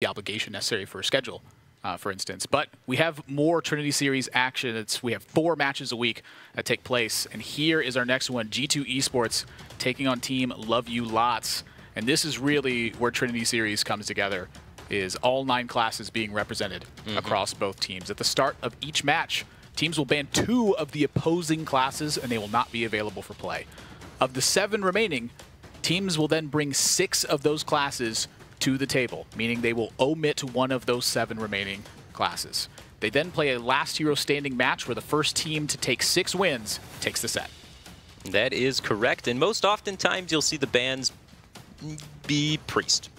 the obligation necessary for a schedule, for instance. But we have more Trinity Series action. We have 4 matches a week that take place. And here is our next one, G2 Esports taking on Team Love You Lots. And this is really where Trinity Series comes together, is all 9 classes being represented across both teams. At the start of each match, teams will ban 2 of the opposing classes, and they will not be available for play. Of the 7 remaining, teams will then bring 6 of those classes to the table, meaning they will omit 1 of those 7 remaining classes. They then play a last hero standing match where the first team to take 6 wins takes the set. That is correct, and most oftentimes you'll see the bans be Priest.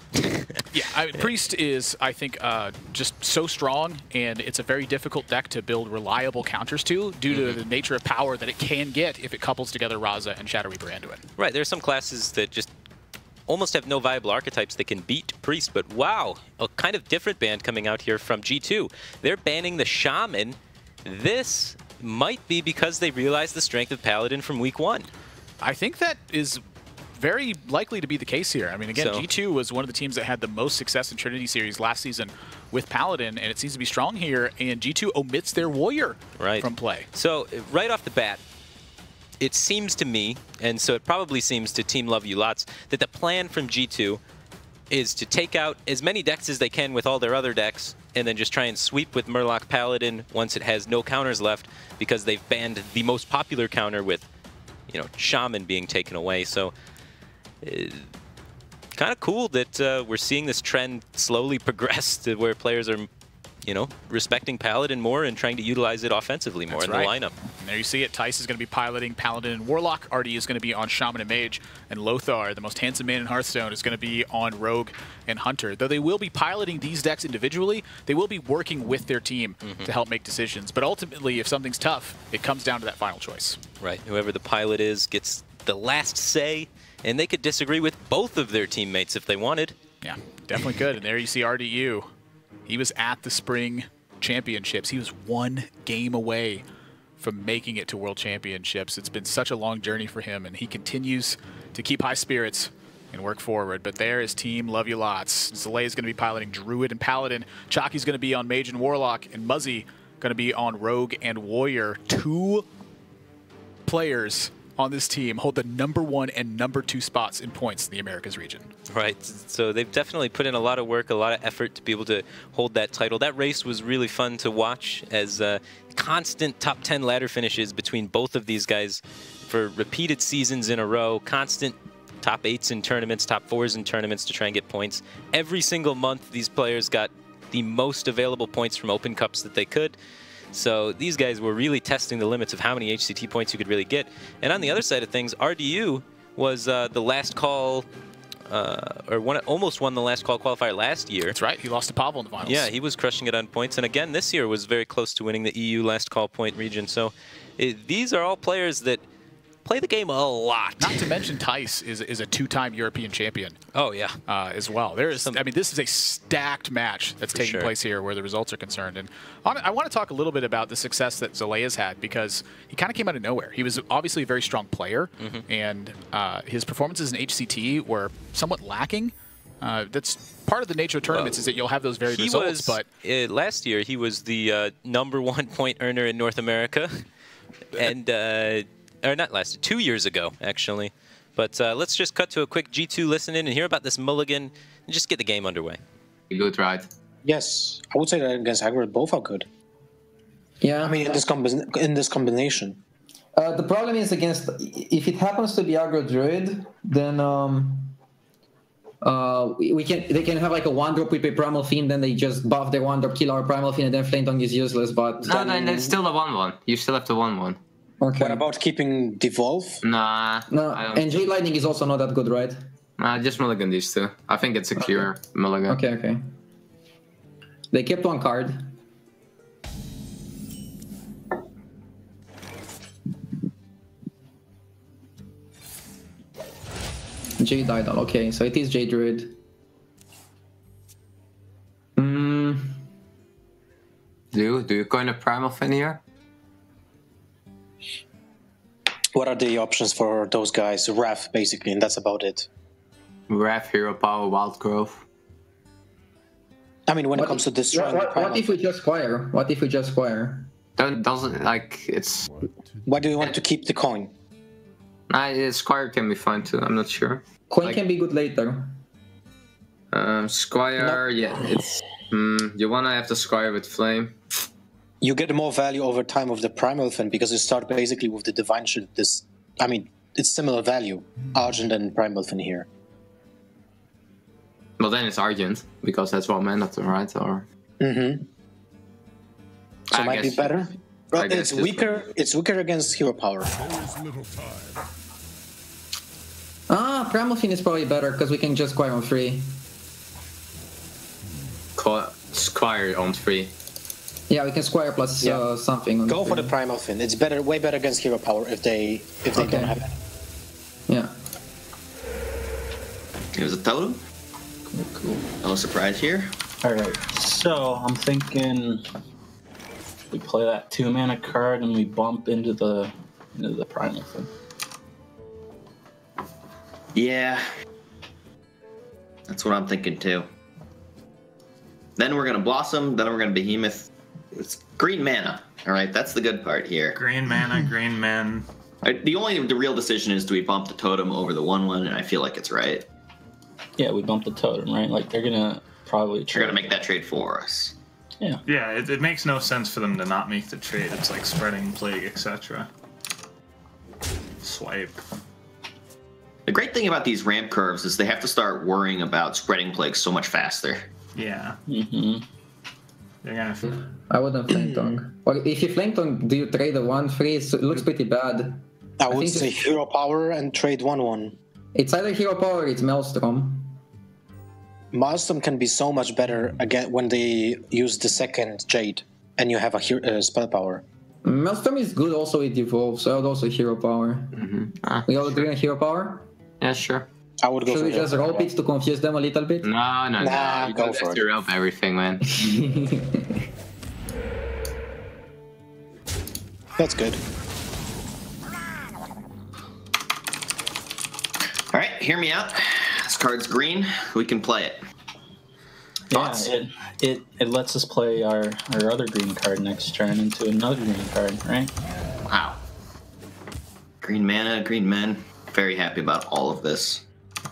Yeah, I mean, Priest is, I think, just so strong, and it's a very difficult deck to build reliable counters to due to the nature of power that it can get if it couples together Raza and Shadow Reaper Anduin. Right, there are some classes that just almost have no viable archetypes that can beat Priest, but wow, a kind of different ban coming out here from G2. They're banning the Shaman. This might be because they realize the strength of Paladin from week 1. I think that is very likely to be the case here. I mean, again, G2 was one of the teams that had the most success in Trinity Series last season with Paladin, and it seems to be strong here, and G2 omits their Warrior from play. So, right off the bat, it seems to me, and so it probably seems to Team Love You Lots, that the plan from G2 is to take out as many decks as they can with all their other decks, and then just try and sweep with Murloc Paladin once it has no counters left, because they've banned the most popular counter with, you know, Shaman being taken away. So, kind of cool that we're seeing this trend slowly progress to where players are, you know, respecting Paladin more and trying to utilize it offensively more in the lineup. And there you see it. Tice is going to be piloting Paladin and Warlock. RD is going to be on Shaman and Mage. And Lothar, the most handsome man in Hearthstone, is going to be on Rogue and Hunter. Though they will be piloting these decks individually, they will be working with their team to help make decisions. But ultimately, if something's tough, it comes down to that final choice. Right. Whoever the pilot is gets the last say. And they could disagree with both of their teammates if they wanted. Yeah, definitely could. And there you see RDU. He was at the Spring Championships. He was 1 game away from making it to World Championships. It's been such a long journey for him, and he continues to keep high spirits and work forward. But there is Team Love You Lots. Zalay is going to be piloting Druid and Paladin. Chaki's going to be on Mage and Warlock, and Muzzy going to be on Rogue and Warrior. 2 players on this team hold the #1 and #2 spots in points in the Americas region. Right, so they've definitely put in a lot of work, a lot of effort to be able to hold that title. That race was really fun to watch, as constant top 10 ladder finishes between both of these guys for repeated seasons in a row, constant top 8s in tournaments, top 4s in tournaments to try and get points. Every single month, these players got the most available points from Open Cups that they could. So these guys were really testing the limits of how many HCT points you could really get. And on the other side of things, RDU was the last call, almost won the last call qualifier last year. That's right. He lost to Pavel in the finals. Yeah, he was crushing it on points. And again, this year was very close to winning the EU last call point region. So these are all players that play the game a lot. Not to mention Tice is a 2-time European champion. Oh, yeah. As well. There is, I mean, this is a stacked match that's taking place here where the results are concerned. And I want to talk a little bit about the success that Zalay has had, because he kind of came out of nowhere. He was obviously a very strong player, and his performances in HCT were somewhat lacking. That's part of the nature of tournaments, is that you'll have those varied results. But last year, he was the #1 point earner in North America. And... or not last, 2 years ago, actually. But let's just cut to a quick G2 listen in and hear about this mulligan and just get the game underway. Good, right? Yes, I would say that against Hagrid, both are good. Yeah. I mean, in this combination. The problem is against, if it happens to be aggro druid, then they can have like a 1-drop with a primal fiend, then they just buff their 1-drop, kill our primal fiend, and then flame tongue is useless. But no, it's still a 1-1. You still have the 1-1. Okay. What about keeping Devolve? Nah. No, and Jade Lightning is also not that good, right? Nah, just mulligan these 2. I think it's a clear mulligan. Okay. They kept 1 card. Jade Idol, okay, so it is Jade Druid. Do you coin a primal fin here? What are the options for those guys? Ref, basically, and that's about it. Ref, Hero Power, Wild Growth. I mean, when it comes to destroying the what if we just squire? What if we just squire? Doesn't like it's. Why do you want to keep the coin? Squire can be fine too. I'm not sure. Coin can be good later. Squire, yeah, it's. You wanna have the Squire with Flame. You get more value over time of the Primal Fin because you start basically with the Divine Shield. I mean, it's similar value, Argent and Primal Fin here. Well, then it's Argent because that's what mana, right? Or. So it might be better. But it's weaker. It's weaker against hero power. Primal Fin is probably better because we can just squire on 3. Squire on 3. Yeah, we can squire plus something. On Go for the Primal Fin. It's better, way better against hero power if they don't have it. Yeah. Here's a totem. Cool. No surprise here. Alright, so I'm thinking we play that 2-mana card and we bump into the Primal Fin. Yeah. That's what I'm thinking too. Then we're gonna Blossom, then we're gonna Behemoth. It's green mana, alright? That's the good part here. Green mana, green men. The real decision is, do we bump the totem over the 1/1, and I feel like it's right. Yeah, we bump the totem, right? Like, they're gonna probably They're gonna make that trade for us. Yeah. Yeah, it makes no sense for them to not make the trade. It's like spreading plague, etc. Swipe. The great thing about these ramp curves is they have to start worrying about spreading plague so much faster. Yeah. They're gonna. I wouldn't Flame Tongue. Or if you Flame Tongue, do you trade a 1/3? It looks pretty bad. I would say hero power and trade 1/1. It's either hero power or it's Maelstrom. Maelstrom can be so much better again when they use the second Jade and you have a spell power. Maelstrom is good also with Evolve, so I would also hero power. We all agree on hero power? Yeah, sure. I would go Should for we just rope it to confuse them a little bit? No. You go don't for have it. to rope everything, man. That's good. All right, hear me out. This card's green. We can play it. Thoughts? Yeah, it lets us play our other green card next turn into another green card, right? Wow. Green mana, green men. Very happy about all of this.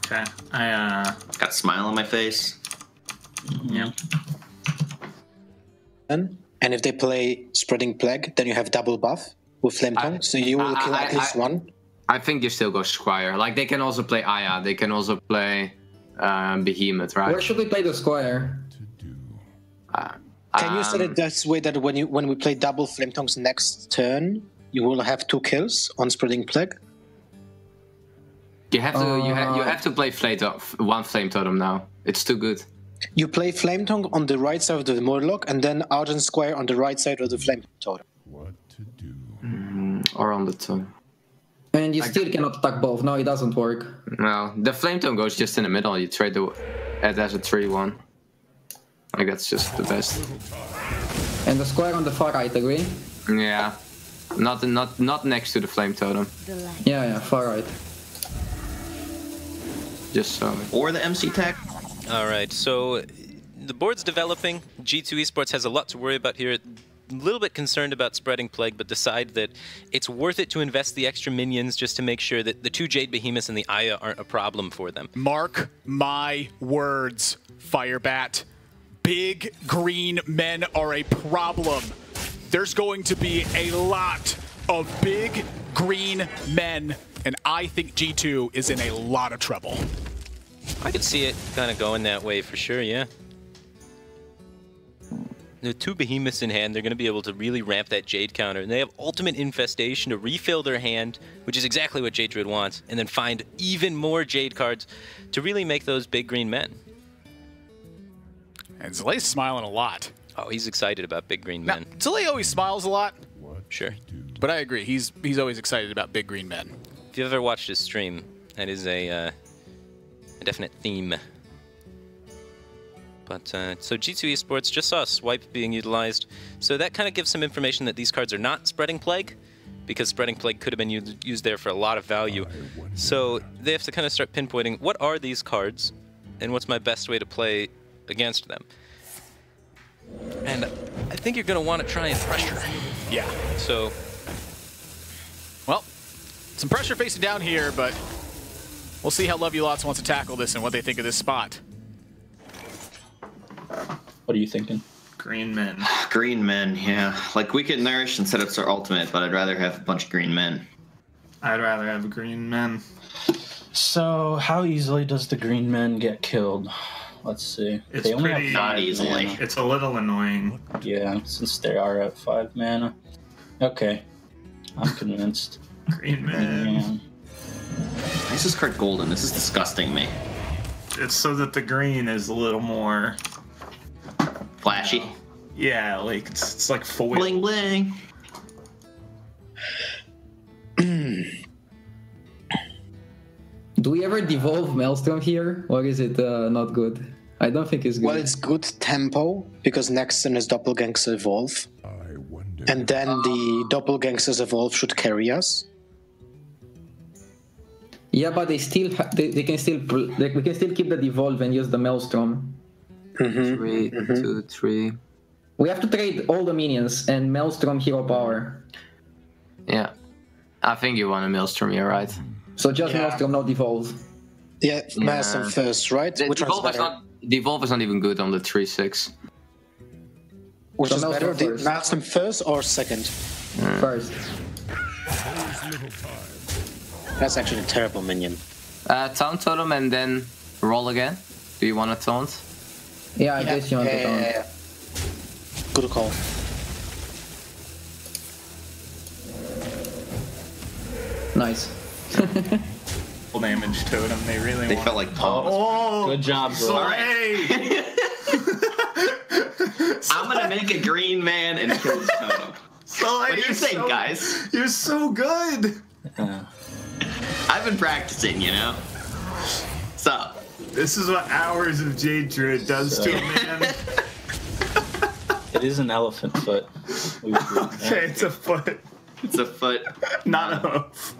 Okay. Got a smile on my face. Yeah. And if they play Spreading Plague, then you have double buff with Flame Tongue, so you will kill at least one. I think you still go Squire. Like, they can also play Aya. They can also play Behemoth, right? Where should we play the squire? Can you set it this way that when we play double Flame Tongues next turn, you will have 2 kills on Spreading Plague? You have to play one Flame Totem now. It's too good. You play Flame Tongue on the right side of the Murloc, and then Argent Squire on the right side of the Flame Totem. What to do? Or on the turn. And you still cannot attack both. No, it doesn't work. No, the Flame Tome goes just in the middle. You trade it as a 3/1. Like, that's just the best. And the square on the far right, agree? Yeah. Not next to the Flame Totem. Yeah, far right. Just so. Or the MC tech. All right, so the board's developing. G2 Esports has a lot to worry about here. A little bit concerned about Spreading Plague, but decide that it's worth it to invest the extra minions just to make sure that the 2 Jade Behemoths and the Aya aren't a problem for them. Mark my words, Firebat. Big green men are a problem. There's going to be a lot of big green men, and I think G2 is in a lot of trouble. I could see it kind of going that way for sure, yeah. The 2 Behemoths in hand, they're going to be able to really ramp that Jade counter. And they have Ultimate Infestation to refill their hand, which is exactly what Jade Druid wants, and then find even more Jade cards to really make those big green men. And Zlay's smiling a lot. Oh, he's excited about big green men. Now, Zlay always smiles a lot. Sure. But I agree, he's always excited about big green men. If you've ever watched his stream, that is a definite theme. But, so G2 Esports just saw a swipe being utilized. So that kind of gives some information that these cards are not Spreading Plague, because Spreading Plague could have been used there for a lot of value. So they have to kind of start pinpointing, what are these cards, and what's my best way to play against them? And I think you're going to want to try and pressure. Yeah. So, well, some pressure facing down here, but we'll see how Love You Lots wants to tackle this and what they think of this spot. What are you thinking? Green men. Green men, yeah. Like, we could nourish and set up our ultimate, but I'd rather have a bunch of green men. I'd rather have green men. So, how easily does the green men get killed? Let's see. It's they only pretty have not 5 easily. mana. It's a little annoying. Yeah, since they are at 5 mana. Okay, I'm convinced. Green men. Man. Why is this card golden? This is disgusting me. It's so that the green is a little more, Flashy. yeah, like it's like foil. Bling bling. Do we ever devolve Maelstrom here, or is it not good? I don't think it's good. Well, it's good tempo because next turn is Doppelgangster Evolve. And then the Doppelgangsters Evolve should carry us. Yeah, but they still they can still we can still keep the devolve and use the Maelstrom. 3, 2, 3. We have to trade all the minions and Maelstrom hero power. Yeah. I think you want a Maelstrom, you're right. So just Yeah. Maelstrom, not devolve. Yeah, Maelstrom first, right? Which one's better? Devolve is not even good on the 3-6. Which So is better? Maelstrom first. Maelstrom first or second? First. That's actually a terrible minion. Taunt Totem and then roll again. Do you want to taunt? Yeah, I guess you want to taunt. yeah. Good call. Nice. Full damage totem. They really They want. felt like Thomas. Oh, Good job, bro. Slay! I'm gonna make a green man and kill his totem. What do you think, guys? You're so good. I've been practicing, you know? What's up? This is what hours of Jade Druid does to a man. It is an elephant foot. We agree on that. Okay, it's a foot, It's a foot. not a hoof.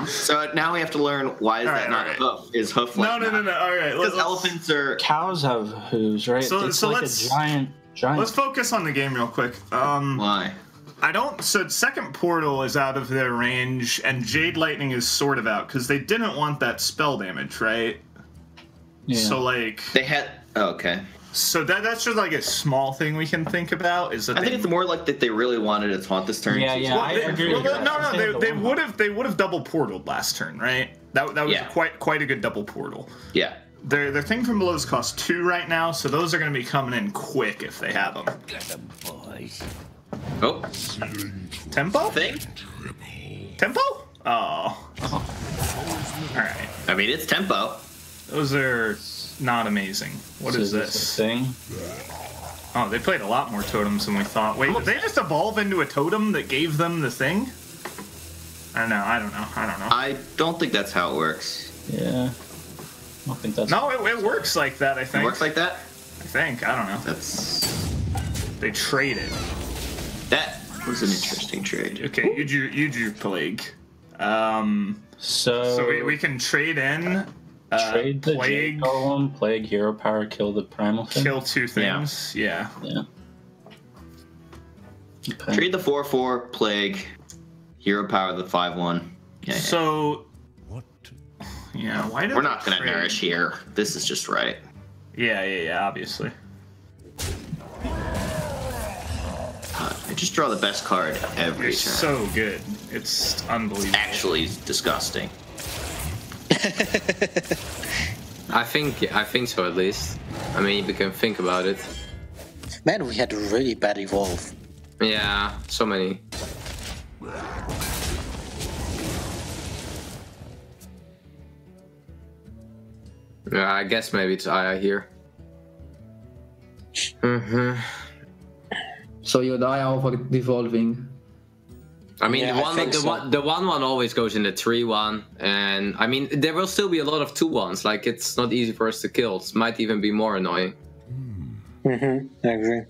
So now we have to learn why is that not alright. a hoof? Is hoof No, like no, no, no. All right, Because elephants are. Cows have hooves, right? So- it's so like let's- a giant. Let's focus on the game real quick. Why? I don't. So second portal is out of their range, and Jade Lightning is sort of out because they didn't want that spell damage, right? Yeah. So like, They had. Oh, okay. so that's just like a small thing we can think about is that I think it's more like that they really wanted to taunt this turn. Yeah, yeah. I agree with that. No, Instead of they the would have double portaled last turn, right? That was Yeah. quite a good double portal. Yeah. Their thing from below is cost 2 right now, so those are going to be coming in quick if they have them. Oh, Tempo? thing? Tempo? Oh. Alright. I mean, it's tempo. Those are not amazing. What is this? thing? Oh, they played a lot more totems than we thought. Wait, did they just evolve into a totem that gave them the thing? I don't know. I don't think that's how it works. Yeah. I don't think that's. No, it works like that, I It think. works like that? I think. I don't know. That's. They traded. That was an interesting trade. Okay, you drew Plague. So we can trade in trade the Plague, Jade Golem, Plague, Hero Power, kill the Primal thing. kill 2 things. Yeah. Yeah. Okay. Trade the 4/4 Plague, Hero Power the 5/1. Yeah, yeah. So. Yeah, why did We're they not gonna trade? nourish here. This is just right. Yeah, obviously. I just draw the best card every It's turn. so good. It's unbelievable. Actually disgusting. I think so at least. I mean, we can think about it. Man, we had a really bad Evolve. Yeah, so many. Yeah, I guess maybe it's Aya here. So you die over devolving. I mean, Yeah, the I one, think the so. one, the 1/1 always goes in the 3/1, and I mean, there will still be a lot of 2/1s. Like, it's not easy for us to kill. It might even be more annoying. I agree.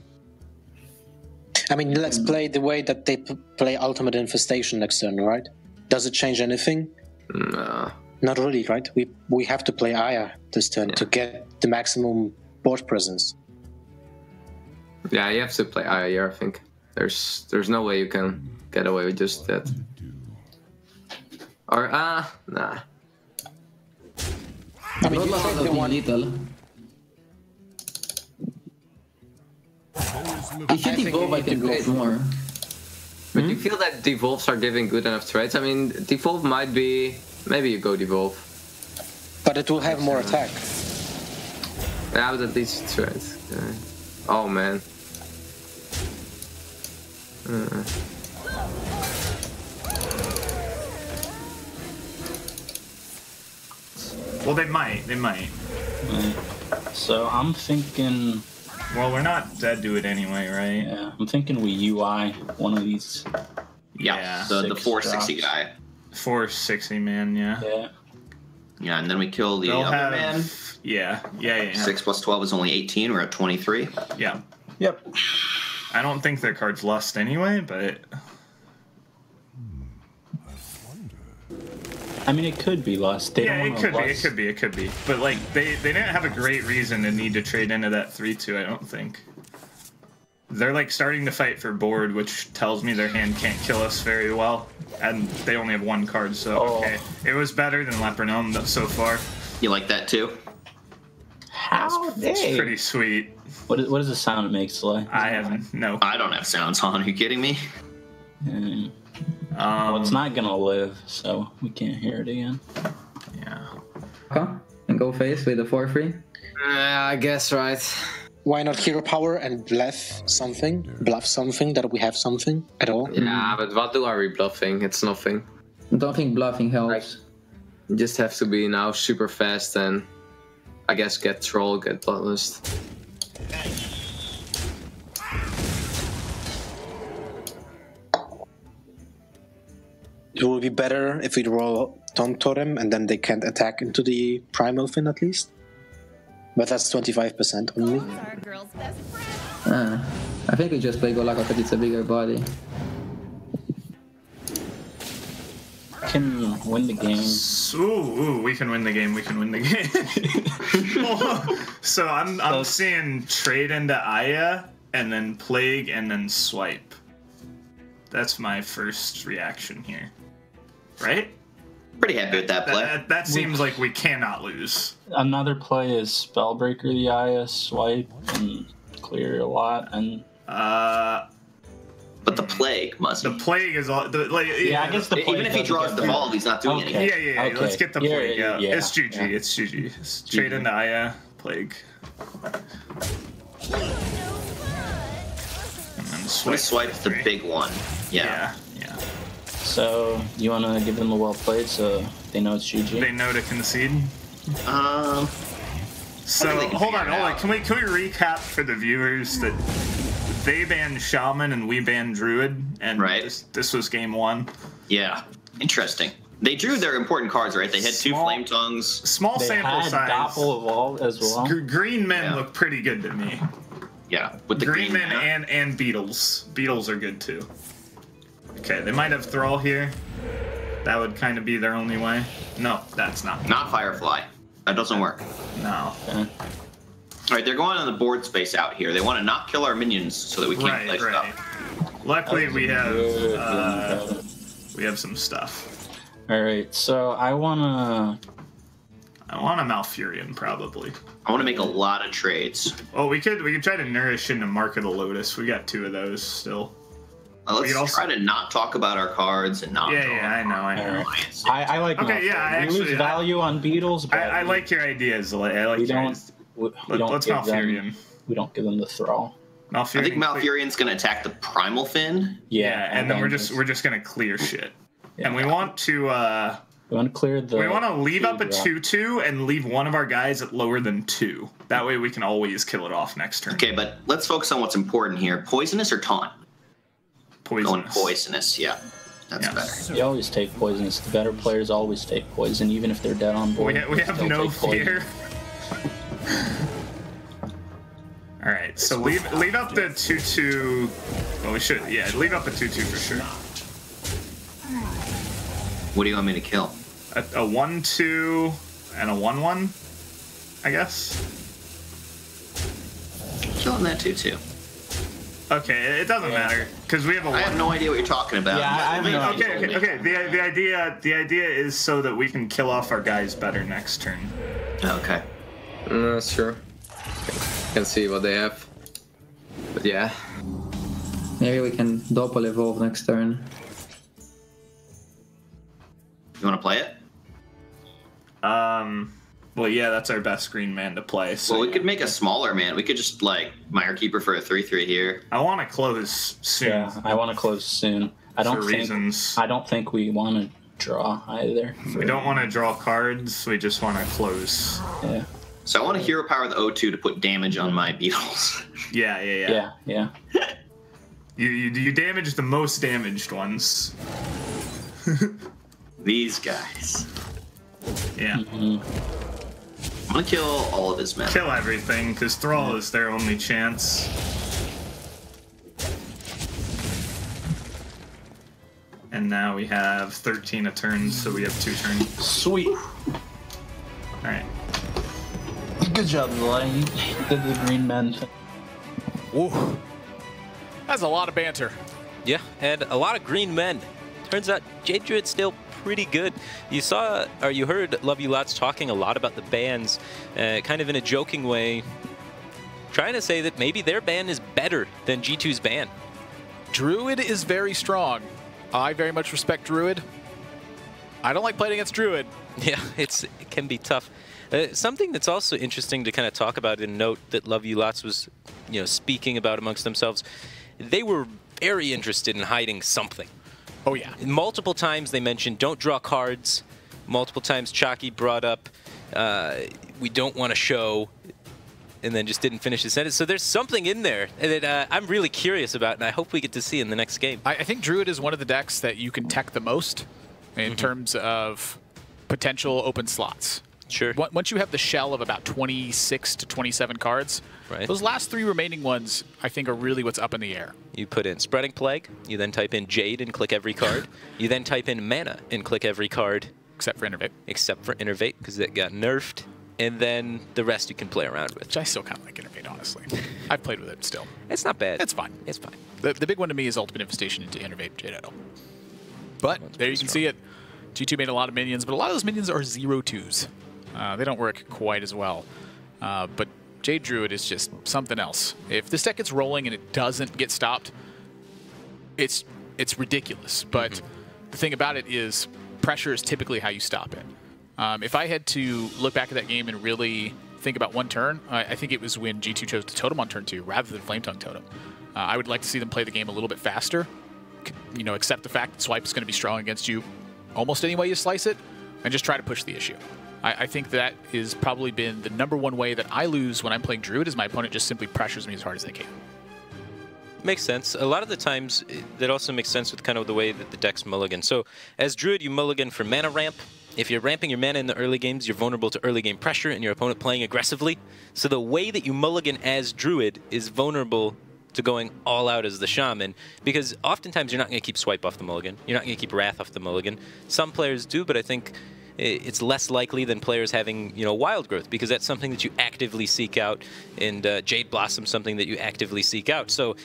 I mean, let's play the way that they play Ultimate Infestation next turn, right? Does it change anything? Nah. Not really, right? We have to play Aya this turn to get the maximum board presence. Yeah, you have to play Aya here, I think. There's no way you can get away with just that. Or, nah. I mean, you Bloodlust take does the need one. lethal. He should think evolve, you I need to think, go great for- more. But you feel that devolves are giving good enough trades? I mean, devolve might be... Maybe you go devolve. But it will have more attack. Yeah, but at least trades. Oh, man. Well, they might. They might. So I'm thinking, Well, we're not dead to it anyway, right? yeah, I'm thinking we UI one of these. Yeah, the 6 460 drops. guy. 460 man, yeah. Yeah. Yeah, and then we kill the They'll other have. man. Yeah. 6 plus 12 is only 18. We're at 23. Yeah. Yep. I don't think their card's lust anyway, but I mean, it could be lust. They yeah, don't it wanna could be. It lust. could be. It could be. But like, they didn't have a great reason to need to trade into that 3/2. I don't think. They're like starting to fight for board, which tells me their hand can't kill us very well, and they only have one card. So okay, it was better than Leprechaun so far. You like that too? How It's dang. pretty sweet. What is the sound it makes, Sly? I haven't. No. I don't have sounds on. Are you kidding me? Well, it's not gonna live, so we can't hear it again. Yeah. Okay. And go face with the 4-3. I guess, right. Why not hero power and bluff something that we have something at all? Yeah, but what are we bluffing? It's nothing. Don't think bluffing helps. You just have to be now super fast and I guess get troll, get bloodlust. It will be better if we roll Taunt Totem and then they can't attack into the Primal Fin at least. But that's 25% only. Our girl's best friend. I think we just play Golaka because it's a bigger body. Can win the game. Ooh, we can win the game. We can win the game. So I'm seeing trade into Aya and then Plague and then Swipe. That's my first reaction here. Right? Pretty happy with that play. That seems like we cannot lose. Another play is Spellbreaker the Aya, swipe, and clear a lot, and But the plague must. The Plague is all. yeah, I guess the plague Even if he doesn't draws get the better. ball, he's not doing Okay. anything. Yeah. Okay. Let's get the Yeah, Plague out. yeah, It's GG. yeah. It's GG. Trade into Aya, Plague. And then We swipe. swipe the three. big one. Yeah. Yeah. So, you want to give them a well played so they know it's GG? They know to concede. So they can hold on. figure it out. Can we recap for the viewers that they banned Shaman and we banned Druid, and Right. this was game one. Yeah. Interesting. They drew their important cards, right? They had two Small- Flame Tongues. Small They sample had size. Doppel Evolve as well. Green men Yeah. look pretty good to me. Yeah, with the Green men mana. and Beetles. Beetles are good too. Okay, they might have Thrall here. That would kind of be their only way. No, that's not. Not Firefly. That doesn't work. No. Okay. All right, they're going on the board space out here. They want to not kill our minions so that we can't play Right. stuff. Luckily, we have Good. some stuff. Alright, so I want I want a Malfurion probably. I want to make a lot of trades. Oh, we could try to nourish into Mark of the Lotus. We got 2 of those still. Let's could also- try to not talk about our cards and not. Yeah, draw I know. alliances. I like Okay, yeah, I we lose actually- value on Beetles, but I like your ideas. I like we your don't, ideas. we don't Let's give Malfurion. them, we don't give them the throw. Malfurion. I think Malfurion's going to attack the Primal Fin. Yeah, and then we're then just gonna clear shit. Yeah. And we want to we want to clear the. we want to leave up a drop. 2/2 and leave one of our guys at lower than 2. That way we can always kill it off next turn. Okay, but let's focus on what's important here. Poisonous or taunt? Going Poisonous. poisonous, yeah. That's Yeah. better. You always take poisons. The better players always take poison, even if they're dead on board. We they have still no take poison. fear. All right, so leave up the 2/2. Well, we should, yeah, leave up a 2/2 for sure. What do you want me to kill? A 1/2 and a 1/1, I guess. Killing that 2/2. Okay, it doesn't matter because we have a. I have no idea what you're talking about. Yeah, I have no idea. Okay. The idea is so that we can kill off our guys better next turn. Okay. Sure. Can see what they have. But yeah. Maybe we can double evolve next turn. You want to play it? Well, yeah, that's our best green man to play. So Well, we could make a smaller man. We could just like Mire Keeper for a 3/3 here. I want to close soon. Yeah, I want to close soon. I don't think we want to draw either. We don't want to draw cards. We just want to close. Yeah. So I want to hero power the O2 to put damage on my beetles. Yeah. You damage the most damaged ones. These guys. Yeah. I'm gonna kill all of his men. Kill everything, because Thrall is their only chance. And now we have 13 a turn, so we have 2 turns. Sweet. Alright. Good job, Eli. You did the green men. Ooh. That's a lot of banter. Yeah, and a lot of green men. Turns out Jade Druid's still pretty good. You saw, or you heard Love You Lots talking a lot about the bans, kind of in a joking way, trying to say that maybe their ban is better than G2's ban. Druid is very strong. I very much respect Druid. I don't like playing against Druid. Yeah, it can be tough. Something that's also interesting to kind of talk about and note that Love You Lots was, speaking about amongst themselves. They were very interested in hiding something. Oh, yeah. Multiple times they mentioned don't draw cards. Multiple times Chalky brought up we don't want to show, and then just didn't finish the sentence. So there's something in there that I'm really curious about, and I hope we get to see in the next game. I think Druid is one of the decks that you can tech the most in terms of potential open slots. Sure. Once you have the shell of about 26 to 27 cards, those last 3 remaining ones, I think, are really what's up in the air. You put in Spreading Plague, you then type in Jade and click every card. You then type in Mana and click every card. Except for Innervate. Except for Innervate, because it got nerfed. And then the rest you can play around with. Which I still kind of like Innervate, honestly. I've played with it still. It's not bad. It's fine. It's fine. The big one to me is Ultimate Infestation into Innervate Jade Idol. But there you can see it. G2 made a lot of minions, but a lot of those minions are 0/2s. They don't work quite as well. But Jade Druid is just something else. If this deck gets rolling and it doesn't get stopped, it's ridiculous. But the thing about it is pressure is typically how you stop it. If I had to look back at that game and really think about one turn, I think it was when G2 chose to Totem on turn 2 rather than Flame Tongue Totem. I would like to see them play the game a little bit faster, accept the fact that Swipe is going to be strong against you almost any way you slice it, and just try to push the issue. I think that has probably been the #1 way that I lose when I'm playing Druid, is my opponent just simply pressures me as hard as they can. Makes sense. A lot of the times, that also makes sense with kind of the way that the deck's mulligan. So, as Druid, you mulligan for mana ramp. If you're ramping your mana in the early games, you're vulnerable to early game pressure and your opponent playing aggressively. So the way that you mulligan as Druid is vulnerable to going all out as the Shaman, because oftentimes you're not going to keep Swipe off the mulligan. You're not going to keep Wrath off the mulligan. Some players do, but I think it's less likely than players having, Wild Growth, because that's something that you actively seek out, and Jade Blossom something that you actively seek out. So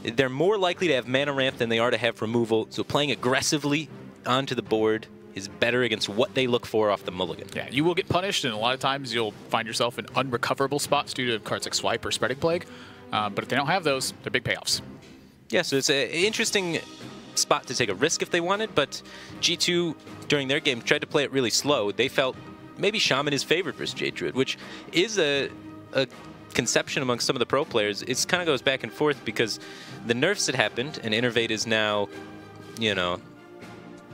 they're more likely to have mana ramp than they are to have removal. So playing aggressively onto the board is better against what they look for off the mulligan. Yeah, you will get punished, and a lot of times you'll find yourself in unrecoverable spots due to cards like Swipe or Spreading Plague. But if they don't have those, they're big payoffs. Yeah, so it's an interesting spot to take a risk if they wanted, but G2, during their game, tried to play it really slow. They felt maybe Shaman is favored versus Jade Druid, which is a conception amongst some of the pro players. It kind of goes back and forth because the nerfs that happened, and Innervate is now,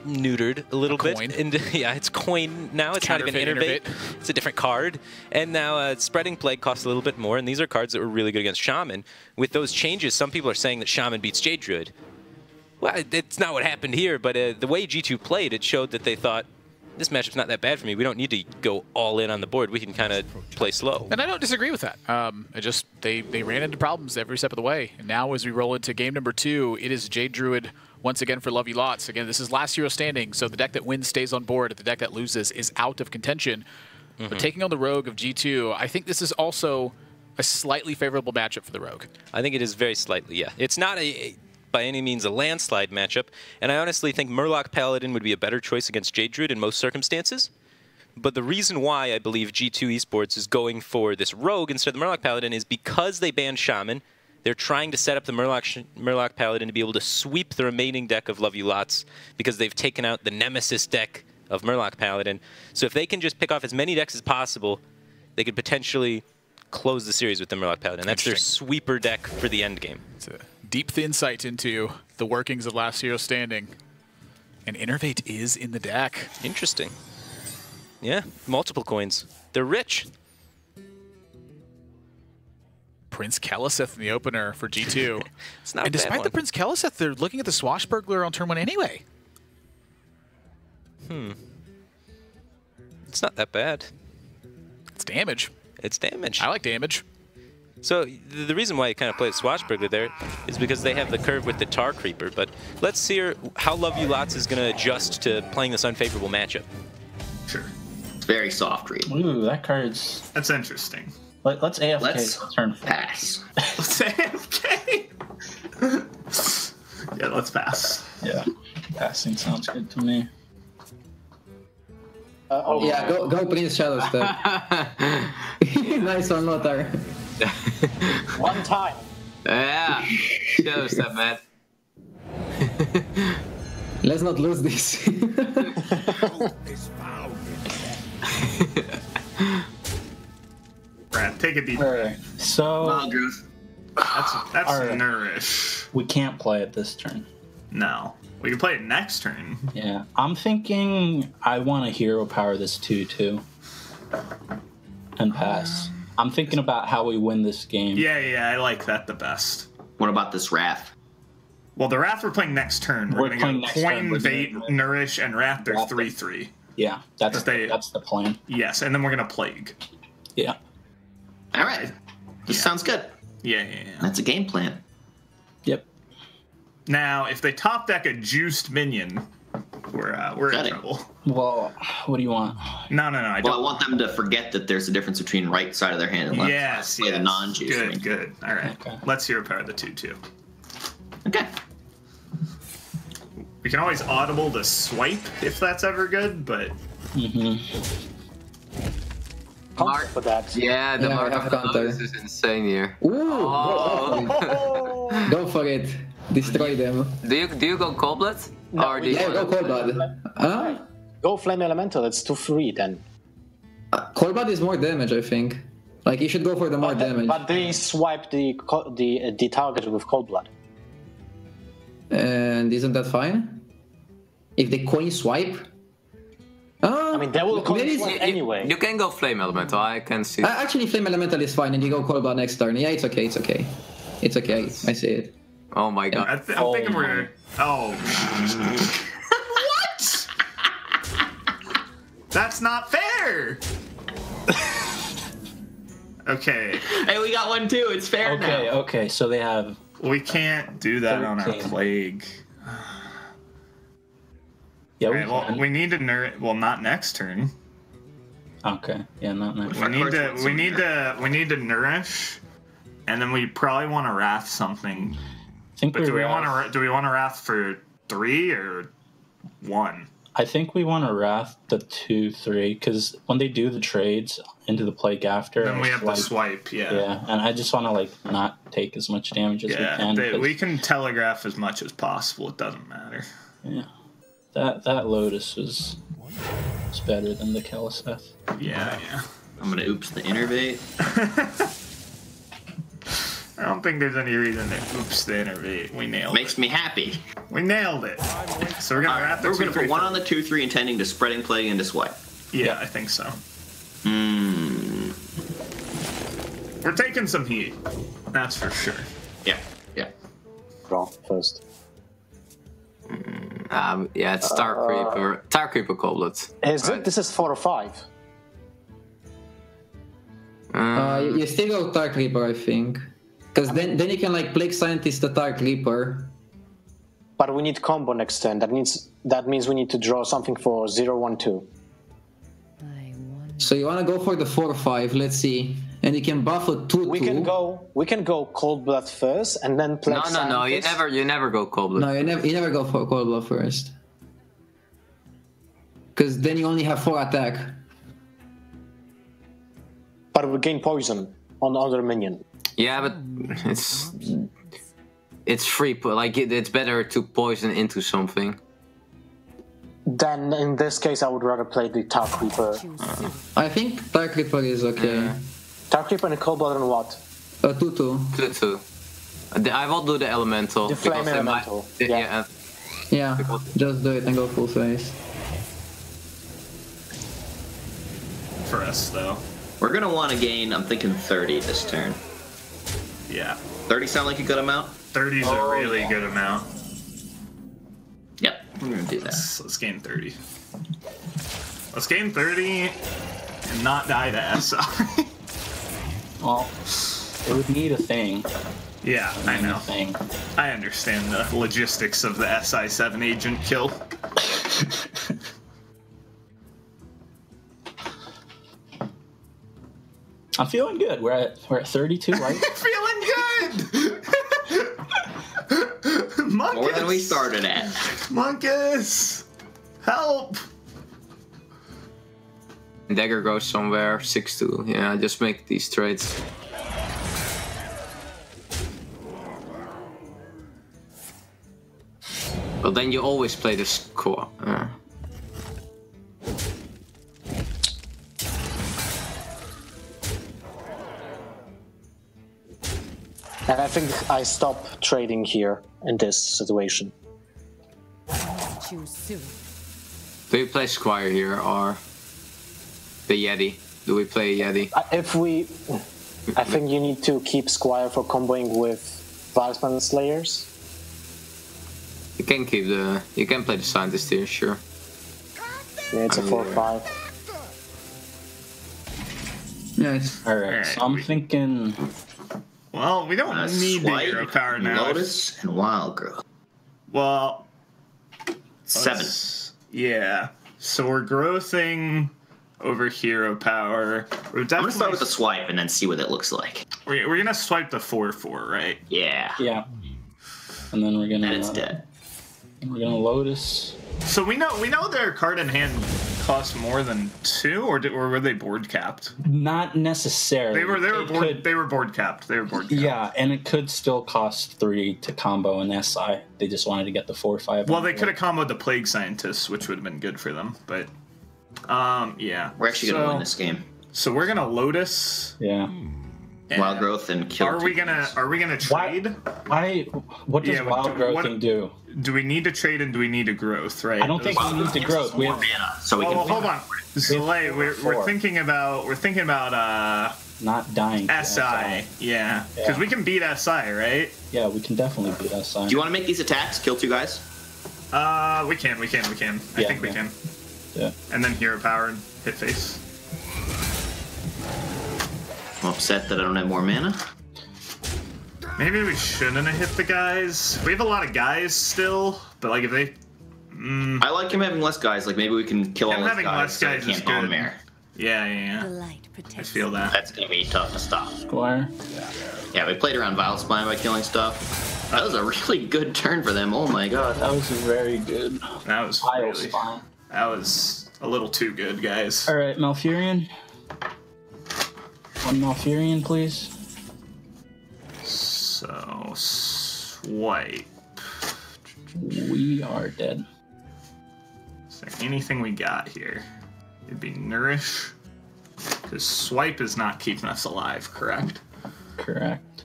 neutered a little bit. And yeah, it's coin now. It's not even Innervate. It's a different card. And now Spreading Plague costs a little bit more, and these are cards that were really good against Shaman. With those changes, some people are saying that Shaman beats Jade Druid. Well, it's not what happened here, but the way G2 played, it showed that they thought, this matchup's not that bad for me. We don't need to go all in on the board. We can kind of play slow. And I don't disagree with that. They ran into problems every step of the way. And now as we roll into game number 2, it is Jade Druid once again for Love You Lots. Again, this is last hero standing, so the deck that wins stays on board. The deck that loses is out of contention. But taking on the Rogue of G2, I think this is also a slightly favorable matchup for the Rogue. I think it is very slightly, yeah. It's not by any means a landslide matchup, and I honestly think Murloc Paladin would be a better choice against Jade Druid in most circumstances. But the reason why I believe G2 Esports is going for this Rogue instead of the Murloc Paladin is because they banned Shaman. They're trying to set up the Murloc Paladin to be able to sweep the remaining deck of Love You Lots because they've taken out the Nemesis deck of Murloc Paladin. So if they can just pick off as many decks as possible, they could potentially close the series with the Murloc Paladin. That's their sweeper deck for the end game. It's a deep insight into the workings of Last Hero Standing. And Innervate is in the deck. Interesting. Yeah, multiple coins. They're rich. Prince Keliseth in the opener for G2. It's not and despite the Prince Keliseth, they're looking at the Swashbuckler on turn 1 anyway. It's not that bad. It's damage. It's damage. I like damage. So the reason why you kind of play Swashbuckler there is because they have the curve with the Tar Creeper. But let's see how Love You Lots is going to adjust to playing this unfavorable matchup. Sure. It's very soft read. Ooh, that card's... That's interesting. Let's AFK. Let's turn pass. Let's AFK. Yeah, let's pass. Yeah, passing sounds good to me. Yeah, go Prince Shadow Step. Nice one, Lothar. One time. Yeah. Shadow Step, man. Let's not lose this. Brad, take a deep Alright, so That's nourish. we can't play it this turn. No. We can play it next turn. Yeah, I'm thinking I want to hero power this 2-2 and pass. I'm thinking about how we win this game. Yeah, I like that the best. What about this Wrath? Well, the Wrath we're playing next turn. We're going to go Coin, Bait, Nourish, and Wrath. They're 3/3. Yeah, that's the plan. Yes, and then we're going to Plague. Yeah. All right. This sounds good. Yeah. That's a game plan. Yep. Now, if they top deck a juiced minion, we're in trouble. Well, what do you want? No, I don't. I want them to forget that there's a difference between right side of their hand and left. Yes, play the non-juiced. Good. All right. Okay. Let's hero power the 2/2. Okay. We can always audible the swipe if that's ever good, but Mark for that. Yeah, the mark have of the counter. lowest is insane here. Ooh, go for it. Destroy them. Do you go Coldblood? No, Or do we you Yeah, go Cold Blood. Huh? Go Flame Elemental, it's 2-3 then. Cold Blood is more damage, I think. Like, you should go for the more damage. But they swipe the target with Cold Blood. And isn't that fine? If they coin swipe? I mean, they will coin maybe swipe anyway. You can go Flame Elemental, I can see. Actually, Flame Elemental is fine, and you go Cold Blood next turn. Yeah, it's okay. It's okay. I see it. Oh my god. I'm thinking we're... Oh. What? That's not fair! Okay. Hey, we got one too. It's fair now. Okay, so they have... We can't do that on our 13. Plague. Yeah, All right, well, we need to nourish... Well, not next turn. Okay, yeah, not next. We need to nourish, and then we probably want to wrath something. I think But do we want to wrath for 3 or 1? I think we want to wrath the 2-3 because when they do the trades into the plague after, Then we have to like, swipe, yeah. Yeah, and I just want to like not take as much damage as we can. We can telegraph as much as possible. It doesn't matter. Yeah, that Lotus was better than the Keliseth. Yeah. I'm gonna oops the Innervate. I don't think there's any reason to oops the Innervate. We nailed it. Makes me happy. We nailed it. So we're gonna wrap the We're gonna 2/3 put 1 on the 2/3, intending to Spreading Plague into swipe. Yeah, I think so. We're taking some heat. That's for sure. Yeah. Draw first. Yeah, it's Tar Creeper. Tar Creeper Coldblood. This is 4 or 5. You still go Tar Creeper, I think. Because then you can like Plague Scientist the Tar Creeper. But we need combo next turn. That means we need to draw something for 0-1-2. So you want to go for the 4-5, let's see. And you can buff a 2/2. We can go Cold Blood first and then play. No. You never go Cold Blood. No, you never go for Cold Blood first. Because then you only have 4 attack. But we gain poison on other minion. Yeah, but it's free. Like it's better to poison into something. Then in this case, I would rather play the Dark Reaper. I think Dark Reaper is okay. Dark Reaper and Cold Blood and what? 2/2. 2/2. I will do the elemental. The flame elemental. Yeah, just do it and go full face. For us, though. We're gonna want to gain, I'm thinking 30 this turn. Yeah. 30 sound like a good amount? 30's a really good amount. Yep, we're gonna do that. Let's gain 30. Let's gain 30 and not die to SI. Well, it would need a thing. Yeah, I know. I understand the logistics of the SI7 agent kill. I'm feeling good. We're at 32, right? Feeling good! Monkus! More than we started at. Monkus! Help! Dagger goes somewhere, 6/2. Yeah, just make these trades. But then you always play the score. And I think I stop trading here in this situation. Choose soon. Do we play Squire here or the Yeti? Do we play Yeti? I think you need to keep Squire for comboing with Viceman Slayers. You can keep the. You can play the Scientist here, sure. Yeah, it's a 4/5. Nice. Alright, so I'm thinking. Well, we don't need the hero power now. Lotus and Wild Growth. Well, 7. Yeah. So we're growthing over hero power. I'm gonna start with the swipe and then see what it looks like. We're gonna swipe the 4/4, right? Yeah. Yeah. And then we're gonna. And it's dead. We're gonna Lotus. So we know their card in hand costs more than 2, or were they board capped? Not necessarily. They were board capped. They were board capped. Yeah, and it could still cost 3 to combo an SI. They just wanted to get the 4/5. Well, they could have comboed the Plague Scientists, which would have been good for them. But yeah. We're actually gonna win this game. So we're gonna Lotus. Yeah. Wild Growth and kill. Are we gonna trade? Why? What does Wild Growth do? Do we need to trade and do we need a growth? Right. I don't think we need to growth. We have mana, so we can. Well, hold on. Slay, we're thinking about not dying. SI. Yeah. Because we can beat SI, right? Yeah, we can definitely beat SI. Do you want to make these attacks? Kill 2 guys. We can. I think we can. Yeah. And then hero power and hit face. I'm upset that I don't have more mana. Maybe we shouldn't have hit the guys. We have a lot of guys still, but like if they... I like him having less guys. Like maybe we can kill all his having guys less guys so they is can't bomb good. there. Yeah. The light protects. I feel that. That's gonna be tough to stop. Squire. Yeah, we played around Vile Spine by killing stuff. That was a really good turn for them. Oh my god. That was very good. That was really... That was a little too good, guys. All right, Malfurion. 1 Malfurion, please. So, swipe. We are dead. Is there anything we got here? It'd be Nourish. Because swipe is not keeping us alive, correct? Correct.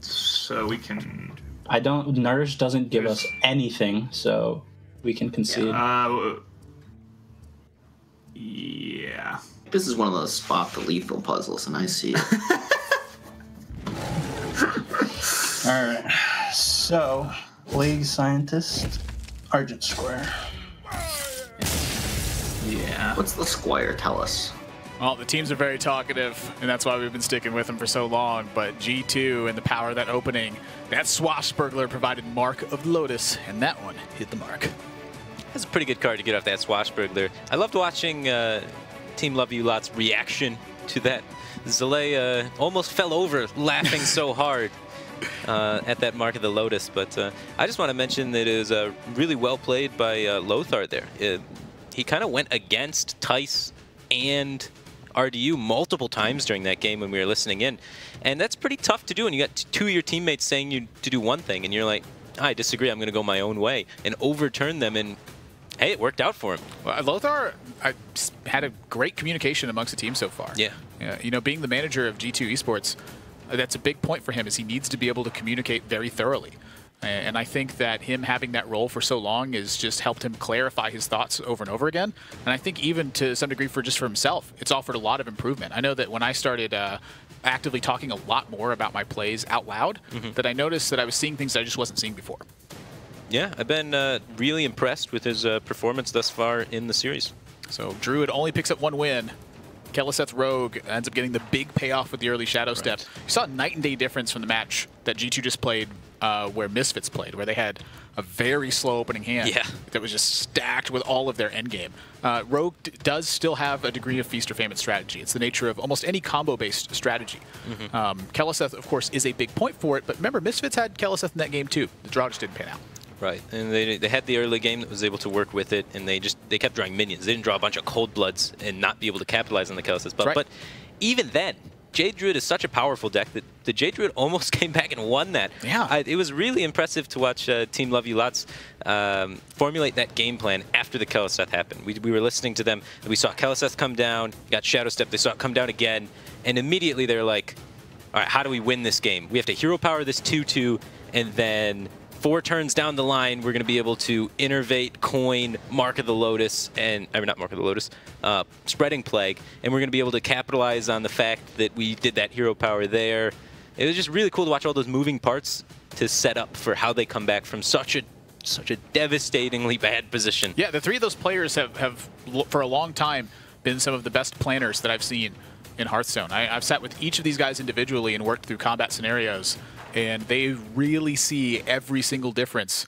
So we can... Nourish doesn't give us anything, so we can concede. Yeah. This is one of those spot the lethal puzzles, and I see it. Alright, so, Plague Scientist, Argent Square. Yeah. What's the Squire tell us? Well, the teams are very talkative, and that's why we've been sticking with them for so long. But G2 and the power of that opening, that Swashbuckler provided Mark of Lotus, and that one hit the mark. That's a pretty good card to get off that Swashbuckler. I loved watching Team Love You Lot's reaction to that. Zalay almost fell over laughing so hard at that Mark of the Lotus. But I just want to mention that it was really well played by Lothar there. He kind of went against Tice and RDU multiple times during that game when we were listening in. And that's pretty tough to do when you got two of your teammates saying you to do one thing and you're like, I disagree, I'm going to go my own way, and overturn them, and hey, it worked out for him. Well, Lothar had a great communication amongst the team so far. Yeah. You know, being the manager of G2 Esports, that's a big point for him, is he needs to be able to communicate very thoroughly. And I think that him having that role for so long has just helped him clarify his thoughts over and over again. And I think even to some degree for himself, it's offered a lot of improvement. I know that when I started actively talking a lot more about my plays out loud, that I noticed that I was seeing things that I just wasn't seeing before. Yeah, I've been really impressed with his performance thus far in the series. So Druid only picks up 1 win. Keliseth Rogue ends up getting the big payoff with the early Shadow Step. You saw a night and day difference from the match that G2 just played where Misfits played, where they had a very slow opening hand that was just stacked with all of their endgame. Rogue does still have a degree of feast or famine strategy. It's the nature of almost any combo-based strategy. Keliseth, of course, is a big point for it, but remember, Misfits had Keliseth in that game too. The draw just didn't pan out. Right, and they had the early game that was able to work with it, and they kept drawing minions. They didn't draw a bunch of Cold Bloods and not be able to capitalize on the Keliseth spell. But even then, Jade Druid is such a powerful deck that the Jade Druid almost came back and won that. Yeah. It was really impressive to watch Team Love You Lots formulate that game plan after the Keliseth happened. We were listening to them, and we saw Keliseth come down, got Shadow Step, they saw it come down again, and immediately they're like, all right, how do we win this game? We have to hero power this 2-2, and then 4 turns down the line, we're going to be able to innervate, coin, Mark of the Lotus, and I mean, not Mark of the Lotus, Spreading Plague, and we're going to be able to capitalize on the fact that we did that hero power there. It was just really cool to watch all those moving parts to set up for how they come back from such a devastatingly bad position. Yeah, the 3 of those players have for a long time been some of the best planners that I've seen in Hearthstone. I've sat with each of these guys individually and worked through combat scenarios, and they really see every single difference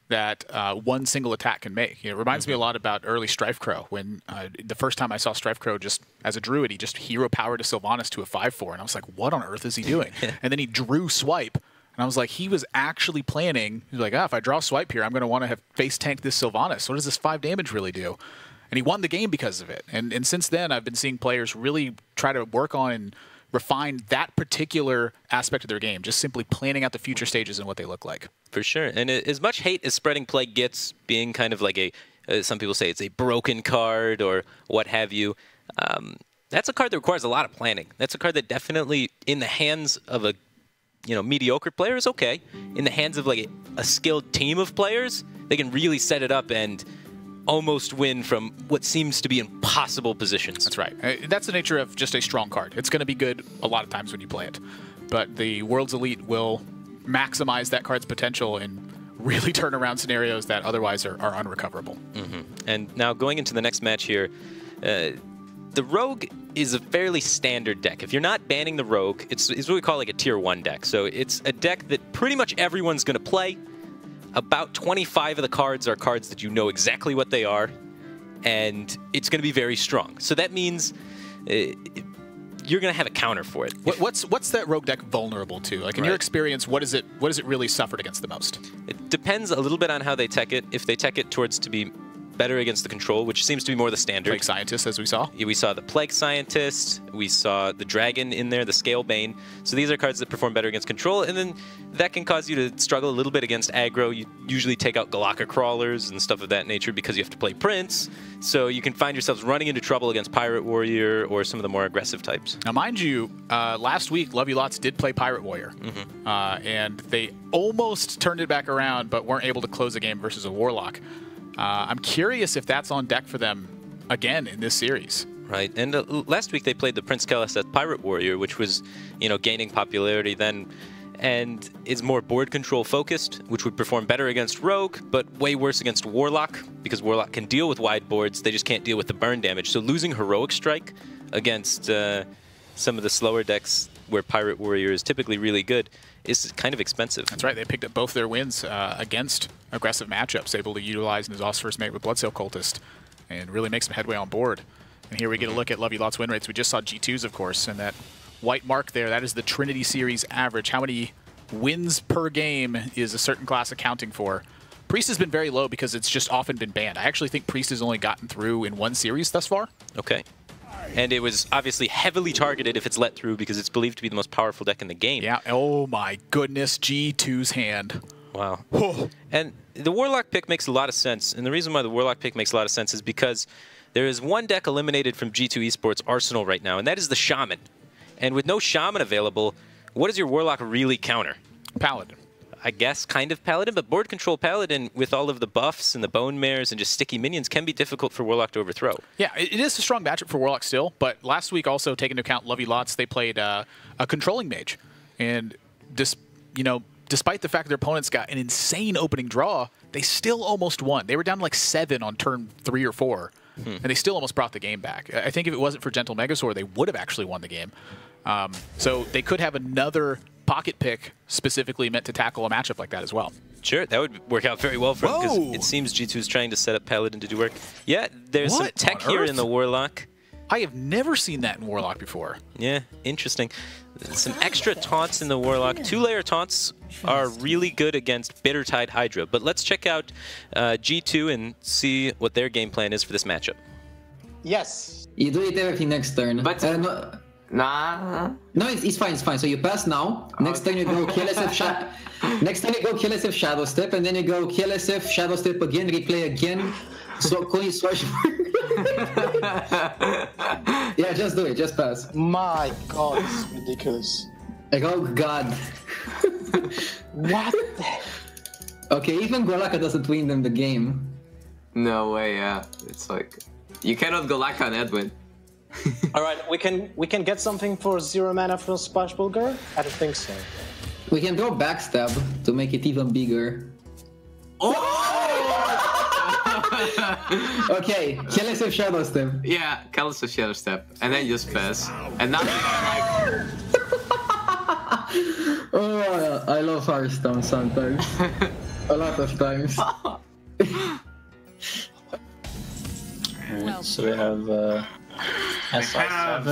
that one single attack can make. It reminds me a lot about early Strife Crow, when the first time I saw Strife Crow just as a druid, he just hero powered a Sylvanas to a 5/4, and I was like, what on earth is he doing? And then he drew Swipe, and I was like, he was actually planning. He was like, if I draw Swipe here, I'm going to want to have face tanked this Sylvanas. What does this 5 damage really do? And he won the game because of it. And since then, I've been seeing players really try to work on and refine that particular aspect of their game, just simply planning out the future stages and what they look like. For sure. And as much hate as Spreading Plague gets, being kind of like some people say it's a broken card or what have you, that's a card that requires a lot of planning. That's a card that definitely, in the hands of a mediocre player, is okay. In the hands of like a skilled team of players, they can really set it up and almost win from what seems to be impossible positions. That's right. That's the nature of just a strong card. It's going to be good a lot of times when you play it. But the World's Elite will maximize that card's potential and really turn around scenarios that otherwise are unrecoverable. And now going into the next match here, the Rogue is a fairly standard deck. If you're not banning the Rogue, it's what we call like a tier 1 deck. So it's a deck that pretty much everyone's going to play. About 25 of the cards are cards that you know exactly what they are, and it's going to be very strong. So that means you're going to have a counter for it. What's that Rogue deck vulnerable to? Like in your experience, what is it really suffered against the most? It depends a little bit on how they tech it. If they tech it towards to be better against the control, which seems to be more the standard. Plague Scientist, as we saw. Yeah, we saw the Plague Scientist. We saw the Dragon in there, the Scale Bane. So these are cards that perform better against control, and then that can cause you to struggle a little bit against aggro. You usually take out Galaka Crawlers and stuff of that nature because you have to play Prince. So you can find yourselves running into trouble against Pirate Warrior or some of the more aggressive types. Now, mind you, last week, Love You Lots did play Pirate Warrior, and they almost turned it back around, but weren't able to close the game versus a Warlock. I'm curious if that's on deck for them again in this series. Right, and last week they played the Prince Keliseth Pirate Warrior, which was, gaining popularity then, and is more board control focused, which would perform better against Rogue, but way worse against Warlock, because Warlock can deal with wide boards, they just can't deal with the burn damage. So losing Heroic Strike against some of the slower decks where Pirate Warrior is typically really good is kind of expensive. That's right. They picked up both their wins against aggressive matchups, able to utilize N'Zoth's first mate with Bloodsail Cultist and really make some headway on board. And here we get a look at Love You Lot's win rates. We just saw G2's, of course, and that white mark there, that is the Trinity Series average. How many wins per game is a certain class accounting for? Priest has been very low because it's just often been banned. I actually think Priest has only gotten through in one series thus far. Okay. And it was obviously heavily targeted if it's let through because it's believed to be the most powerful deck in the game. Yeah, oh my goodness, G2's hand. Wow. And the Warlock pick makes a lot of sense. And the reason why the Warlock pick makes a lot of sense is because there is one deck eliminated from G2 Esports arsenal right now, and that is the Shaman. And with no Shaman available, what does your Warlock really counter? Paladin. I guess kind of Paladin, but board control Paladin with all of the buffs and the bone mares and just sticky minions can be difficult for Warlock to overthrow. Yeah, it is a strong matchup for Warlock still, but last week also taking into account Lovey Lots, they played a controlling mage. And despite the fact their opponents got an insane opening draw, they still almost won. They were down like 7 on turn 3 or 4, and they still almost brought the game back. I think if it wasn't for Gentle Megasaur, they would have actually won the game. So they could have another pocket pick specifically meant to tackle a matchup like that as well. Sure, that would work out very well for him because it seems G2 is trying to set up Paladin to do work. Yeah, there's some tech here in the Warlock. I have never seen that in Warlock before. Yeah, interesting. Some extra taunts in the Warlock. 2-layer taunts are really good against Bittertide Hydra, but let's check out G2 and see what their game plan is for this matchup. Yes. You do it everything next turn. But no, it's fine, it's fine. So you pass now. Next turn you go kill SF Next turn you go kill SF Shadow Step, and then you go kill SF Shadow Step again, replay again. So coin swash. Yeah, just do it. Just pass. My God, it's ridiculous. Like, oh God. What? Okay, even Golaka doesn't win them the game. No way, yeah. It's like you cannot Golaka on Edwin. All right, we can get something for 0 mana from Splash Bulgar? I don't think so. We can draw Backstab to make it even bigger. Okay, kill SF Shadow Step. Yeah, kill SF Shadow Step, and then just pass. And now you're like... Oh, I love Hearthstone sometimes. A lot of times. Alright, so we have SI7.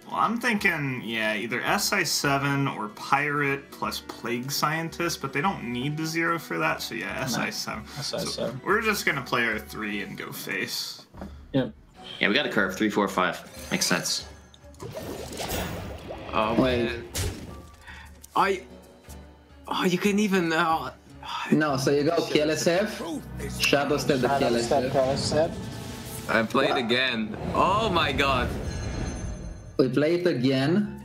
Well, I'm thinking, yeah, either SI7 or Pirate plus Plague Scientist, but they don't need the 0 for that, so yeah, SI7. SI7. So we're just going to play our 3 and go face. Yep. Yeah, we got a curve. 3, 4, 5. Makes sense. Oh, man. You can even... No, so you go kill SF, Shadow Step the kill SF. I played again. Oh my God. We play it again.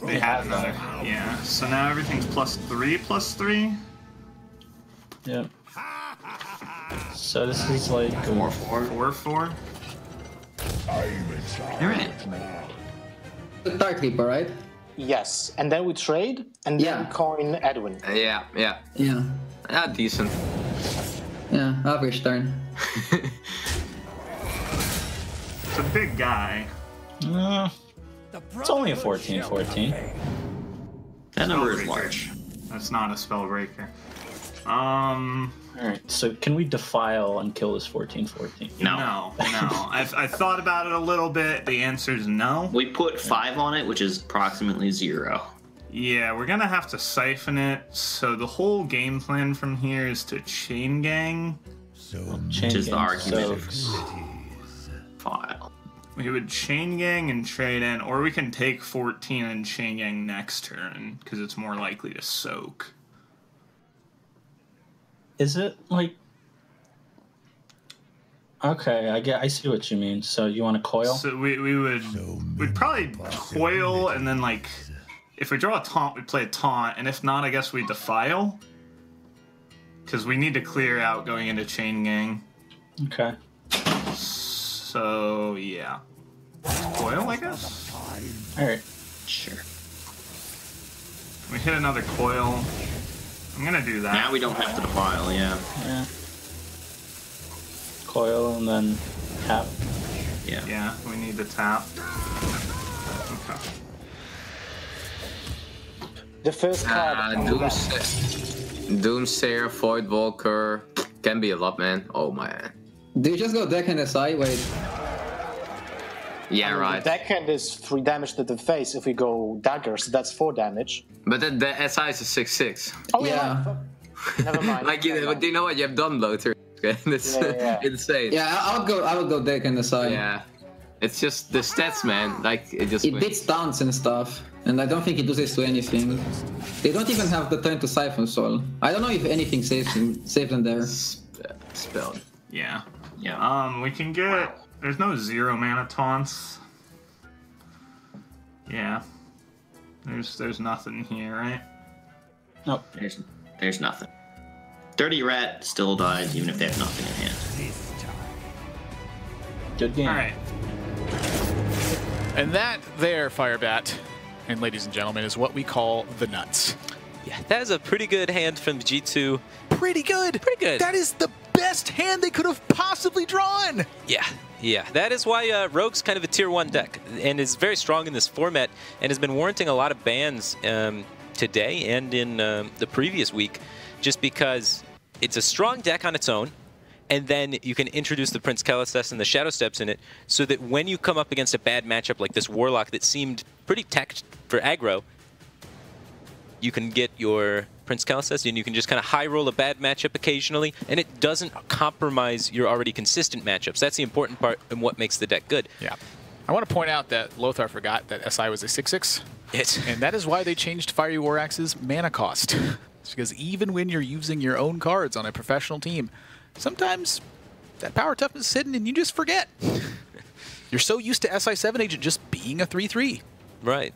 They had another. Yeah, so now everything's +3/+3. Yep. So this is like 4/4. 4/4. Alright. Dark Reaper, right? Yes, and then we trade, and then coin Edwin. Yeah. Yeah. Decent. Yeah, average turn. It's a big guy. It's only a 14/14. That number is large. That's not a spell breaker. Alright, so can we defile and kill this 14/14? No. I thought about it a little bit. The answer is no. We put 5 on it, which is approximately 0. Yeah, we're gonna have to siphon it. So the whole game plan from here is to chain gang. Which is the argument file. We would chain gang and trade in, or we can take 14 and chain gang next turn because it's more likely to soak. Is it like? Okay, I see what you mean. So you want to coil? So we'd probably coil, and then like if we draw a taunt, we play a taunt, and if not, I guess we defile because we need to clear out going into chain gang. Okay. So yeah, coil, I guess. All right. Sure. We hit another coil. I'm gonna do that. Now we don't have to defile, yeah. Yeah. Coil and then tap. Yeah. Yeah, we need to tap. Okay. The first card. Doomsayer, Voidwalker can be a lot, man. Oh man. Do you just go deck and SI? Wait. Yeah, I mean, right. The deckhand is 3 damage to the face. If we go daggers, that's 4 damage. But the SI is a 6/6. Oh Yeah. Fuck. Never mind. Like, never mind. do you know what you have done, Bloater? It's Yeah. insane. Yeah, I would go deck in the side. Yeah. It's just the stats, man. Like, it just It wins. beats downs and stuff, and I don't think it loses to anything. They don't even have the turn to Siphon Soul. I don't know if anything saves them there. Spelled. Yeah. Yeah. We can get. There's no 0 mana taunts. Yeah. There's nothing here, right? Nope. There's nothing. Dirty Rat still dies even if they have nothing in hand. Good game. All right. And that there, Firebat, and ladies and gentlemen, is what we call the nuts. Yeah, that is a pretty good hand from G2. Pretty good. Pretty good. That is the best hand they could have possibly drawn. Yeah. That is why Rogue's kind of a tier 1 deck and is very strong in this format and has been warranting a lot of bans today and in the previous week, just because it's a strong deck on its own, and then you can introduce the Prince Kaliseth and the Shadow Steps in it, so that when you come up against a bad matchup like this Warlock that seemed pretty teched for aggro, you can get your Prince Kaliseth and you can just kind of high roll a bad matchup occasionally, and it doesn't compromise your already consistent matchups. That's the important part and what makes the deck good. Yeah. I want to point out that Lothar forgot that SI was a 6/6. And that is why they changed Fiery War Axe's mana cost. It's because even when you're using your own cards on a professional team, sometimes that power toughness is hidden and you just forget. You're so used to SI7 agent just being a 3/3. Right.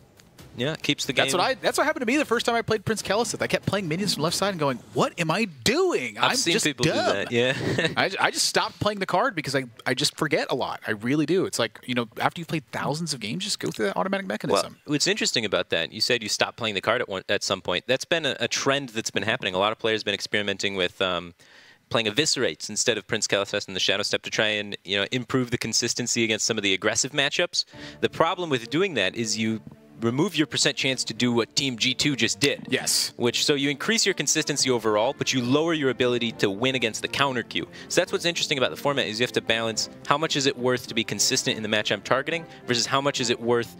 Yeah, it keeps the game. That's what happened to me the first time I played Prince Kaliseth. I kept playing minions from left side and going, what am I doing? I've seen just people dumb. do that, yeah. I just stopped playing the card because I just forget a lot. I really do. It's like, after you've played thousands of games, just go through that automatic mechanism. Well, what's interesting about that, you said you stopped playing the card at some point. That's been a trend that's been happening. A lot of players have been experimenting with playing Eviscerates instead of Prince Kaliseth and the Shadow Step to try and improve the consistency against some of the aggressive matchups. The problem with doing that is you remove your percent chance to do what Team G2 just did. Yes. So you increase your consistency overall, but you lower your ability to win against the counter queue. So that's what's interesting about the format, is you have to balance how much is it worth to be consistent in the match I'm targeting versus how much is it worth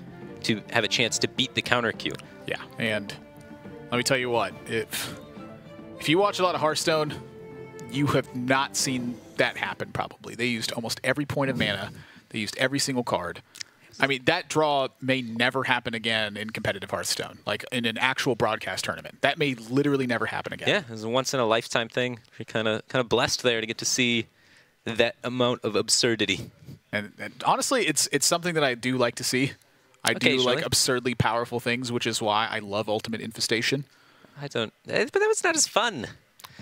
to have a chance to beat the counter queue. Yeah, and let me tell you what, if you watch a lot of Hearthstone, you have not seen that happen probably. They used almost every point of mana. They used every single card. I mean, that draw may never happen again in competitive Hearthstone, like in an actual broadcast tournament. That may literally never happen again. Yeah, it's a once-in-a-lifetime thing. You're kind of blessed there to get to see that amount of absurdity. And honestly, it's something that I do like to see. I do like absurdly powerful things, which is why I love Ultimate Infestation. But that was not as fun.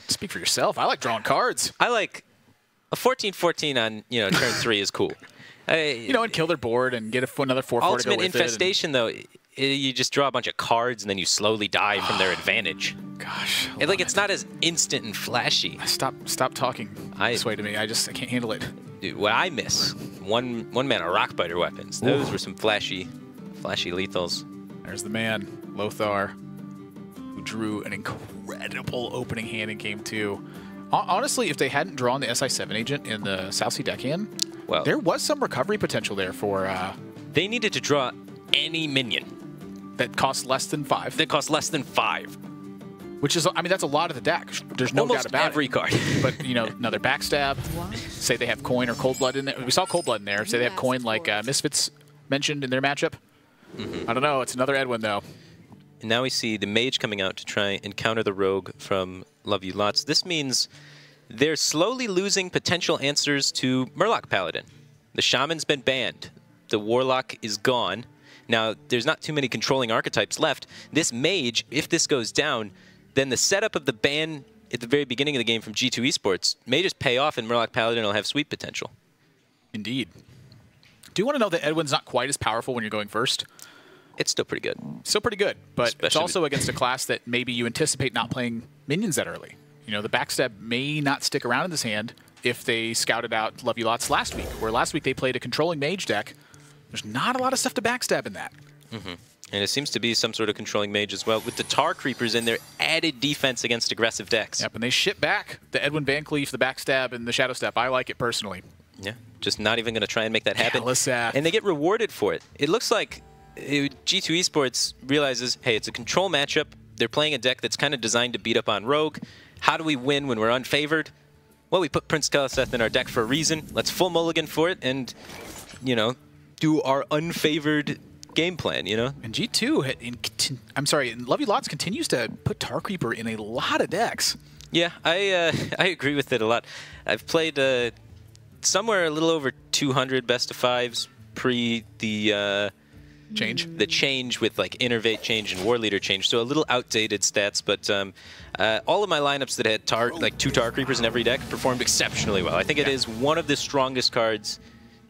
Speak for yourself. I like drawing cards. I like a 14/14 on turn 3 is cool. And kill their board and get another 4/4 to go with Ultimate Infestation, though, you just draw a bunch of cards and then you slowly die from their advantage. Gosh. It's not as instant and flashy. Stop talking this way to me. I can't handle it. Dude, what I miss, one mana Rockbiter weapons. Those were some flashy lethals. There's the man, Lothar, who drew an incredible opening hand in Game 2. Honestly, if they hadn't drawn the SI7 agent in the South Sea deckhand, there was some recovery potential there for... They needed to draw any minion. That costs less than 5. Which is, that's a lot of the deck. There's no doubt about it. Almost every card. But, another Backstab. Say they have Coin or Cold Blood in there. We saw Cold Blood in there. Say they have Coin like Misfits mentioned in their matchup. I don't know. It's another Edwin, though. And now we see the Mage coming out to try and counter the Rogue from Love You Lots. This means they're slowly losing potential answers to Murloc Paladin. The Shaman's been banned. The Warlock is gone. Now, there's not too many controlling archetypes left. This Mage, if this goes down, then the setup of the ban at the very beginning of the game from G2 Esports may just pay off and Murloc Paladin will have sweep potential. Indeed. Do you want to know that Edwin's not quite as powerful when you're going first? It's still pretty good. Still pretty good, but it's also against a class that maybe you anticipate not playing minions that early. The Backstab may not stick around in this hand if they scouted out Love You Lots last week, where last week they played a controlling mage deck. There's not a lot of stuff to backstab in that. And it seems to be some sort of controlling mage as well. With the Tar Creepers in their added defense against aggressive decks. Yep, and they ship back the Edwin Van Cleef, the Backstab, and the Shadow Step. I like it personally. Yeah. just not even going to try and make that happen. Calisap. And they get rewarded for it. It looks like G2 Esports realizes, hey, it's a control matchup. They're playing a deck that's kind of designed to beat up on Rogue. How do we win when we're unfavored? Well, we put Prince Calisap in our deck for a reason. Let's full mulligan for it and, you know, do our unfavored game plan, you know? And G2, I'm sorry, Lovey Lots continues to put Tar Creeper in a lot of decks. Yeah, I agree with it a lot. I've played somewhere a little over 200 best of fives pre the change with like Innervate change and War Leader change, so a little outdated stats, but all of my lineups that had two Tar Creepers in every deck performed exceptionally well. I think it is one of the strongest cards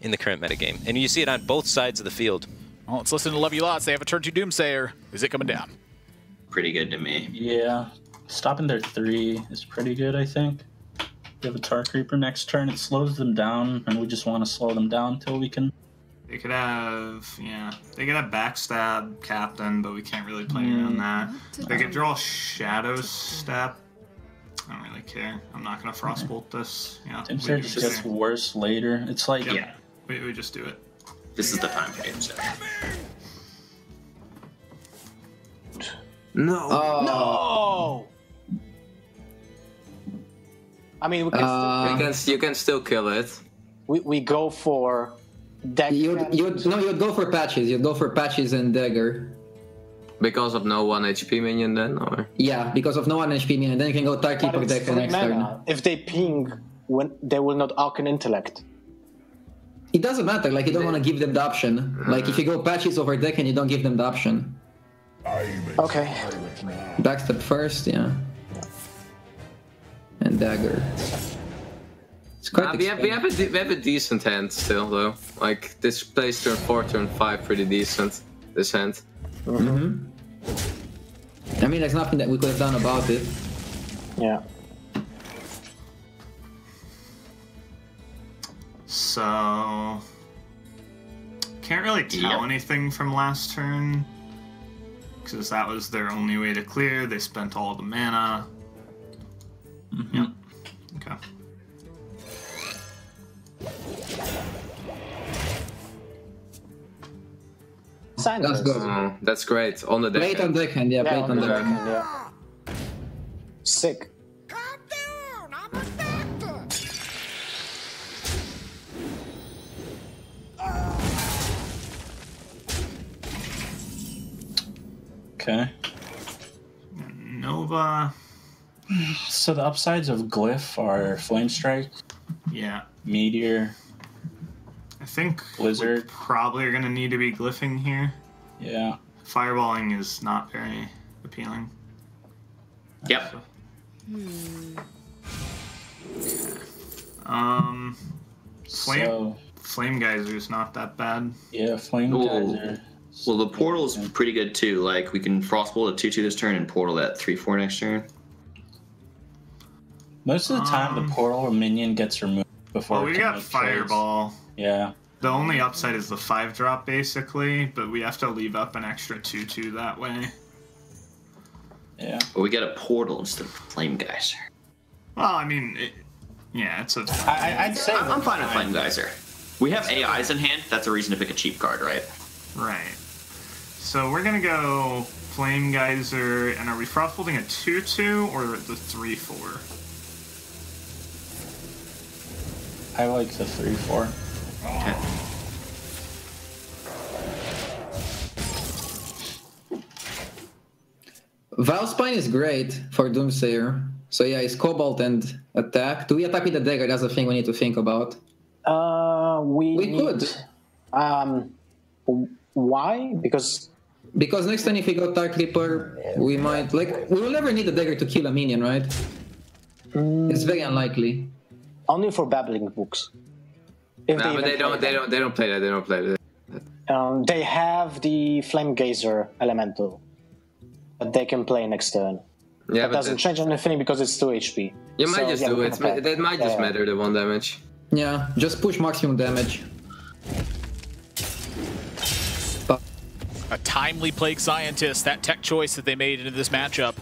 in the current metagame, and you see it on both sides of the field. Well, let's listen to Lovey Lots. They have a turn 2 Doomsayer. Is it coming down? Pretty good to me. Yeah. Stopping their 3 is pretty good, I think. We have a Tar Creeper next turn. It slows them down, and we just want to slow them down until we can... They could have, they could have Backstab, Captain, but we can't really play around that. They could draw Shadow Step. I don't really care. I'm not going to Frostbolt this. Yeah, Doomsayer just gets worse later. It's like... Yeah, we just do it. This is the time for Doomsayer. No. No! I mean, we can You can still kill it. we go for deck. You'd go for patches. You'd go for patches and dagger. Because of no 1 HP minion then, or? Yeah, because of no 1 HP minion, then you can go Tar Keeper deck the next turn. If they ping, they will not Arcane Intellect. It doesn't matter, like you don't want to give them the option. Like if you go patches over deck and you don't give them the option. Okay. Backstep first, yeah. And dagger. It's quite we have a decent hand still though. Like this plays turn 4, turn 5 pretty decent. This hand. Mm-hmm. I mean, there's nothing that we could have done about it. Yeah. So can't really tell anything from last turn because that was their only way to clear. They spent all the mana. Yep. Okay. That's good. Oh, that's great. On the deck. Play it on deckhand, yeah, play it on deckhand. Yeah. Sick. Okay. Nova. So the upsides of Glyph are Flame Strike, Meteor. I think Blizzard. we probably are going to need to be glyphing here. Yeah. Fireballing is not very appealing. Yep. Flame Geyser is not that bad. Yeah, Flame Geyser. Well, the portal is pretty good too. Like we can Frostbolt at 2/2 this turn and portal at 3/4 next turn. Most of the time, the portal minion gets removed before. Well, we got Fireball. Yeah. The only upside is the 5-drop basically, but we have to leave up an extra 2/2 that way. Yeah. But we get a portal instead of Flame Geyser. Well, I mean, it's a. I'd say I'm fine with Flame Geyser. We have AIs in hand. That's a reason to pick a cheap card, right? Right. So we're gonna go Flame Geyser, and are we Frostbolting a 2/2 or the 3/4? I like the 3/4. Okay. Valspine is great for Doomsayer. So yeah, it's Cobalt and attack. Do we attack with the dagger? That's the thing we need to think about. We could. Why? Because next time if we go Tar Creeper, we might we will never need the dagger to kill a minion, right? It's very unlikely. Only for babbling books. No, but they don't play that. They don't play that. They have the Flame Geyser elemental that they can play next turn. Yeah, that doesn't change anything because it's 2 HP. You might just do it. That might just matter, the 1 damage. Yeah, just push maximum damage. A timely Plague Scientist, that tech choice that they made into this matchup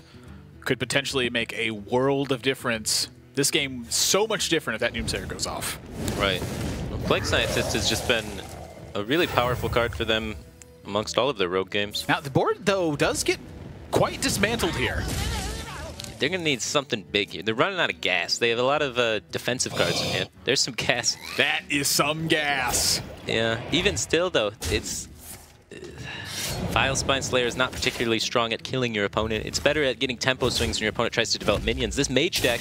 could potentially make a world of difference. This game so much different if that Doomsayer goes off. Right. Plague Scientist has just been a really powerful card for them amongst all of their rogue games. Now, the board, though, does get quite dismantled here. They're going to need something big here. They're running out of gas. They have a lot of defensive cards in hand. There's some gas. That is some gas. Yeah, even still, though, it's... Vile Spine Slayer is not particularly strong at killing your opponent. It's better at getting tempo swings when your opponent tries to develop minions. This mage deck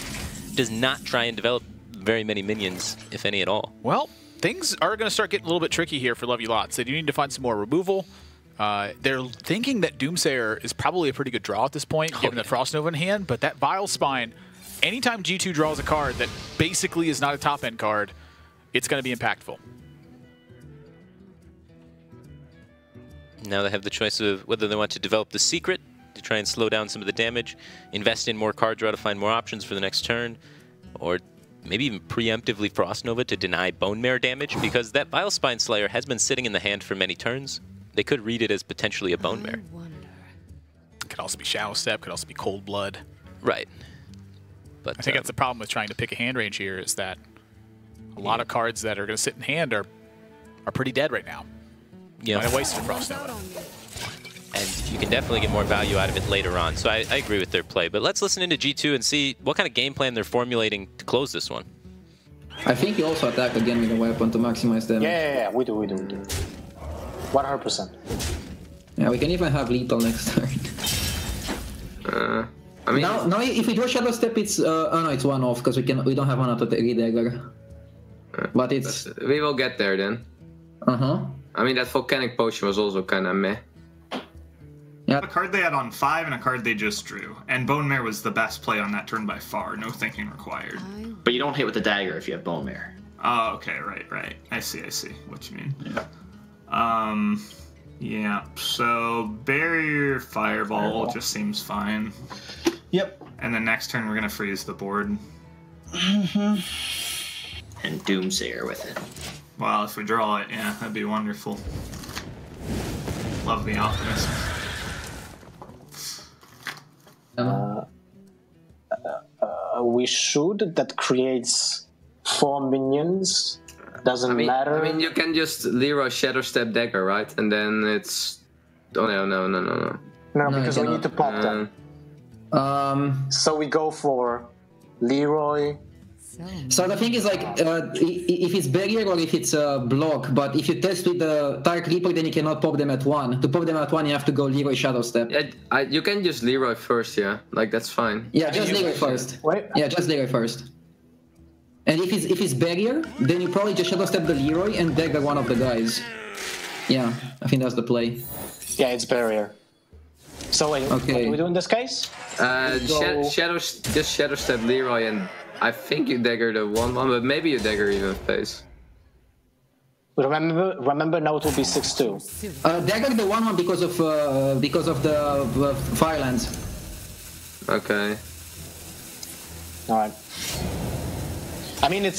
does not try and develop very many minions, if any at all. Well, things are going to start getting a little bit tricky here for Love You Lots. They do need to find some more removal. They're thinking that Doomsayer is probably a pretty good draw at this point, given the Frost Nova in hand, but that Vile Spine, anytime G2 draws a card that basically is not a top-end card, it's going to be impactful. Now they have the choice of whether they want to develop the Secret to try and slow down some of the damage, invest in more card draw to find more options for the next turn, or maybe even preemptively Frost Nova to deny Bone Mare damage, because that Vile Spine Slayer has been sitting in the hand for many turns. They could read it as potentially a Bone Mare. Could also be Shadow Step, could also be Cold Blood. Right. But I think that's the problem with trying to pick a hand range here, is that a lot of cards that are going to sit in hand are pretty dead right now. Yeah. Might have wasted Frost Nova. And you can definitely get more value out of it later on. So I agree with their play. But let's listen into G2 and see what kind of game plan they're formulating to close this one. I think you also attack again with a weapon to maximize damage. Yeah, we do. 100%. Yeah, we can even have lethal next turn. I mean, now if we draw Shadow Step, it's oh no, it's one off because we don't have mana to redagger. But it's we will get there then. I mean, that Volcanic Potion was also kind of meh. Yeah. A card they had on 5 and a card they just drew. And Bone Mare was the best play on that turn by far. No thinking required. But you don't hit with the dagger if you have Bone Mare. Oh, okay, right. I see what you mean. Yeah, so Barrier Fireball just seems fine. Yep. And then next turn we're going to freeze the board. And Doomsayer with it. Well, if we draw it, yeah, that'd be wonderful. Love the optimism. We should. That creates 4 minions. Doesn't matter. I mean, you can just Leroy Shadow Step Dagger, right? And then it's... Oh, no. No, because we need to pop them. So we go for Leroy. So the thing is, like, if it's barrier or if it's a block, but if you test with the Dark Reaper, then you cannot pop them at 1. To pop them at 1, you have to go Leroy Shadow Step. Yeah, you can just Leroy first, yeah. Like, that's fine. Yeah, just Leroy first. Wait. Yeah, just Leroy first. And if it's barrier, then you probably just Shadow Step the Leroy and dagger one of the guys. Yeah, I think that's the play. Yeah, it's barrier. So wait, what do we do in this case? Shadow Step Leroy, and I think you dagger the 1/1, but maybe you dagger even face. Remember now it will be 6/2. Dagger the 1/1 because of the Firelands. Okay. All right. I mean,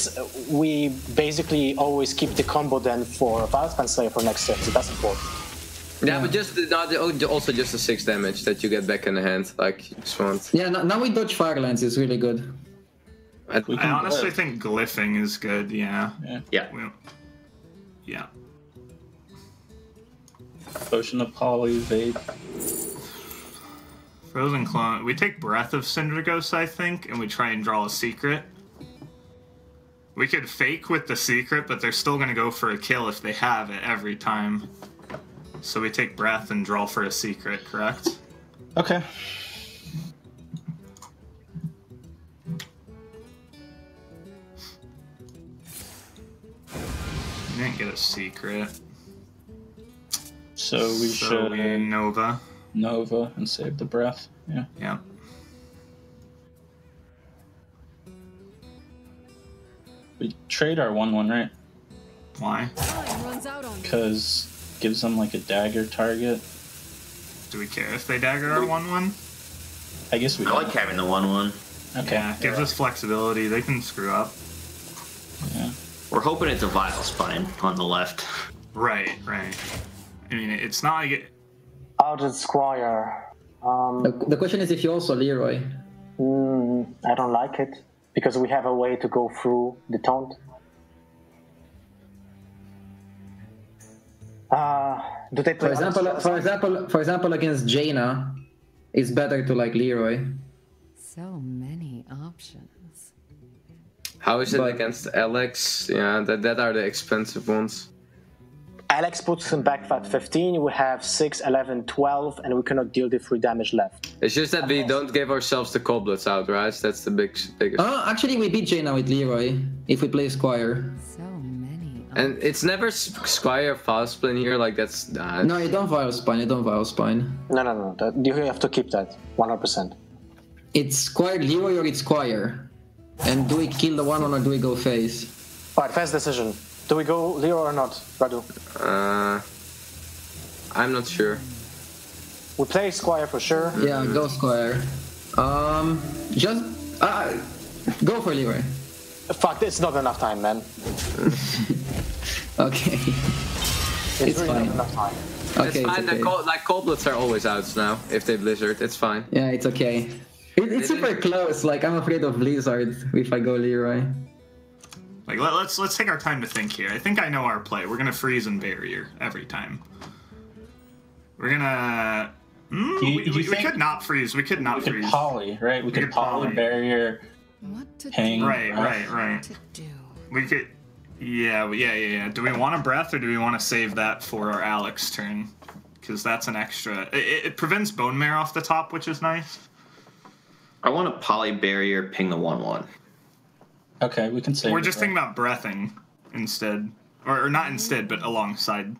we basically always keep the combo then for Valspan Slayer for next turn, so that's important. Yeah, but also just the 6 damage that you get back in the hand, like you just want. Yeah, now we dodge Firelands is really good. I honestly think glyphing is good, yeah. Yeah. Potion of Polyvade. Frozen Clone. We take Breath of Syndragos, I think, and we try and draw a secret. We could fake with the secret, but they're still going to go for a kill if they have it every time. So we take Breath and draw for a secret, correct? Okay. We didn't get a secret. So we should Nova and save the breath. Yeah. Yeah. We trade our 1/1, right? Why? Because gives them like a dagger target. Do we care if they dagger our 1/1? I guess we I like having the 1/1. Okay. Yeah, gives us flexibility. They can screw up. Yeah. We're hoping it's a Vile Spine on the left. Right. I mean, it's not like it... Out of Squire. The question is if you also Leroy. I don't like it, because we have a way to go through the taunt. Do they play? For example, against Jaina, it's better to like Leroy. So many options. How is it against Alex? Yeah, that are the expensive ones. Alex puts him back at 15, we have 6, 11, 12, and we cannot deal the 3 damage left. It's just that we don't give ourselves the coblets out, right? That's the biggest. Actually, we beat Jaina with Leroy if we play Squire. So many. And it's never Squire fast spin here, like that's... No, you don't Vile Spine, you don't Vile Spine. No. You have to keep that, 100%. It's Squire Leroy or it's Squire. And do we kill the 1-1 or do we go face? Alright, fast decision. Do we go Leroy or not, Radu? I'm not sure. We play Squire for sure. Yeah, go Squire. Just... go for Leroy. Fuck, it's not enough time, man. Okay. It's really fine. not enough time. Okay, it's fine. okay. Like coblets are always out now, if they blizzard, it's fine. Yeah, it's okay. It's super close, like I'm afraid of Blizzard if I go Leroy. Like, let's take our time to think here. I think I know our play. We're gonna freeze and barrier every time. We're gonna... we could not freeze. We could not freeze. We could poly, right? We could poly barrier. What to Hang. do? Right. What to do? We could... Yeah. Do we want a breath or do we want to save that for our Alex turn? Because that's an extra... It prevents bone marrow off the top, which is nice. I want a poly barrier ping the 1/1. Okay, we can save. We're just thinking about breathing instead. Or not instead, but alongside.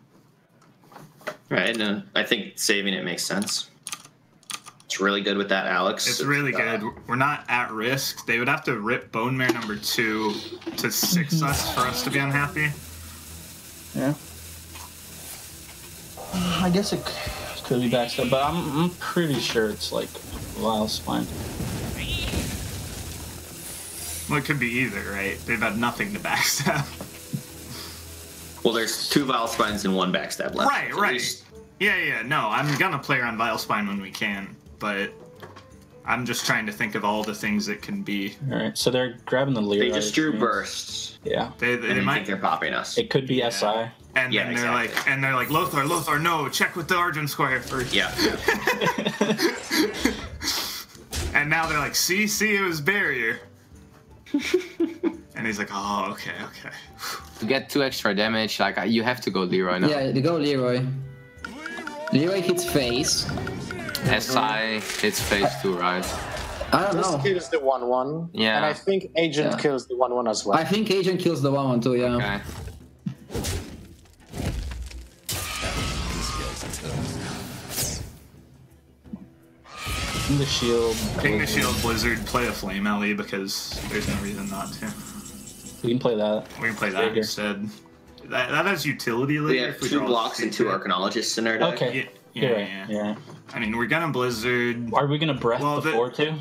Right, and I think saving it makes sense. It's really good with that, Alex. It's really good. We're not at risk. They would have to rip bone marrow number 2 to 6 us for us to be unhappy. Yeah. I guess it could be backstab, but I'm pretty sure it's like Vile Spine. Well, it could be either, right? They've had nothing to backstab. Well, there's 2 Vile Spines and 1 backstab left. Right. Yeah. No, I'm gonna play around Vile Spine when we can, but I'm just trying to think of all the things it can be. Alright, so they're grabbing the Leroy. They just drew bursts. Yeah. They might think they're popping us. It could be SI. And Yeah, then they're like, Lothar, no, check with the Argent Squire first. Yeah. And now they're like, see, it was barrier. And he's like, oh, okay. To get 2 extra damage, like you have to go Leroy now. Yeah, you go Leroy. Leroy hits face. SI hits face too, right? I don't know. This kills the 1/1. Yeah. And I think Agent kills the 1/1 as well. I think Agent kills the 1-1 too, yeah. Okay. Ping the shield. Ping the shield, Blizzard, play a Flame Alley because there's no reason not to. We can play that. We can play that instead. That has utility later. We have 2 blocks and 2 Arcanologists in our deck. Okay. Yeah. I mean, we're gonna Blizzard. Are we gonna breath the 4-2?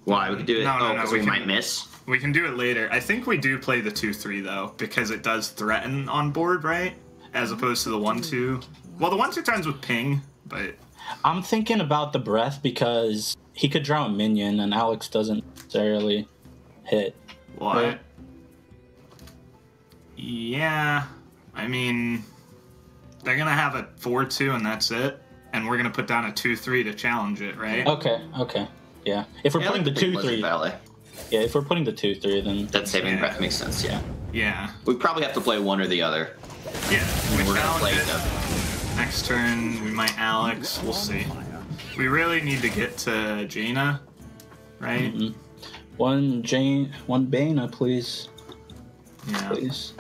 Why? We could do it. No, because we might miss. We can do it later. I think we do play the 2-3 though, because it does threaten on board, right? As opposed to the 1-2. Well, the 1-2 turns with ping, but I'm thinking about the breath because he could draw a minion and Alex doesn't necessarily hit. what? Right? Yeah. I mean, they're gonna have a 4-2 and that's it, and we're gonna put down a 2-3 to challenge it, right? Okay. Yeah. If we're putting the 2-3. Valley. Yeah, if we're putting the 2-3, then That saving breath makes sense, yeah. Yeah. We probably have to play one or the other. Yeah. We We're gonna challenge play it. them. Next turn, we might Alex. We'll see. We really need to get to Jaina, right? one Bana, please. Yeah. Please.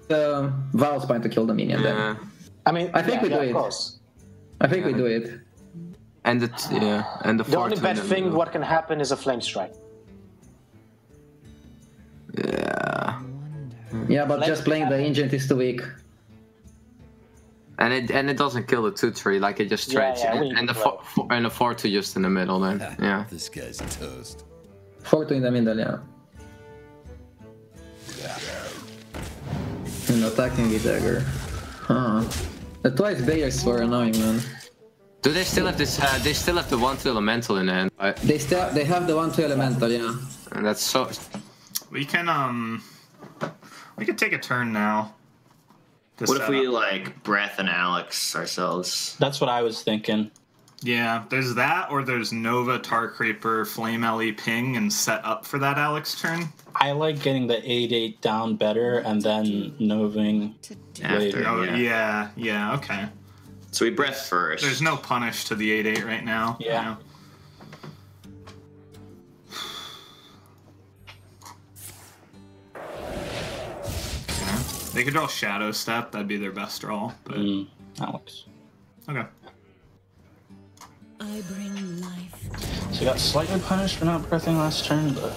Vile Spine to kill the minion then. I mean, I think we do of it. course. I think we do it. And the The only 4-2 bad in the thing middle. what can happen is a Flame Strike. Yeah. Yeah, but just playing the Agent is too weak. And it doesn't kill the 2-3, like it just trades. Yeah, we and the can and the 4-2 just in the middle then. Yeah. This guy's toast. 4-2 in the middle, yeah. And attacking with dagger. Huh. The twice barriers were annoying, man. Do they still have this? They still have the 1-2 elemental in hand. Right? They have the 1-2 elemental, yeah. And that's so. We can take a turn now. What if we like Breath and Alex ourselves? That's what I was thinking. Yeah, there's that, or there's Nova, Tar Creeper, Flame Ellie, Ping, and set up for that Alex turn. I like getting the 8/8 down better and then Noving After, later. Oh, yeah, okay. So we Breath first. There's no punish to the 8/8 right now. Yeah. They could draw Shadow Step. That'd be their best draw. But Alex. okay. I bring life. So you got slightly punished for not breathing last turn, but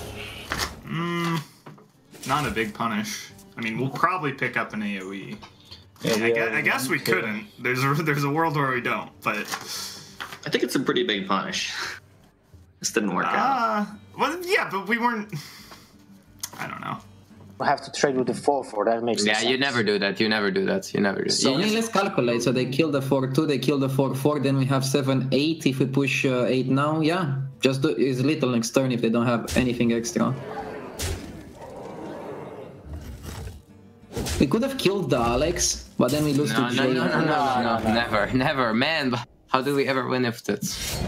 Not a big punish. I mean, we'll probably pick up an AoE. yeah, I guess we couldn't. There's a world where we don't, but I think it's a pretty big punish. This didn't work out. Well, yeah, but we weren't. I don't know. We have to trade with the 4/4. That makes no Yeah, sense. you never do that. You never do that. You never do. So let's calculate. So they kill the 4/2, they kill the 4/4, then we have 7/8 if we push 8 now. Yeah, just do is little next turn if they don't have anything extra. We could have killed the Alex, but then we lose to Jay. No, never, man. How do we ever win if that's...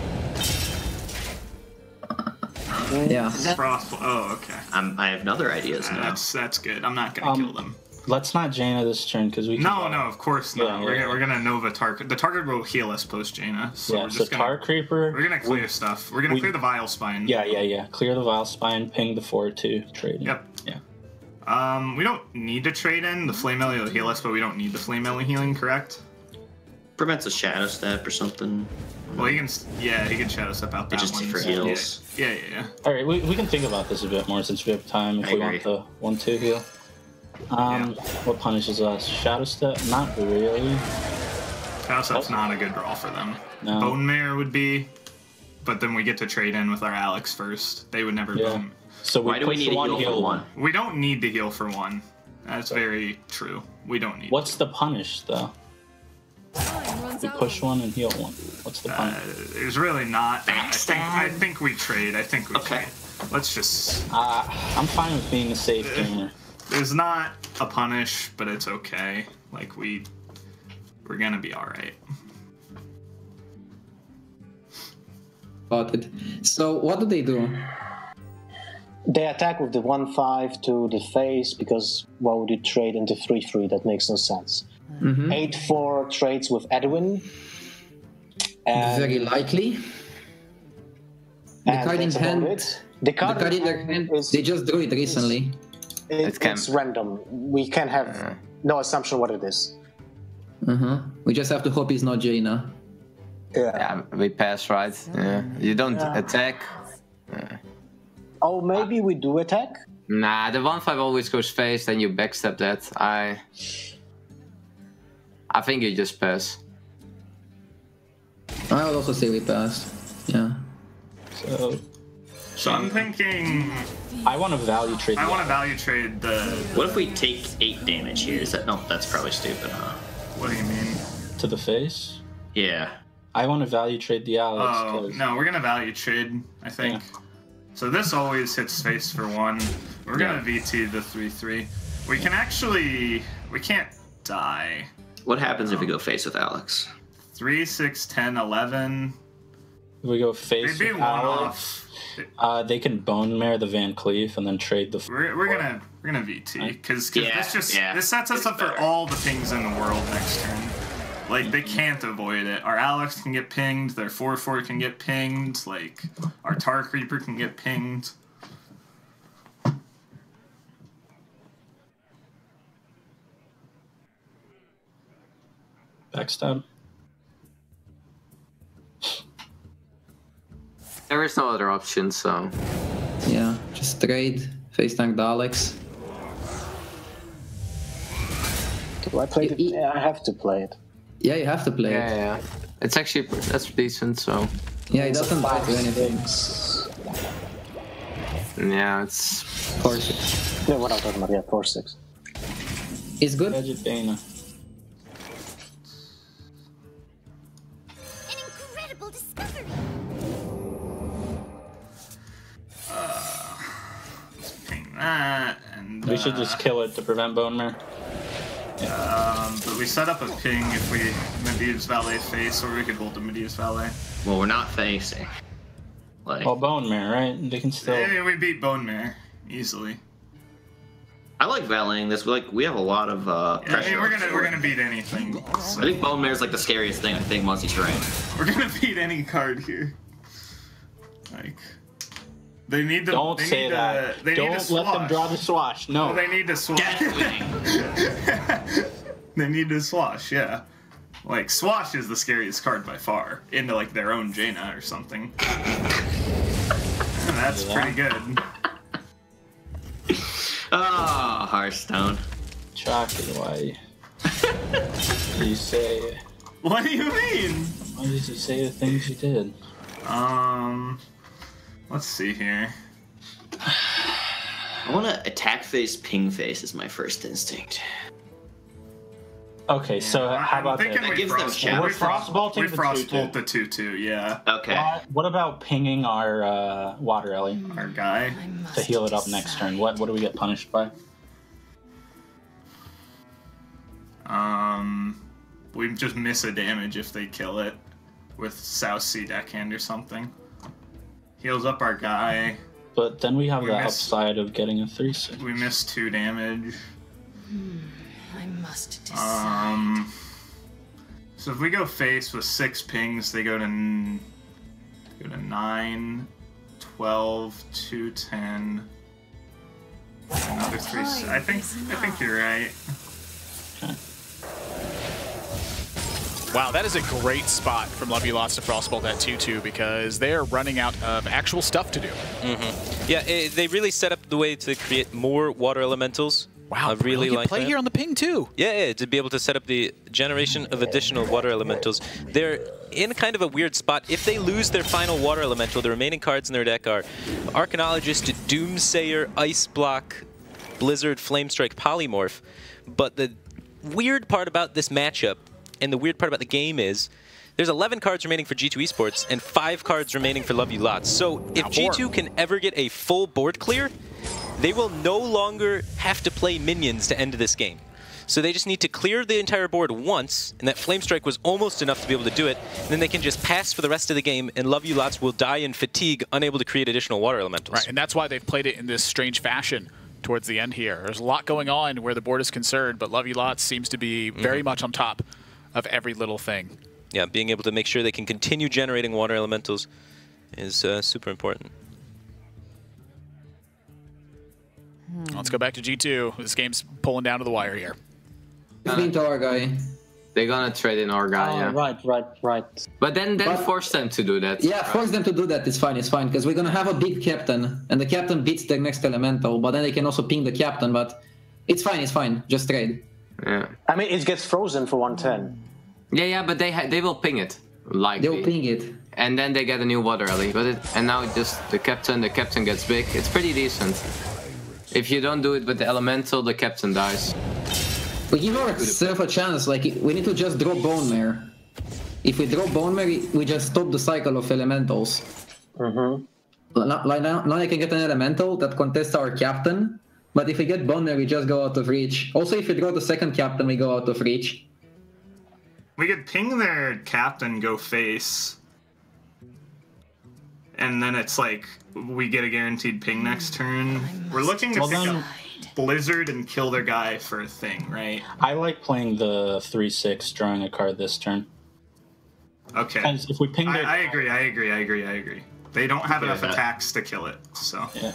Yeah. Frost. Oh, okay. I have other ideas now. That's good. I'm not gonna kill them. let's not Jaina this turn because we can No, of course not. Yeah, we're gonna Nova Target. The target will heal us post Jaina. So yeah, we're so just Tar Creeper. We're gonna clear stuff. We're gonna clear the Vile Spine. Yeah. Clear the Vile Spine, ping the 4/2, trade in. Yep. Yeah. We don't need to trade in. The Flame Ellie will heal us, but we don't need the Flame Ellie healing, correct? Prevents a Shadow Step or something. Well, he can Shadow Step out that just one. for heals. Yeah. All right, we can think about this a bit more since we have time if I we agree. want the 1/2 heal. What punishes us? Shadow Step? Not really. Shadow Step's not a good draw for them. No. Bone Mare would be, but then we get to trade in with our Alex first. They would never bone. So Why do we need a heal for one? We don't need to heal for one. That's very true. We don't need. What's the punish though? We push one and heal one. What's the punish? There's really not. I think we trade. Trade. Let's just. I'm fine with being a safe gamer. There's not a punish, but it's okay. Like we're gonna be all right. Got it. So what do they do? They attack with the 1/5 to the face because why would you trade into 3/3? That makes no sense. 8/4 trades with Edwin. And, Very likely. The and card in that's about hand. it. The card in their hand. is They just drew it recently. it's random. We can have no assumption what it is. We just have to hope he's not Jaina. Yeah, we pass, right? Yeah. You don't attack. Oh, maybe we do attack? Nah, the 1/5 always goes face, then you backstep that. I think you just pass. I would also say we pass. Yeah. So I'm thinking. I want to value trade. I want to value trade the. What if we take 8 damage here? Is that no? That's probably stupid, huh? What do you mean? To the face? Yeah. I want to value trade the Alex. Oh no, we're gonna value trade. I think. Yeah. So this always hits face for 1. We're gonna VT the 3/3. We can actually. We can't die. What happens if we go face with Alex? 3, 6, 10, 11. If we go face They'd be with one Alex, off. they can bone mare the Van Cleef and then trade the. We're gonna VT because this this sets us up better. for all the pings in the world next turn. Like they can't avoid it. Our Alex can get pinged. Their 4/4 can get pinged. Like our Tar Creeper can get pinged. Backstab. There is no other option, so... Yeah, just trade. Face tank the Alex. Do I play it? Yeah, I have to play it. Yeah, you have to play it. Yeah. It's actually... That's decent, so... Yeah, it doesn't die to anything. Yeah, it's... 4/6. Yeah, what I'm talking about, yeah, 4/6. It's good. Gadget Dana. An incredible discovery. Ping that and. We should just kill it to prevent bone mare. But we set up a ping if we Medivh's Valet face, or we could hold the Medivh's Valet. Well, we're not facing. Like, Well, Bone Mare, right? They can still. Yeah, we beat Bone Mare easily. I like valeting this. We have a lot of pressure. I mean, we're gonna beat anything. So. I think Bone Mare is like the scariest thing. I think once he's trained. We're gonna beat any card here. Like, they need to. Don't say that. Don't let them draw the swash. No. They need to swash. They need to swash. Yeah. Like, swash is the scariest card by far. Into like their own Jaina or something. And that's pretty good. Ah, Hearthstone. Chocolate, why? What do you say? What do you mean? Why did you say the things you did? Let's see here. I want to attack face, ping face is my first instinct. Okay, so how about this? That gives them shadow. We're frostbolting the 2/2. The 2/2, yeah. Okay. What about pinging our water ellie? Our guy. To heal it up next turn. What do we get punished by? We just miss a damage if they kill it with South Sea Deckhand or something. Heals up our guy. But then we have the upside of getting a 3/6. We miss 2 damage. I must decide. So if we go face with 6 pings, they go to 9, 12, 2, 10. Another 3. I think you're right. Okay. Wow, that is a great spot from Love You Lots to Frostbolt at 2/2 because they're running out of actual stuff to do. Yeah, they really set up the way to create more water elementals. Wow, I really like play that. here on the ping too. Yeah, to be able to set up the generation of additional water elementals. They're in kind of a weird spot. If they lose their final water elemental, the remaining cards in their deck are Arcanologist, Doomsayer, Ice Block, Blizzard, Flamestrike, Polymorph. But the weird part about this matchup and the weird part about the game is there's 11 cards remaining for G2 Esports and 5 cards remaining for Love You Lots. So if G2 can ever get a full board clear, they will no longer have to play minions to end this game. So they just need to clear the entire board once, and that Flamestrike was almost enough to be able to do it, and then they can just pass for the rest of the game, and Love You Lots will die in fatigue, unable to create additional water elementals. Right, and that's why they've played it in this strange fashion towards the end here. There's a lot going on where the board is concerned, but Love You Lots seems to be very much on top of every little thing. Yeah, being able to make sure they can continue generating water elementals is super important. Let's go back to G2. This game's pulling down to the wire here. To our guy. They're gonna trade in our guy, yeah. Right. But then force them to do that. Yeah, force them to do that. It's fine, because we're gonna have a big captain, and the captain beats the next elemental. But then they can also ping the captain. But it's fine. Just trade. Yeah. I mean, it gets frozen for 110. Yeah, but they will ping it. Likely. They'll ping it. And then they get a new water alley. And now just the captain gets big. It's pretty decent. If you don't do it with the elemental, the captain dies. We give ourselves a chance. Like, we need to just draw Bone Mare. If we draw Bone Mare, we just stop the cycle of elementals. Like now I can get an elemental that contests our captain. But if we get Bone Mare, we just go out of reach. Also, if we draw the second captain, we go out of reach. We could ping their captain, go face. And then it's like, we get a guaranteed ping next turn. We're looking to pick up Blizzard and kill their guy for a thing, right? I like playing the 3/6, drawing a card this turn. Okay. And if we ping their... I agree. They don't have enough attacks to kill it, so... Yeah.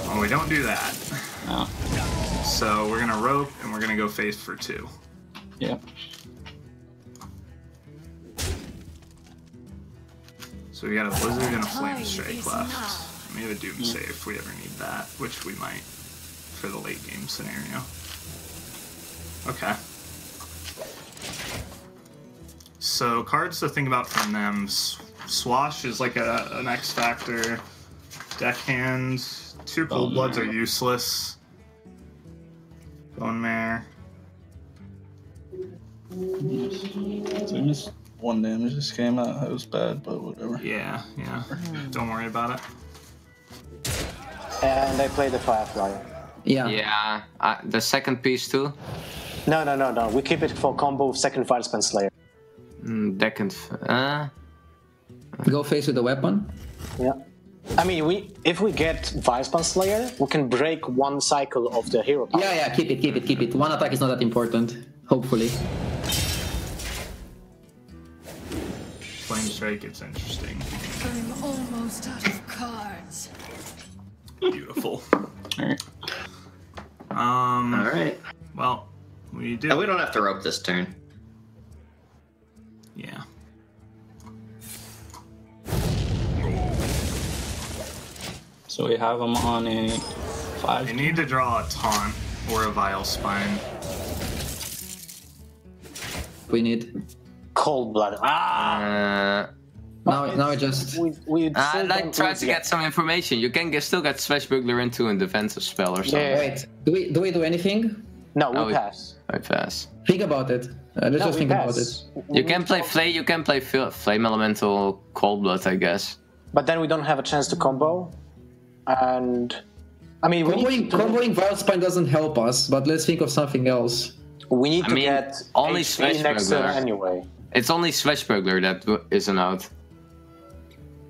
Well, we don't do that. No. So we're gonna rope, and we're gonna go face for 2. Yep. So we got a Blizzard and a Flamestrike left. We have a Doomsayer if we ever need that, which we might for the late game scenario. Okay. So cards to think about from them. Swash is like an X Factor. Deckhand. 2 Cold Bloods are useless. Bone Mare. So we missed 1 damage this game. That was bad, but whatever. Yeah. Don't worry about it. And I play the Firefly. Yeah. Yeah, the second piece too. No. We keep it for combo with second Firespan Slayer. Second. Go face with the weapon. Yeah. I mean, if we get Firespan Slayer, we can break one cycle of the hero power. Yeah, keep it. One attack is not that important, hopefully. Flame Strike, it's interesting. I'm almost out of cards. Beautiful. Alright. Alright. Well, we do. And we don't have to rope this turn. Yeah. So we have him on a 5. You need to draw a Taunt or a Vile Spine. We need. Cold Blood. Now it just. I like trying to get some information. You can still get Swashbuckler into a defensive spell or something. Yeah. Wait, do we do anything? No, we pass. I pass. Think about it. Let's just think about it. You can play Flame. You can play Flame Elemental Cold Blood, I guess. But then we don't have a chance to combo. And I mean, Comboing Vile Spine doesn't help us, but let's think of something else. We need to get only HP next turn anyway. It's only Swashbuckler that isn't out.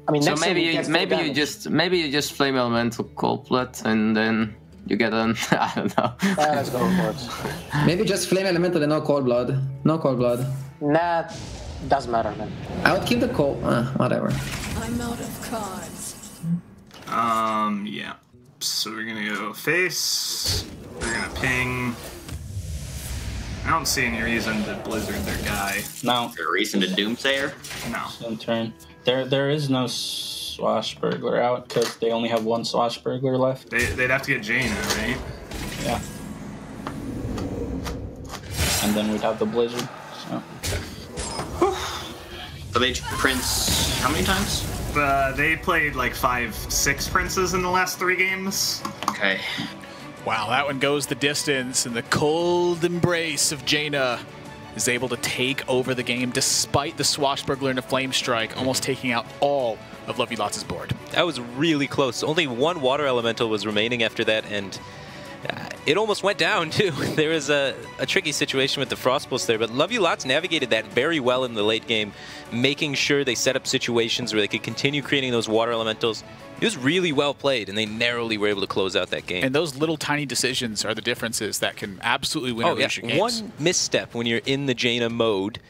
I mean, so maybe you just Flame Elemental Cold Blood and then you get an I don't know. Let's go for it. Maybe just Flame Elemental and no Cold Blood. No Cold Blood. Nah, doesn't matter, man. I would keep the Cold. Whatever. I'm out of cards. Yeah. So we're gonna go face. We're gonna ping. I don't see any reason to Blizzard their guy. No. Is there a reason to Doomsayer? No. Same turn. There is no Swashbuckler out because they only have one Swashbuckler left. They'd have to get Jaina, right? Yeah. And then we'd have the Blizzard. So. So they Prince how many times? They played like 5-6 Princes in the last 3 games. Okay. Wow, that one goes the distance, and the cold embrace of Jaina is able to take over the game despite the Swashbuckler and the Flame Strike almost taking out all of Lovey Lots' board. That was really close. Only one Water Elemental was remaining after that, and it almost went down, too. There was a tricky situation with the Frostpulse there, but Lovey Lots navigated that very well in the late game, making sure they set up situations where they could continue creating those Water Elementals. It was really well played, and they narrowly were able to close out that game. And those little tiny decisions are the differences that can absolutely win or lose your games. One misstep when you're in the Jaina mode,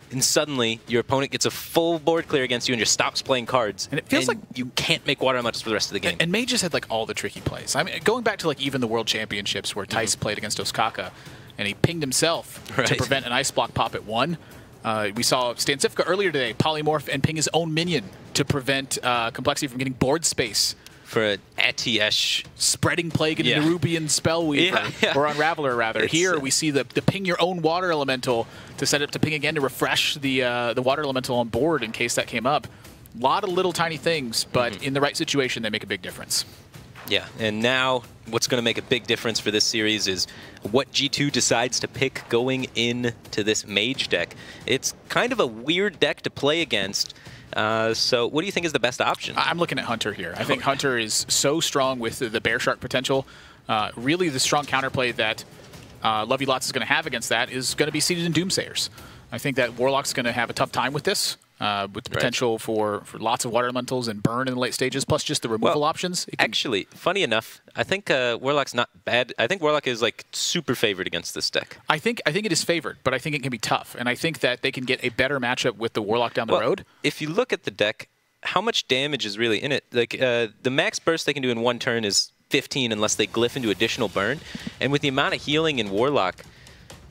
and suddenly your opponent gets a full board clear against you and just stops playing cards. And it feels like you can't make Water Elementals for the rest of the game. And May just had like all the tricky plays. I mean, going back to like even the World Championships where Tice played against Oskaka, and he pinged himself to prevent an Ice Block pop at 1. We saw Stancifka earlier today polymorph and ping his own minion to prevent Complexity from getting board space. For an Atiesh. Spreading Plague into Nerubian Spellweaver, or Unraveler rather. Here we see the ping your own Water Elemental to set up to ping again to refresh the Water Elemental on board in case that came up. A lot of little tiny things, but in the right situation they make a big difference. Yeah, and now what's going to make a big difference for this series is what G2 decides to pick going into this Mage deck. It's kind of a weird deck to play against. So what do you think is the best option? I'm looking at Hunter here. I think Hunter is so strong with the Bear Shark potential. Really the strong counterplay that Lovey Lots is going to have against that is going to be seated in Doomsayers. I think that Warlock's going to have a tough time with this. With the potential for lots of Water Elementals and burn in the late stages, plus just the removal options. Actually, funny enough, I think Warlock's not bad. I think Warlock is like super favored against this deck. I think it is favored, but I think it can be tough, and I think that they can get a better matchup with the Warlock down the road. If you look at the deck, how much damage is really in it? Like the max burst they can do in 1 turn is 15 unless they glyph into additional burn, and with the amount of healing in Warlock,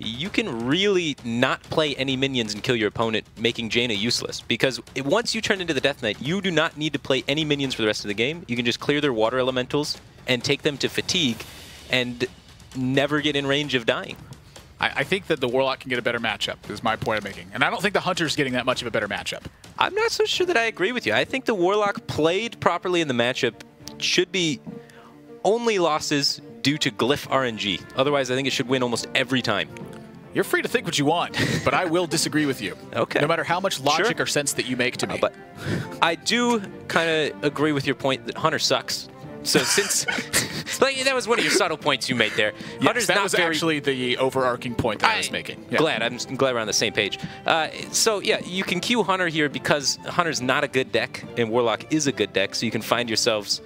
you can really not play any minions and kill your opponent, making Jaina useless. Because once you turn into the Death Knight, you do not need to play any minions for the rest of the game. You can just clear their Water Elementals and take them to fatigue and never get in range of dying. I think that the Warlock can get a better matchup, is my point I'm making. And I don't think the Hunter's getting that much of a better matchup. I'm not so sure that I agree with you. I think the Warlock played properly in the matchup should be only losses due to glyph RNG. Otherwise, I think it should win almost every time. You're free to think what you want, but I will disagree with you. Okay. No matter how much logic or sense that you make to me. But I do kind of agree with your point that Hunter sucks. So since like, that was one of your subtle points you made there. Yes, Hunter's that not was very, actually the overarching point that I was making. Yeah. I'm glad we're on the same page. So yeah, you can queue Hunter here because Hunter's not a good deck and Warlock is a good deck, so you can find yourselves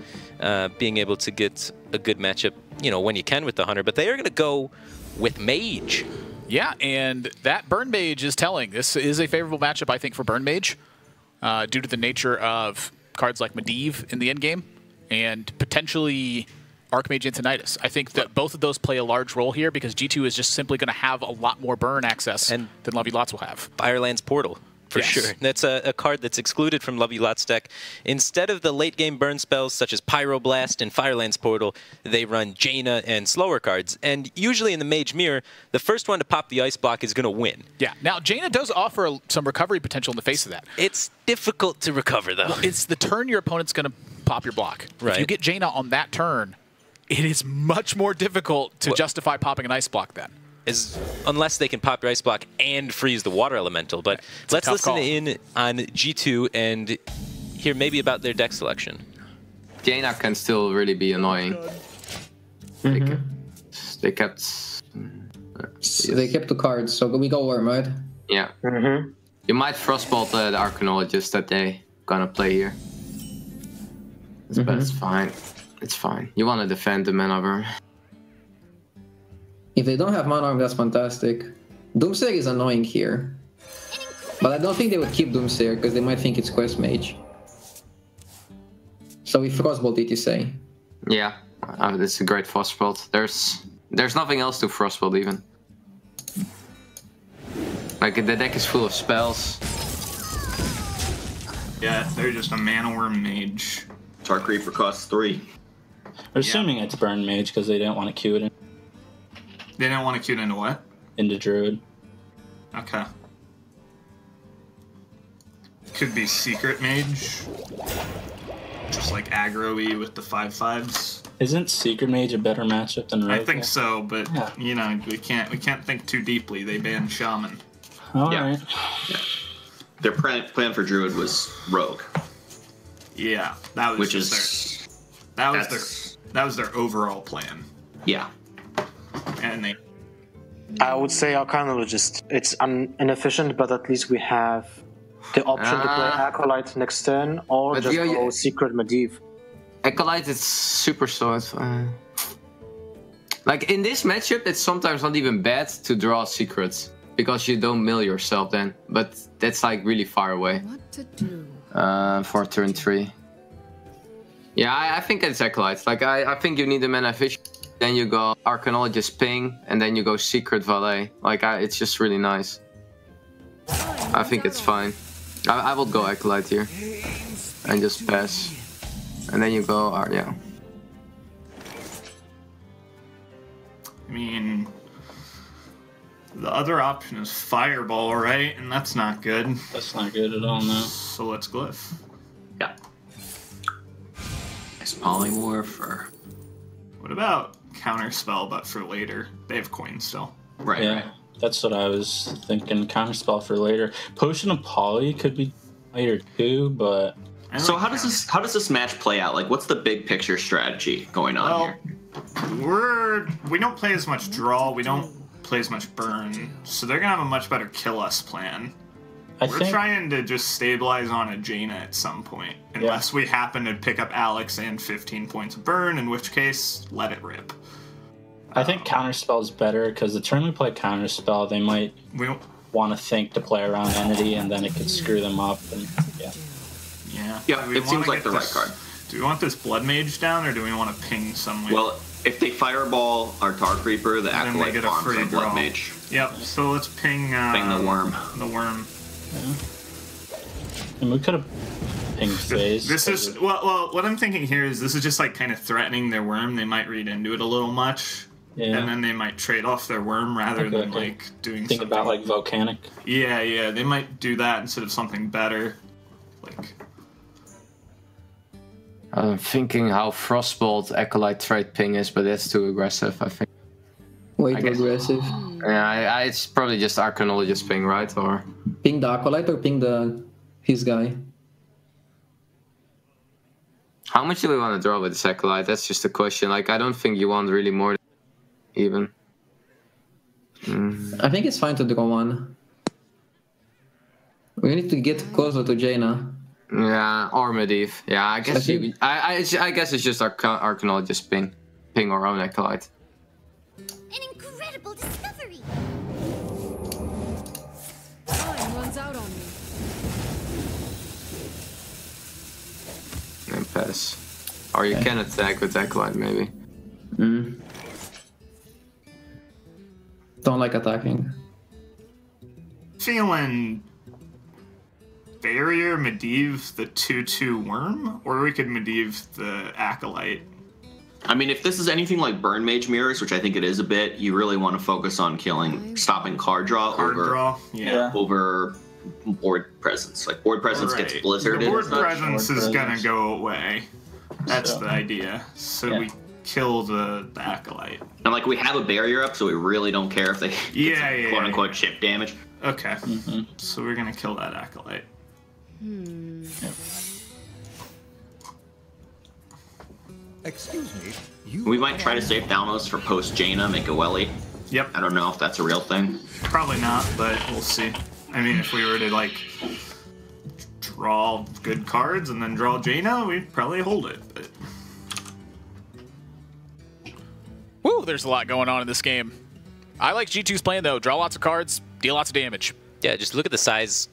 being able to get a good matchup, when you can with the Hunter. But they are going to go with Mage. Yeah, and that Burn Mage is telling. This is a favorable matchup, I think, for Burn Mage due to the nature of cards like Medivh in the endgame and potentially Archmage Antonidas. I think that both of those play a large role here because G2 is just simply going to have a lot more burn access than Lovey Lots will have. Fireland's Portal. For sure. That's a card that's excluded from Lovey Lot's deck. Instead of the late-game burn spells such as Pyroblast and Fireland's Portal, they run Jaina and slower cards. And usually in the Mage Mirror, the first one to pop the Ice Block is going to win. Yeah. Now, Jaina does offer some recovery potential in the face of that. It's difficult to recover, though. Well, it's the turn your opponent's going to pop your block. Right. If you get Jaina on that turn, it is much more difficult to justify popping an Ice Block then. Unless they can pop your Ice Block and freeze the Water Elemental. But let's listen in on G2 and hear maybe about their deck selection. Jaina can still really be annoying. They kept the cards, so we go Worm, right? Yeah. You might Frostbolt the Archaeologist that they gonna play here. But it's fine. It's fine. You want to defend the Mana Worm. If they don't have Mana Arm, that's fantastic. Doomsayer is annoying here. But I don't think they would keep Doomsayer, because they might think it's Quest Mage. So we Frostbolt it, you say? Yeah, it's a great Frostbolt. There's nothing else to Frostbolt even. Like, the deck is full of spells. Yeah, they're just a Mana Worm Mage. Dark Reaper costs 3. We're assuming it's Burn Mage because they didn't want to queue it in. They didn't want to queue it into what? Into Druid. Okay. Could be Secret Mage. Just like aggro-y with the 5/5s. Isn't Secret Mage a better matchup than Rogue? I think so, but we can't think too deeply. They banned Shaman. Alright. Yeah. Their plan for Druid was Rogue. Yeah, that was that was their overall plan. Yeah. And they. I would say Arcanologist. It's inefficient, but at least we have the option to play Acolyte next turn or just go Secret Medivh. Acolyte is super sword. Like in this matchup, it's sometimes not even bad to draw secrets because you don't mill yourself then. But that's like really far away. What to do? For turn 3. Yeah, I think it's Acolyte. Like I think you need the mana vision. Then you go Arcanologist Ping, and then you go Secret Valet. Like, it's just really nice. I think it's fine. I will go Acolyte here. And just pass. And then you go, yeah. I mean, the other option is Fireball, right? And that's not good. That's not good at all, no. So let's Glyph. Yeah. Nice Polymorph or... What about Counterspell, but for later? They have coins still. Right, Yeah, right. that's what I was thinking. Counterspell for later. Potion of Poly could be later too, but... So how does this match play out? Like, what's the big picture strategy going on here? We don't play as much draw. We don't play as much burn. So they're gonna have a much better kill us plan. We're trying to just stabilize on a Jaina at some point, unless we happen to pick up Alex and 15 points of burn, in which case, let it rip. I think Counterspell is better because the turn we play Counterspell, they might want to think to play around Entity, and then it could screw them up. And Yeah, it seems like the right card. Do we want this Blood Mage down, or do we want to ping somewhere? Well, if they Fireball our Dark Reaper, the Acolyte farms our Blood Mage. Yep, so let's ping... ping the Worm. The Worm. Yeah. And we could have pinged Phase. This is... Well, what I'm thinking here is this is just like kind of threatening their Worm. They might read into it a little much. Yeah. And then they might trade off their Worm rather than like doing Think something... about like Volcanic. Yeah, they might do that instead of something better. Like... I'm thinking how Frostbolt Acolyte trade ping is, but that's too aggressive, I think. Way too aggressive. Yeah, it's probably just Arcanologist ping, right? Or ping the Acolyte or ping his guy? How much do we want to draw with the Acolyte? That's just a question. Like, I don't think you want really more than even. I think it's fine to draw one. We need to get closer to Jaina. Yeah, or Medivh. Yeah, I guess I guess it's just our Arcanologist ping our own Acolyte. An incredible discovery. Time runs out on me. And pass. Or you can attack with Acolyte, maybe. Don't like attacking. Feeling Barrier, Medivh, the 2/2 Worm, or we could Medivh the Acolyte. I mean, if this is anything like Burn Mage Mirrors, which I think it is a bit, you really want to focus on stopping card draw over board presence. Like board presence gets blizzarded. The board presence is gonna go away. That's the idea. So we kill the Acolyte. And like we have a barrier up, so we really don't care if they get some quote unquote chip damage. Okay. So we're gonna kill that Acolyte. Excuse me. We might try to save Thalmos for post Jaina, make a Welly. Yep. I don't know if that's a real thing. Probably not, but we'll see. I mean, if we were to like draw good cards and then draw Jaina, we'd probably hold it. But Woo, there's a lot going on in this game. I like G2's plan though. Draw lots of cards, deal lots of damage. Yeah, just look at the size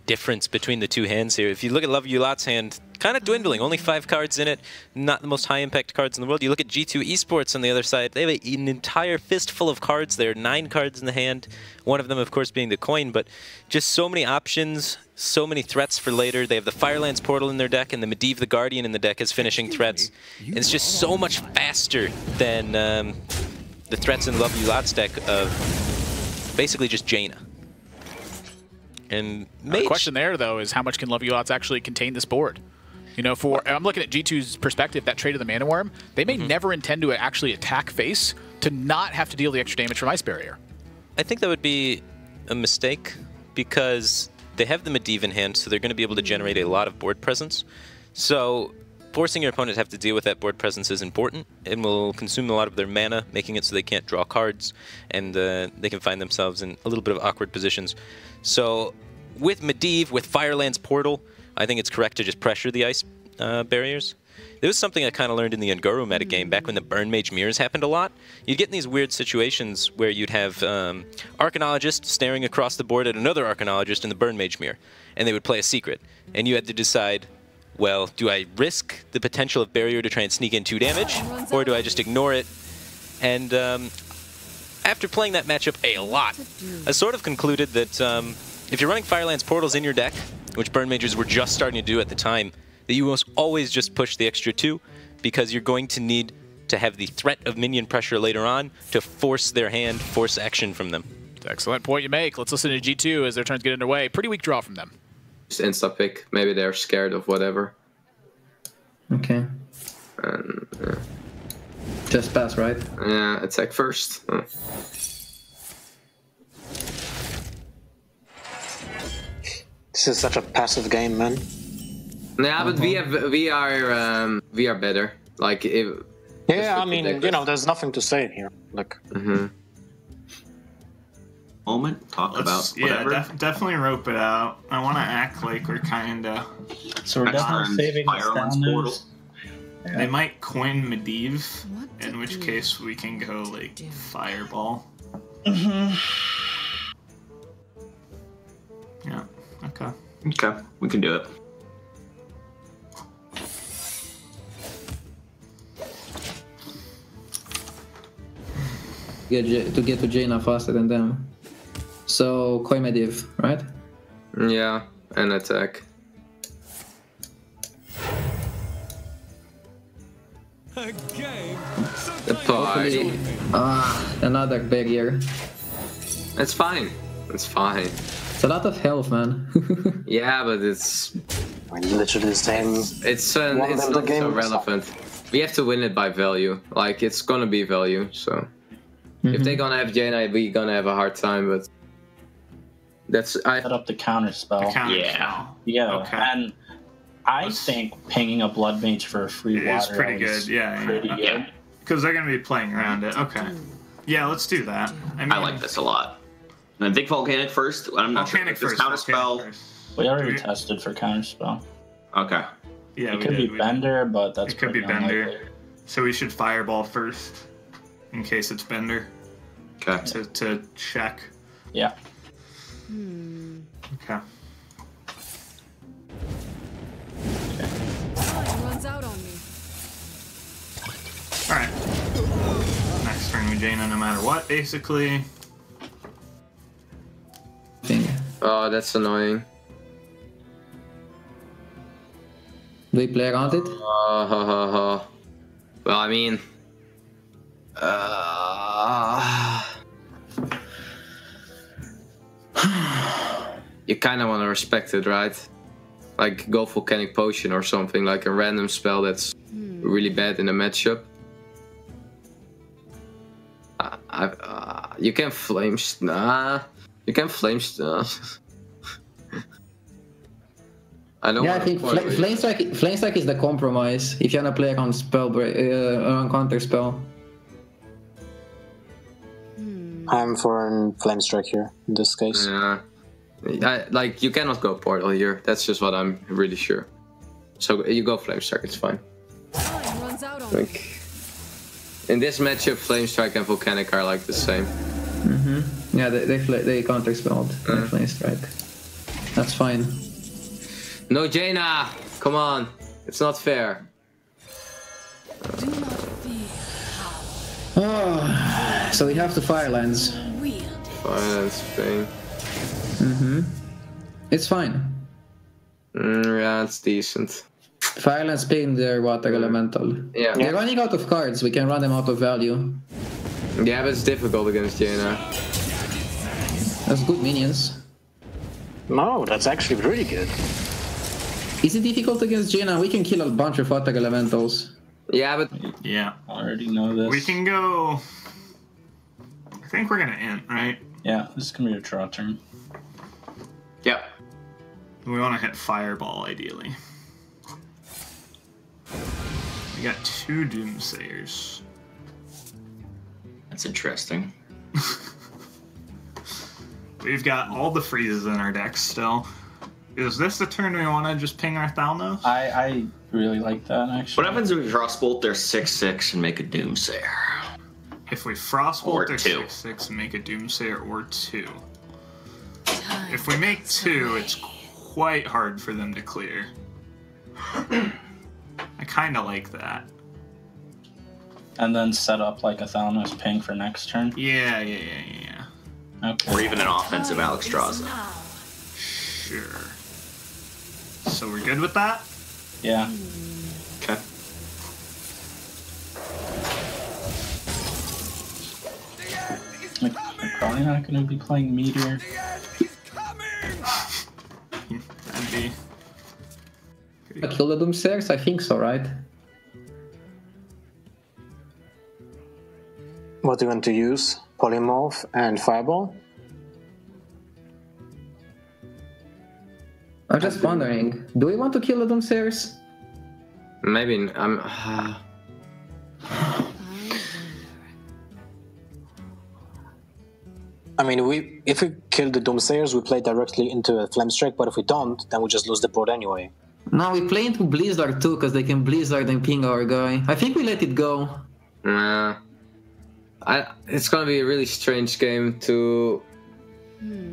difference between the two hands here. If you look at Love You Lot's hand, kind of dwindling, only 5 cards in it, not the most high impact cards in the world. You look at G2 Esports on the other side, they have an entire fistful of cards there, 9 cards in the hand, one of them of course being the coin, but just so many options, so many threats for later. They have the Firelands Portal in their deck and the Medivh the Guardian in the deck as finishing threats. And it's just so much faster than the threats in Love You Lot's deck of basically just Jaina. And the question there, though, is how much can Love You Lots actually contain this board? You know, I'm looking at G2's perspective, that trade of the Mana Worm, they may never intend to actually attack face to not have to deal the extra damage from Ice Barrier. I think that would be a mistake because they have the Medivh in hand, so they're going to be able to generate a lot of board presence. So forcing your opponent to have to deal with that board presence is important and will consume a lot of their mana, making it so they can't draw cards and they can find themselves in a little bit of awkward positions. So with Medivh, with Firelands Portal, I think it's correct to just pressure the ice barriers. There was something I kind of learned in the Ungoro metagame back when the Burn Mage Mirrors happened a lot. You'd get in these weird situations where you'd have Arcanologist staring across the board at another Arcanologist in the Burn Mage Mirror, and they would play a secret. And you had to decide, well, do I risk the potential of Barrier to try and sneak in 2 damage, or do I just ignore it? And after playing that matchup a lot, I sort of concluded that if you're running Firelands Portals in your deck, which Burn Mages were just starting to do at the time, that you must always just push the extra 2 because you're going to need to have the threat of minion pressure later on to force their hand, force action from them. Excellent point you make. Let's listen to G2 as their turns get underway. Pretty weak draw from them. Just insta-pick. Maybe they're scared of whatever. Okay. Just pass, right? Yeah, attack first. This is such a passive game, man. Yeah, but we are better. Like if. Yeah, I mean, you know, there's nothing to say here. Look. Moment, talk about whatever. Yeah, definitely rope it out. I want to act like we're kinda. So we're definitely saving Firelands Portal. They might coin Medivh, in which case we can go like Fireball. Yeah. Okay. Okay, we can do it. To get to Jaina faster than them. So Koi Medivh, right? Yeah, and attack. The party. Another barrier. It's fine. It's fine. It's a lot of health, man. Yeah, but it's literally the same. It's not so relevant. We have to win it by value. Like it's gonna be value. So if they're gonna have Jaina, we're gonna have a hard time. But that's set up the counter spell. Yeah. Yeah. Okay. And I think pinging a Blood Mage for a free water is pretty good. Yeah, pretty good. Because they're going to be playing around it. Okay. Yeah, let's do that. I like this a lot. And I think Volcanic first. I'm not sure. If there's Counterspell. We already tested for Counterspell. Okay. Yeah, it could be Bender, but that's it could be Bender. So we should Fireball first, in case it's Bender. Okay. To check. Yeah. Okay. Time runs out on me. All right. Next turn with Jaina, no matter what, basically. Oh, that's annoying. Do we play around it? Well, I mean, you kind of want to respect it, right? Like go Volcanic Potion or something, like a random spell that's really bad in a matchup. You can flame. You can flame. I don't. Yeah, I think Flame Strike is the compromise if you wanna play on spell on counter spell. I'm for Flame Strike here in this case. Yeah, like you cannot go Portal here. That's just what I'm really sure. So you go Flame Strike. It's fine. Time runs out on Like in this matchup, Flame Strike and Volcanic are like the same. Yeah, they counter spelled Flame Strike. That's fine. No, Jaina! Come on! It's not fair. Do not fear. Oh, so we have to Firelands. Firelands thing. It's fine. Yeah, it's decent. Firelands paying their water elemental. Yeah. They're running out of cards. We can run them out of value. Yeah, but it's difficult against Jaina. That's good minions. No, that's actually really good. Is it difficult against Jaina? We can kill a bunch of water elementals. Yeah, but yeah, I already know this. We can go. I think we're gonna int, right? Yeah, this is gonna be a draw turn. Yep. We want to hit Fireball ideally. We got 2 Doomsayers. That's interesting. We've got all the freezes in our deck still. Is this the turn we want to just ping our Thalnos? I really like that, actually. What happens if we Frostbolt their 6/6 and make a Doomsayer? If we Frostbolt their 2. 6/6 and make a Doomsayer or 2. If we make 2, it's quite hard for them to clear. I kind of like that. And then set up like a Thalnos ping for next turn? Yeah. Okay. Or even an offensive Alexstrasza. Sure. So we're good with that? Yeah. Okay. I'm probably not going to be playing Meteor. That'd be... Kill the Doomsayers? I think so, right? What do you want to use? Polymorph and Fireball? I'm just wondering, do we want to kill the Doomsayers? maybe I'm. I mean, if we kill the Doomsayers, we play directly into a Flame Strike, but if we don't, then we just lose the board anyway. No, we play into Blizzard too, because they can Blizzard and ping our guy. I think we let it go. It's gonna be a really strange game to...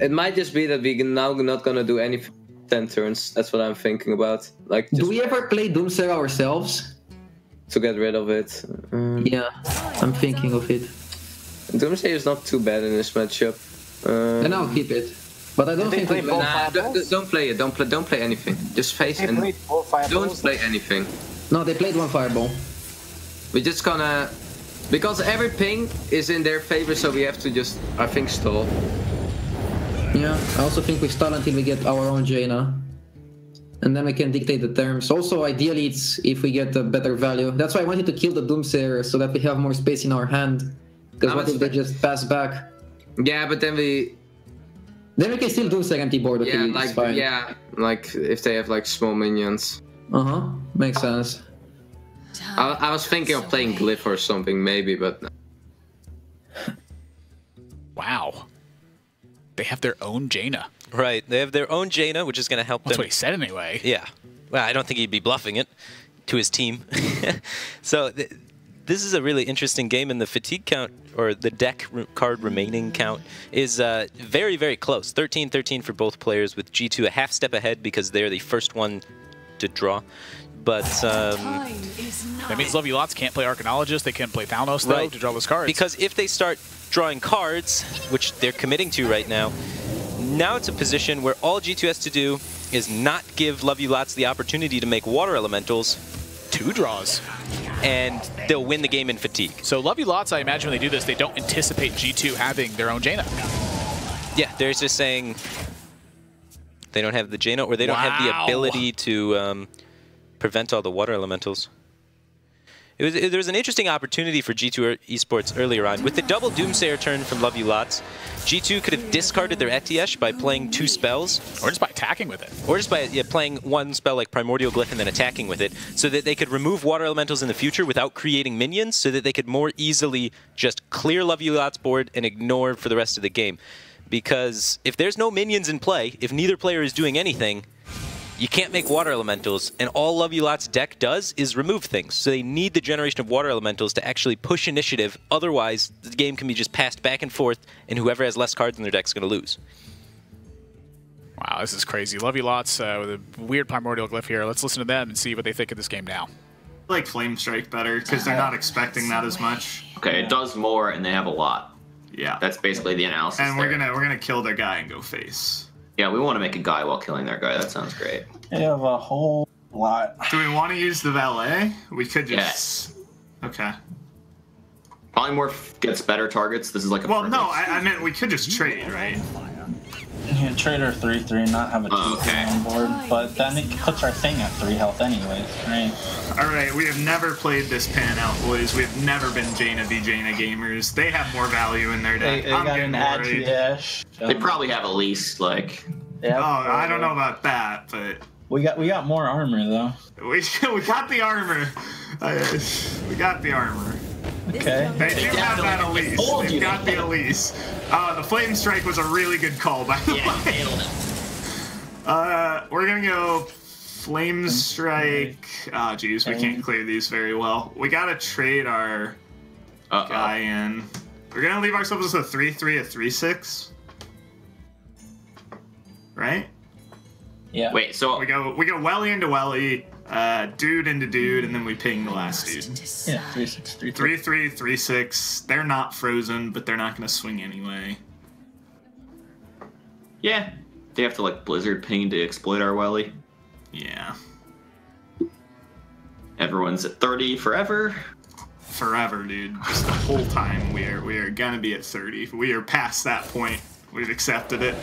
It might just be that we're now not gonna do any 10 turns. That's what I'm thinking about. Like, do we ever play Doomsayer ourselves? To get rid of it. Yeah, I'm thinking of it. Doomsayer is not too bad in this matchup. Then I'll keep it. But I don't think we don't play it. Don't play anything. Just face and don't play anything. No, they played one Fireball. We're just gonna... Because every ping is in their favor, so we have to just, I think, stall. Yeah, I also think we stall until we get our own Jaina. And then we can dictate the terms. Also, ideally, it's if we get a better value. That's why I wanted to kill the Doomsayer, so that we have more space in our hand. Because what if they just pass back? Yeah, but then we... Then we can still do second board, okay, yeah, like if they have like small minions. Makes sense. I was thinking of playing Glyph or something, maybe, but no. Wow. They have their own Jaina. Right. They have their own Jaina, which is going to help them. That's what he said anyway. Yeah. Well, I don't think he'd be bluffing it to his team. So this is a really interesting game, and the fatigue count, or the deck card remaining count, is very, very close. 13-13 for both players, with G2 a half step ahead because they're the first one to draw. But that means Lovey Lots can't play Arcanologist. They can't play Thalnos, though, to draw those cards. Because if they start drawing cards, which they're committing to right now, now it's a position where all G2 has to do is not give Lovey Lots the opportunity to make water elementals. 2 draws. And they'll win the game in fatigue. So Lovey Lots, I imagine when they do this, they don't anticipate G2 having their own Jaina. Yeah, they're just saying they don't have the Jaina, or they don't have the ability to prevent all the water elementals. There was an interesting opportunity for G2 Esports earlier on. With the double Doomsayer turn from Lovey Lots, G2 could have discarded their Etiesh by playing 2 spells. Or just by attacking with it. Or just by playing 1 spell like Primordial Glyph and then attacking with it, so that they could remove water elementals in the future without creating minions, so that they could more easily just clear Lovey Lots' board and ignore for the rest of the game. Because if there's no minions in play, if neither player is doing anything, you can't make water elementals, and all Lovey Lots' deck does is remove things. So they need the generation of water elementals to actually push initiative. Otherwise, the game can be just passed back and forth, and whoever has less cards in their deck is going to lose. Wow, this is crazy. Lovey Lots with a weird Primordial Glyph here. Let's listen to them and see what they think of this game now. I like Flame Strike better, because they're not expecting that as much. Okay, it does more, and they have a lot. Yeah. That's basically the analysis. And we're gonna kill their guy and go face. Yeah, we want to make a guy while killing their guy. That sounds great. They have a whole lot. Do we want to use the valet? We could just... Yes. Okay. Polymorph gets better targets. This is like a... Well, no, I meant we could just trade, right? Yeah, trade our 3/3, not have a 2/3 on board, but then it puts our thing at 3 health anyways, right? Alright, we have never played this pan out, boys. We have never been Jaina v Jaina gamers. They have more value in their deck. They I'm got getting an worried. Etiesh. They probably have at least, like... Yeah, I don't know about that, but... We got more armor, though. We got the armor. We got the armor. Okay. They do have that Elise. They've got the Elise. The Flame Strike was a really good call, by the way. We're gonna go Flame Strike. Oh, geez, we can't clear these very well. We gotta trade our guy in. We're gonna leave ourselves with a 3/3, a 3/6. Right? Yeah. Wait, so we go Welly into Welly, dude into dude, and then we ping the last dude. Yeah, 3/6, 3/3, 3/6. They're not frozen, but they're not gonna swing anyway. Yeah. They have to like Blizzard ping to exploit our Welly. Yeah. Everyone's at 30 forever. Forever, dude. Just the whole time we are gonna be at 30. We are past that point. We've accepted it.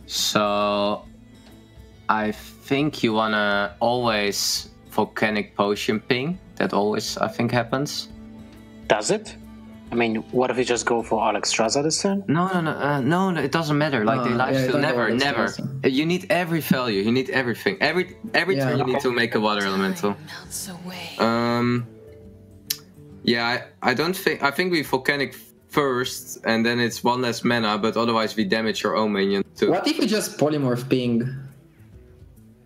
So I think you wanna always Volcanic Potion ping. That always, I think, happens. Does it? I mean, what if we just go for Alex Straza this turn? No, it doesn't matter. Like, they lifesteal, never. You need every value. You need everything. Every turn you need to make a water elemental. Yeah, I don't think... I think we Volcanic first, and then it's 1 less mana, but otherwise we damage your own minion too. What if we just Polymorph ping?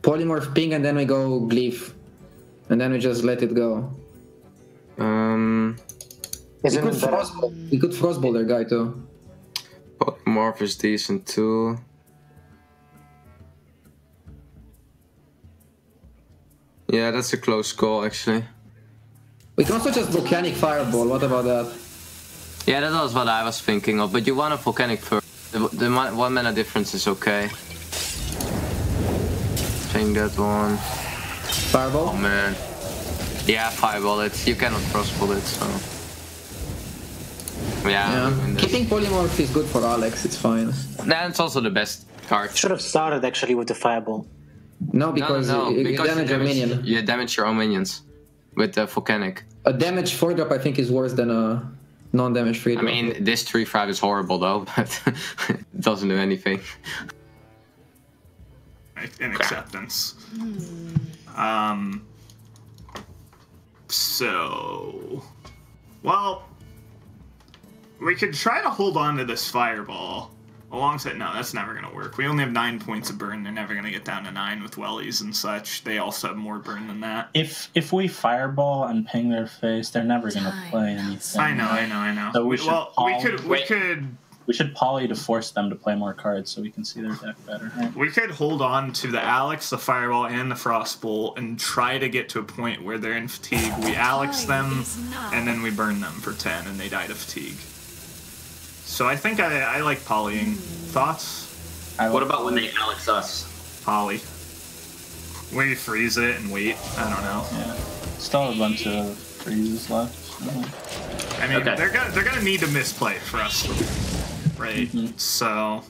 Polymorph ping, and then we go Glyph. And then we just let it go. We could Frostbolt their guy too. Polymorph is decent too. Yeah, that's a close call actually. We can also just Volcanic Fireball, what about that? Yeah, that was what I was thinking of, but you want a Volcanic first. The 1 mana difference is okay. Ping that one. Fireball? Oh man. Yeah, Fireball it. You cannot Frostbolt it, so... Yeah. Keeping Polymorph is good for Alex, it's fine. Nah, it's also the best card. Should have started actually with the Fireball. No, because, because you damage your minion. You damage your own minions with the Volcanic. A damage 4-drop, I think, is worse than a non-damage 3-drop. I mean, this 3-5 is horrible though, but it doesn't do anything. In acceptance. So, well, we could try to hold on to this fireball. Alongside, no, that's never going to work. We only have 9 points of burn. They're never going to get down to 9 with wellies and such. They also have more burn than that. If we fireball and ping their face, they're never going to play anything. I know. So we should poly to force them to play more cards so we can see their deck better. Right? We could hold on to the Alex, the Fireball, and the Frostbolt and try to get to a point where they're in fatigue. We Alex them, and then we burn them for 10, and they die to fatigue. So I think I like polying. Thoughts? What about when they Alex us? Poly. We freeze it and wait. I don't know. Yeah. Still have a bunch of freezes left. I mean, they're gonna need to misplay for us, right? So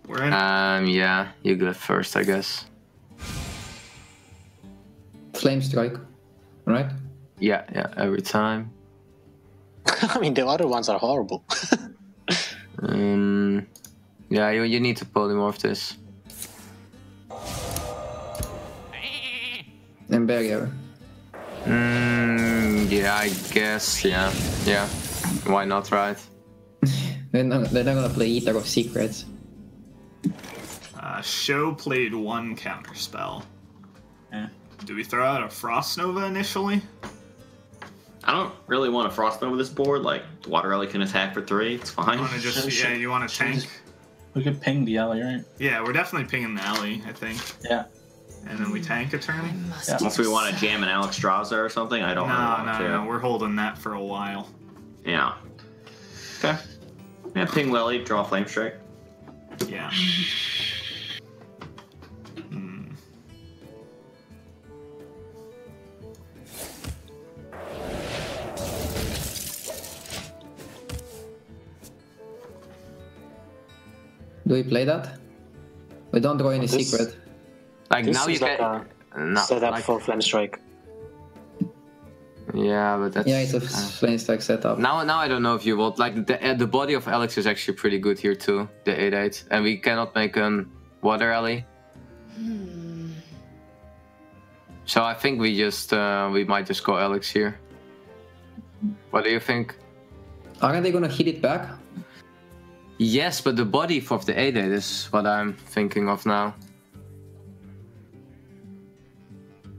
we're in. Yeah, you go first, I guess. Flame strike, right? Yeah, every time. I mean, the other ones are horrible. Yeah, you need to polymorph this. And barrier. Yeah, I guess, yeah. Why not, right? They're not gonna play Eater of Secrets. Show played 1 counter spell. Do we throw out a Frost Nova initially? I don't really want a Frost Nova this board. Like, Water Ellie can attack for 3. It's fine. You want to tank? We could ping the alley, right? Yeah, we're definitely pinging the alley, I think. Yeah. And then we tank a turn? Yeah. Unless we want to jam an Alex Straza or something, I don't really want to. No, we're holding that for a while. Yeah. Okay. Yeah, ping Welly, draw Flame Strike. Yeah. Do we play that? We don't draw any secret. Like this now you can set up for Flame Strike. Yeah, but that's... Yeah, it's a Flame Strike setup. Now I don't know if you want... Like, the body of Alex is actually pretty good here too, the 8-8. And we cannot make a Water Alley. So I think we just... we might just go Alex here. What do you think? Aren't they gonna hit it back? Yes, but the body of the 8-8 is what I'm thinking of now.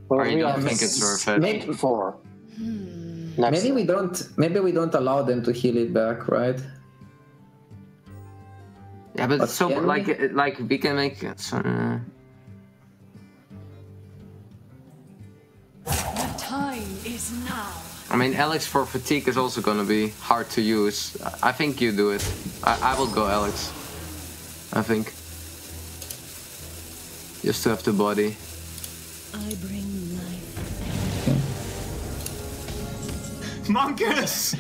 Or you don't think it's worth it? Maybe 4. Maybe we don't allow them to heal it back, right? Yeah, but so like we can make it. The time is now. I mean, Alex for fatigue is also gonna be hard to use. I think you do it. I will go Alex. I think. Just to have the body. I bring life. Monkus!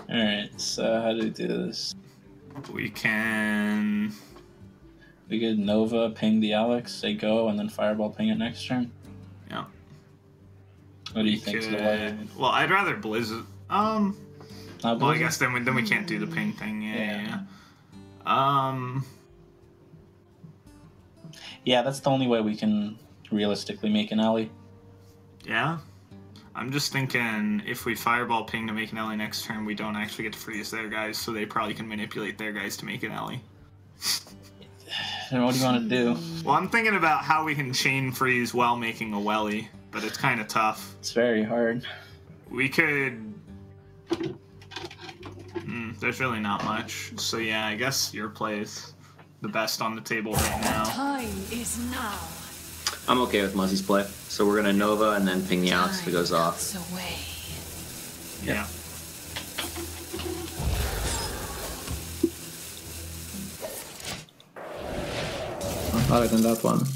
Alright, so how do we do this? We could Nova ping the Alex, say go, and then Fireball ping it next turn? Yeah. What do you think is the way? Well, I'd rather Blizzard. Well, I guess then we can't do the ping thing. Yeah. Yeah, that's the only way we can realistically make an alley. Yeah. I'm just thinking if we Fireball ping to make an alley next turn, we don't actually get to freeze their guys, so they probably can manipulate their guys to make an alley. And what do you want to do? Well, I'm thinking about how we can chain freeze while making a welly, but it's kind of tough. It's very hard. We could... there's really not much. So yeah, I guess your play is the best on the table right now. Time is now. I'm okay with Muzzy's play. So we're gonna Nova and then ping the Alex if it goes off. Away. Yeah. Other than that one.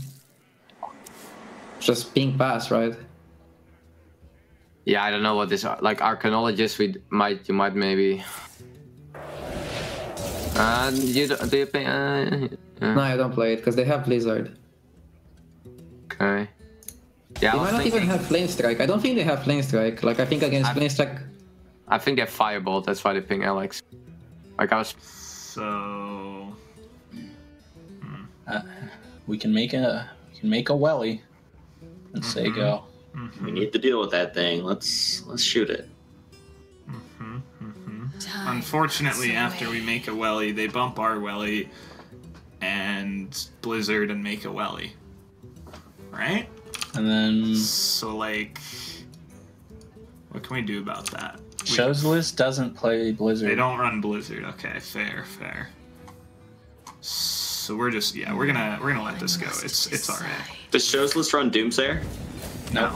Just ping pass, right? Yeah, I don't know what this like Arcanologist. You might maybe. Do you pay? No, I don't play it because they have Blizzard. Okay. Yeah, They might not even have Flame Strike. I don't think they have Flame Strike. Like, I think against Flame Strike... I think they have Firebolt, that's why they ping Alex. Like, I was... So... we can make a welly and say go. We need to deal with that thing. Let's shoot it. Unfortunately, after we make a welly, they bump our welly and Blizzard and make a welly. Right? And then... So, like... What can we do about that? Shows list doesn't play Blizzard. They don't run Blizzard. Okay, fair. So we're just we're gonna let this go. It's alright. Does shows list run Doomsayer? No.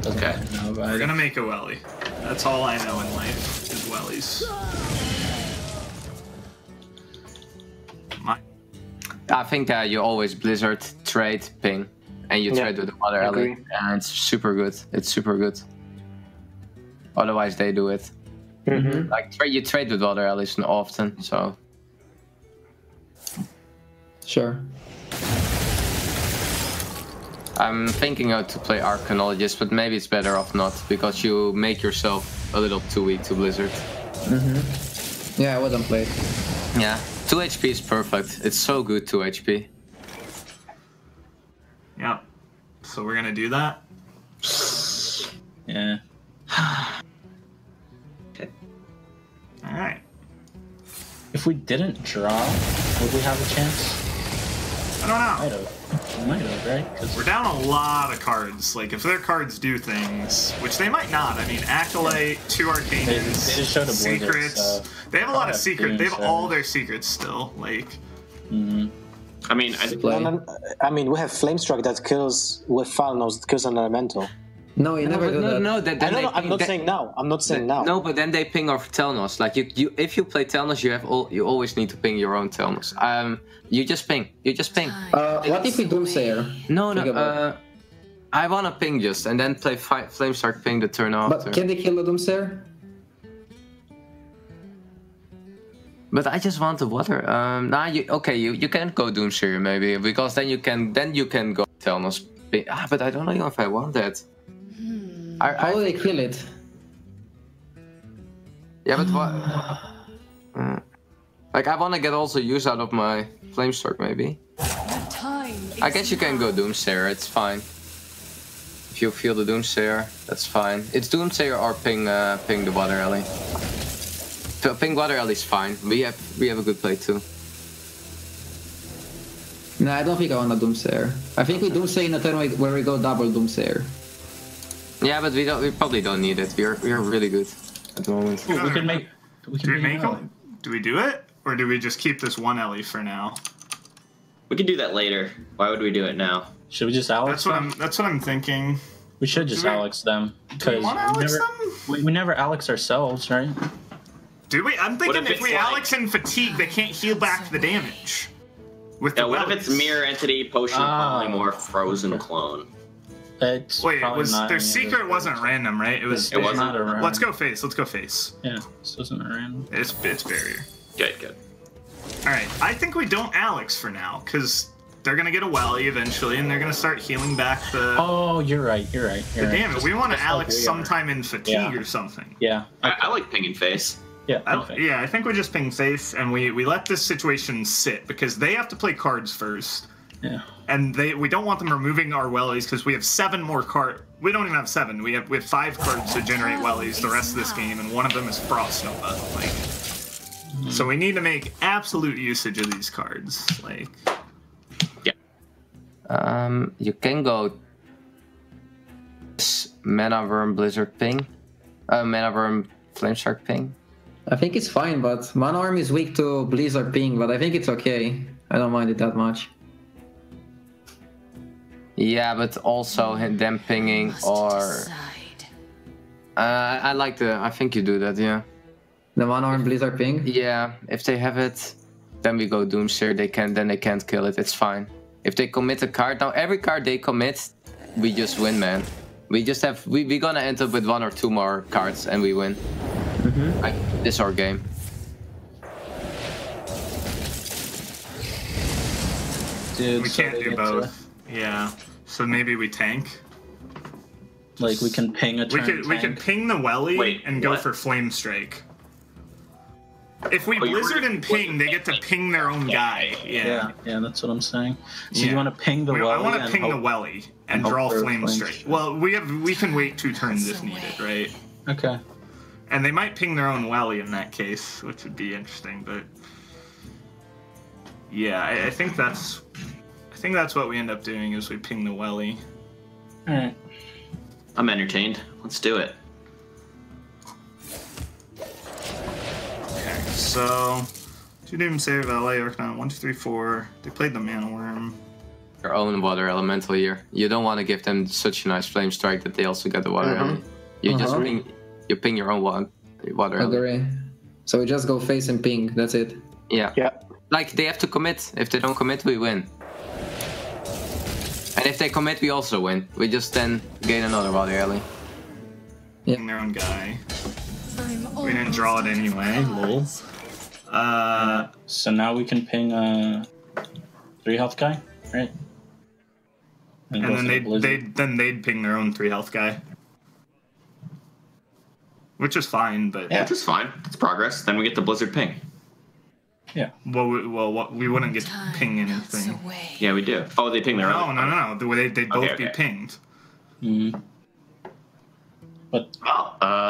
Okay. We're gonna make a welly. That's all I know in life is wellies. I think you always Blizzard trade ping, and you trade with the other ally, and it's super good. It's super good. Otherwise, they do it. Like you trade with other allies often, so. Sure. I'm thinking how to play Arcanologist, but maybe it's better off not, because you make yourself a little too weak to Blizzard. Yeah, I wouldn't play. Yeah, 2 HP is perfect. It's so good, 2 HP. Yep. So we're gonna do that? Yeah. Okay. Alright. If we didn't draw, would we have a chance? I don't know. Might have, right? We're down a lot of cards. Like, if their cards do things, which they might not. I mean, Acolyte, 2 Arcanians, they just showed a Blizzard, secrets. So they have a lot of secrets. They have all their secrets still. Like, I mean, I mean, we have Flamestruck that kills with Falnos, that kills an elemental. No, you never do that. No, I'm not saying now. I'm not saying now. No, but then they ping off Telnos. Like if you play Telnos, you always need to ping your own Telnos. You just ping. What if we Doomsayer? No. I wanna ping just and then play Flameshark ping the turn after. But can they kill the Doomsayer? But I just want the water. You can go Doomsayer maybe, because then you can go Telnos. But I don't know if I want that. How do they kill it? Yeah, but what? Like, I want to get also use out of my Flamestork, maybe. I guess you can go Doomsayer, it's fine. If you feel the Doomsayer, that's fine. It's Doomsayer or ping the Water Alley. Ping Water Alley is fine. We have a good play too. No, I don't think I want a Doomsayer. I think we Doomsayer in a turn where we go double Doomsayer. Yeah, but we probably don't need it. We're really good at the moment. Ooh, we can make them? Do we do it, or do we just keep this one Ellie for now? We can do that later. Why would we do it now? Should we just Alex them? That's what I'm thinking. We should just Alex them because we never Alex ourselves, right? Do we? I'm thinking if we Alex in fatigue, they can't heal back the damage. What if it's Mirror Entity, Potion, Polymorph, Frozen Clone? Wait, their secret wasn't random, right? It wasn't a random. Let's go face. Yeah, this wasn't a random. It's barrier. Good. Alright, I think we don't Alex for now, because they're gonna get a Welly eventually, and they're gonna start healing back the... Oh, you're right. The damage. We want to Alex sometime in fatigue or something. Yeah. I like pinging face. Yeah, I think we just ping face, and we let this situation sit, because they have to play cards first. Yeah. And we don't want them removing our wellies, because we have 7 more cards. We don't even have 7. We have 5 cards to generate wellies the rest of this game, and one of them is Frost Nova. So we need to make absolute usage of these cards. You can go Mana Worm Blizzard ping, Mana Worm Flameshark ping. I think it's fine, but Mana Worm is weak to Blizzard ping, but I think it's okay. I don't mind it that much. Yeah, but also them pinging or... I think you do that, yeah. The Mana Worm Blizzard ping? Yeah, if they have it, then we go Doomsayer, they can't kill it, it's fine. If they commit a card, now every card they commit, we just win, man. We just have, we're gonna end up with 1 or 2 more cards and we win. Like, this is our game. Dude, we can't do both. Yeah, so maybe we tank. Like we can ping a turn. We could ping the Welly and go for Flame Strike. If we Blizzard and ping, they get to ping their own guy. Yeah, that's what I'm saying. So you want to ping the Welly? I want to ping the Welly and draw Flame Strike. Well, we can wait 2 turns if needed, right? Okay. And they might ping their own Welly in that case, which would be interesting. But yeah, I think that's what we end up doing is we ping the Welly. All right. I'm entertained. Let's do it. Okay, so 2 Doom Save, LA, Arcanine, 1, 2, 3, 4. They played the Mana Worm. Their own Water Elemental here. You don't want to give them such a nice Flame Strike that they also get the Water Element. You just ping your own Water Element. Agree. So we just go face and ping. That's it. Yeah. Like they have to commit. If they don't commit, we win. And if they commit, we also win. We just then gain another Water Alley. Ping their own guy. We didn't draw it anyway. Lol. So now we can ping a 3 health guy, right? And then they'd ping their own 3 health guy. Which is fine, but which is fine. It's progress. Then we get the Blizzard ping. Yeah. Well, we wouldn't get to ping anything. Yeah, we do. Oh, they ping their own. No. They'd both be pinged. But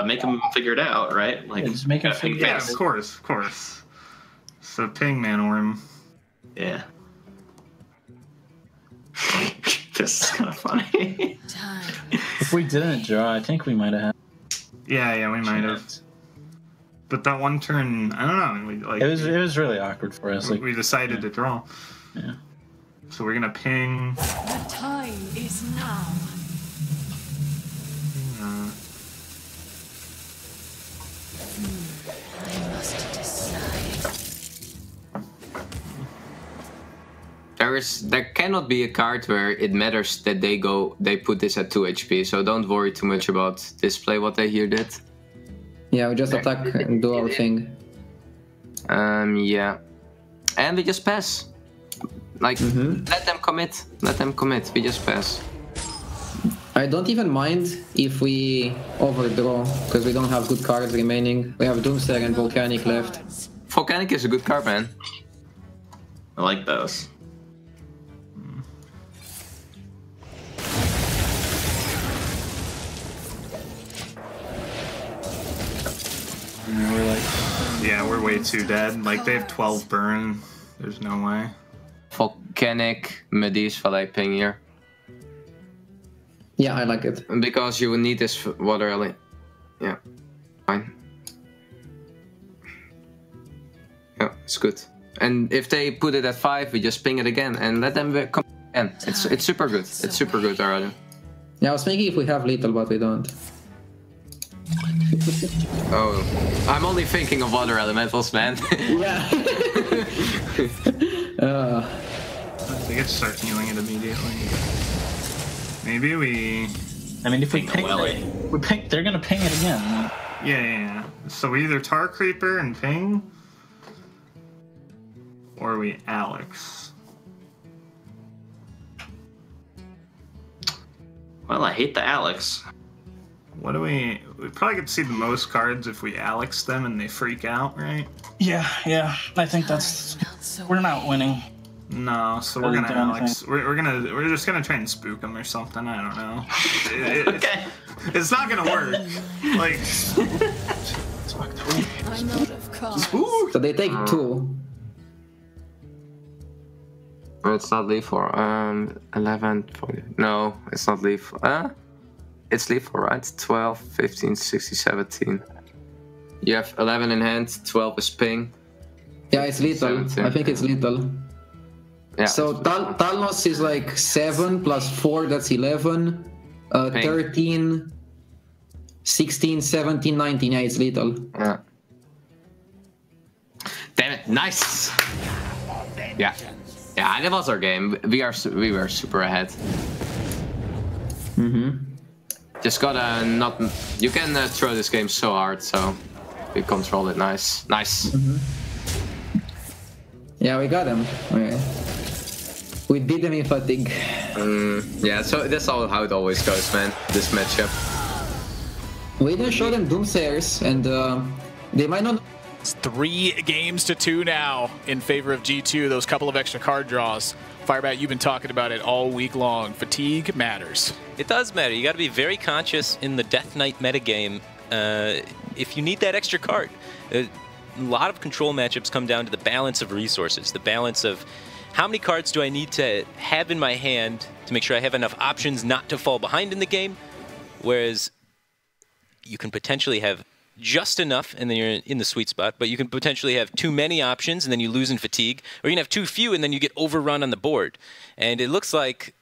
make them figure it out, right? Like just make them figure it out. Yeah, of course. So ping Manorm. Yeah. This is kind of funny. If we didn't draw, I think we might have had. Yeah, we might have. But that one turn, I don't know. It was really awkward for us. We decided to draw. Yeah. So we're gonna ping. The time is now. I must decide. There cannot be a card where it matters that they put this at 2 HP, so don't worry too much about display what they here did. Yeah, we just attack and do our thing. Yeah. And we just pass. Like, let them commit. We just pass. I don't even mind if we overdraw, because we don't have good cards remaining. We have Doomsayer and Volcanic left. Volcanic is a good card, man. I like those. We're way too dead. Like, they have 12 burn. There's no way. Volcanic, Medivh, Valet ping here. Yeah, I like it. Because you will need this Water Alley. Yeah, fine. Yeah, it's good. And if they put it at 5, we just ping it again and let them come again. It's super good. It's super good already. Yeah, I was thinking if we have lethal, but we don't. Oh, I'm only thinking of Water Elementals, man. Yeah. They get to start healing it immediately. Maybe we... I mean, if we ping they're gonna ping it again. Yeah. So we either Tar Creeper and ping, or we Alex. Well, I hate the Alex. What do we probably get to see the most cards if we Alex them and they freak out, right? Yeah. I think we're not winning. No, so we're gonna Alex. We're just gonna try and spook them or something. I don't know. Okay. It's not gonna work. Like. I'm out of cards. So they take 2. It's not lethal. 11. 40. No, it's not lethal. It's lethal, right? 12, 15, 16, 17. You have 11 in hand. 12 is ping. Yeah, it's lethal. 17. I think it's lethal. Yeah. So Talnos is like 7 plus 4, that's 11. 13, 16, 17, 19. Yeah, it's lethal. Yeah. Damn it! Nice. Yeah, that was our game. We were super ahead. Just gotta not. You can throw this game so hard, so we control it nice. Yeah, we got him. Okay. We beat them in fatigue. Yeah, so that's all how it always goes, man, this matchup. We didn't show them Doomsayers, and they might not... It's 3-2 now in favor of G2, those couple of extra card draws. Firebat, you've been talking about it all week long. Fatigue matters. It does matter. You got to be very conscious in the Death Knight metagame if you need that extra card. A lot of control matchups come down to the balance of resources, the balance of how many cards do I need to have in my hand to make sure I have enough options not to fall behind in the game, whereas you can potentially have just enough and then you're in the sweet spot, but you can potentially have too many options and then you lose in fatigue, or you can have too few and then you get overrun on the board. And it looks like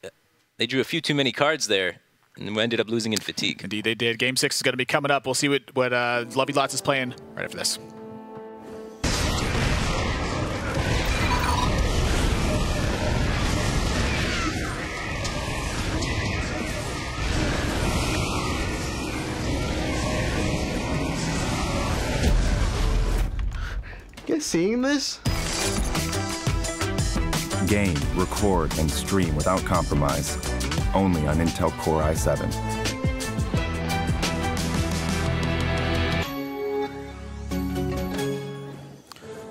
they drew a few too many cards there and ended up losing in fatigue. Indeed they did. Game 6 is going to be coming up. We'll see what Lovey Lots is playing right after this. You guys seeing this? Game, record, and stream without compromise. Only on Intel Core i7.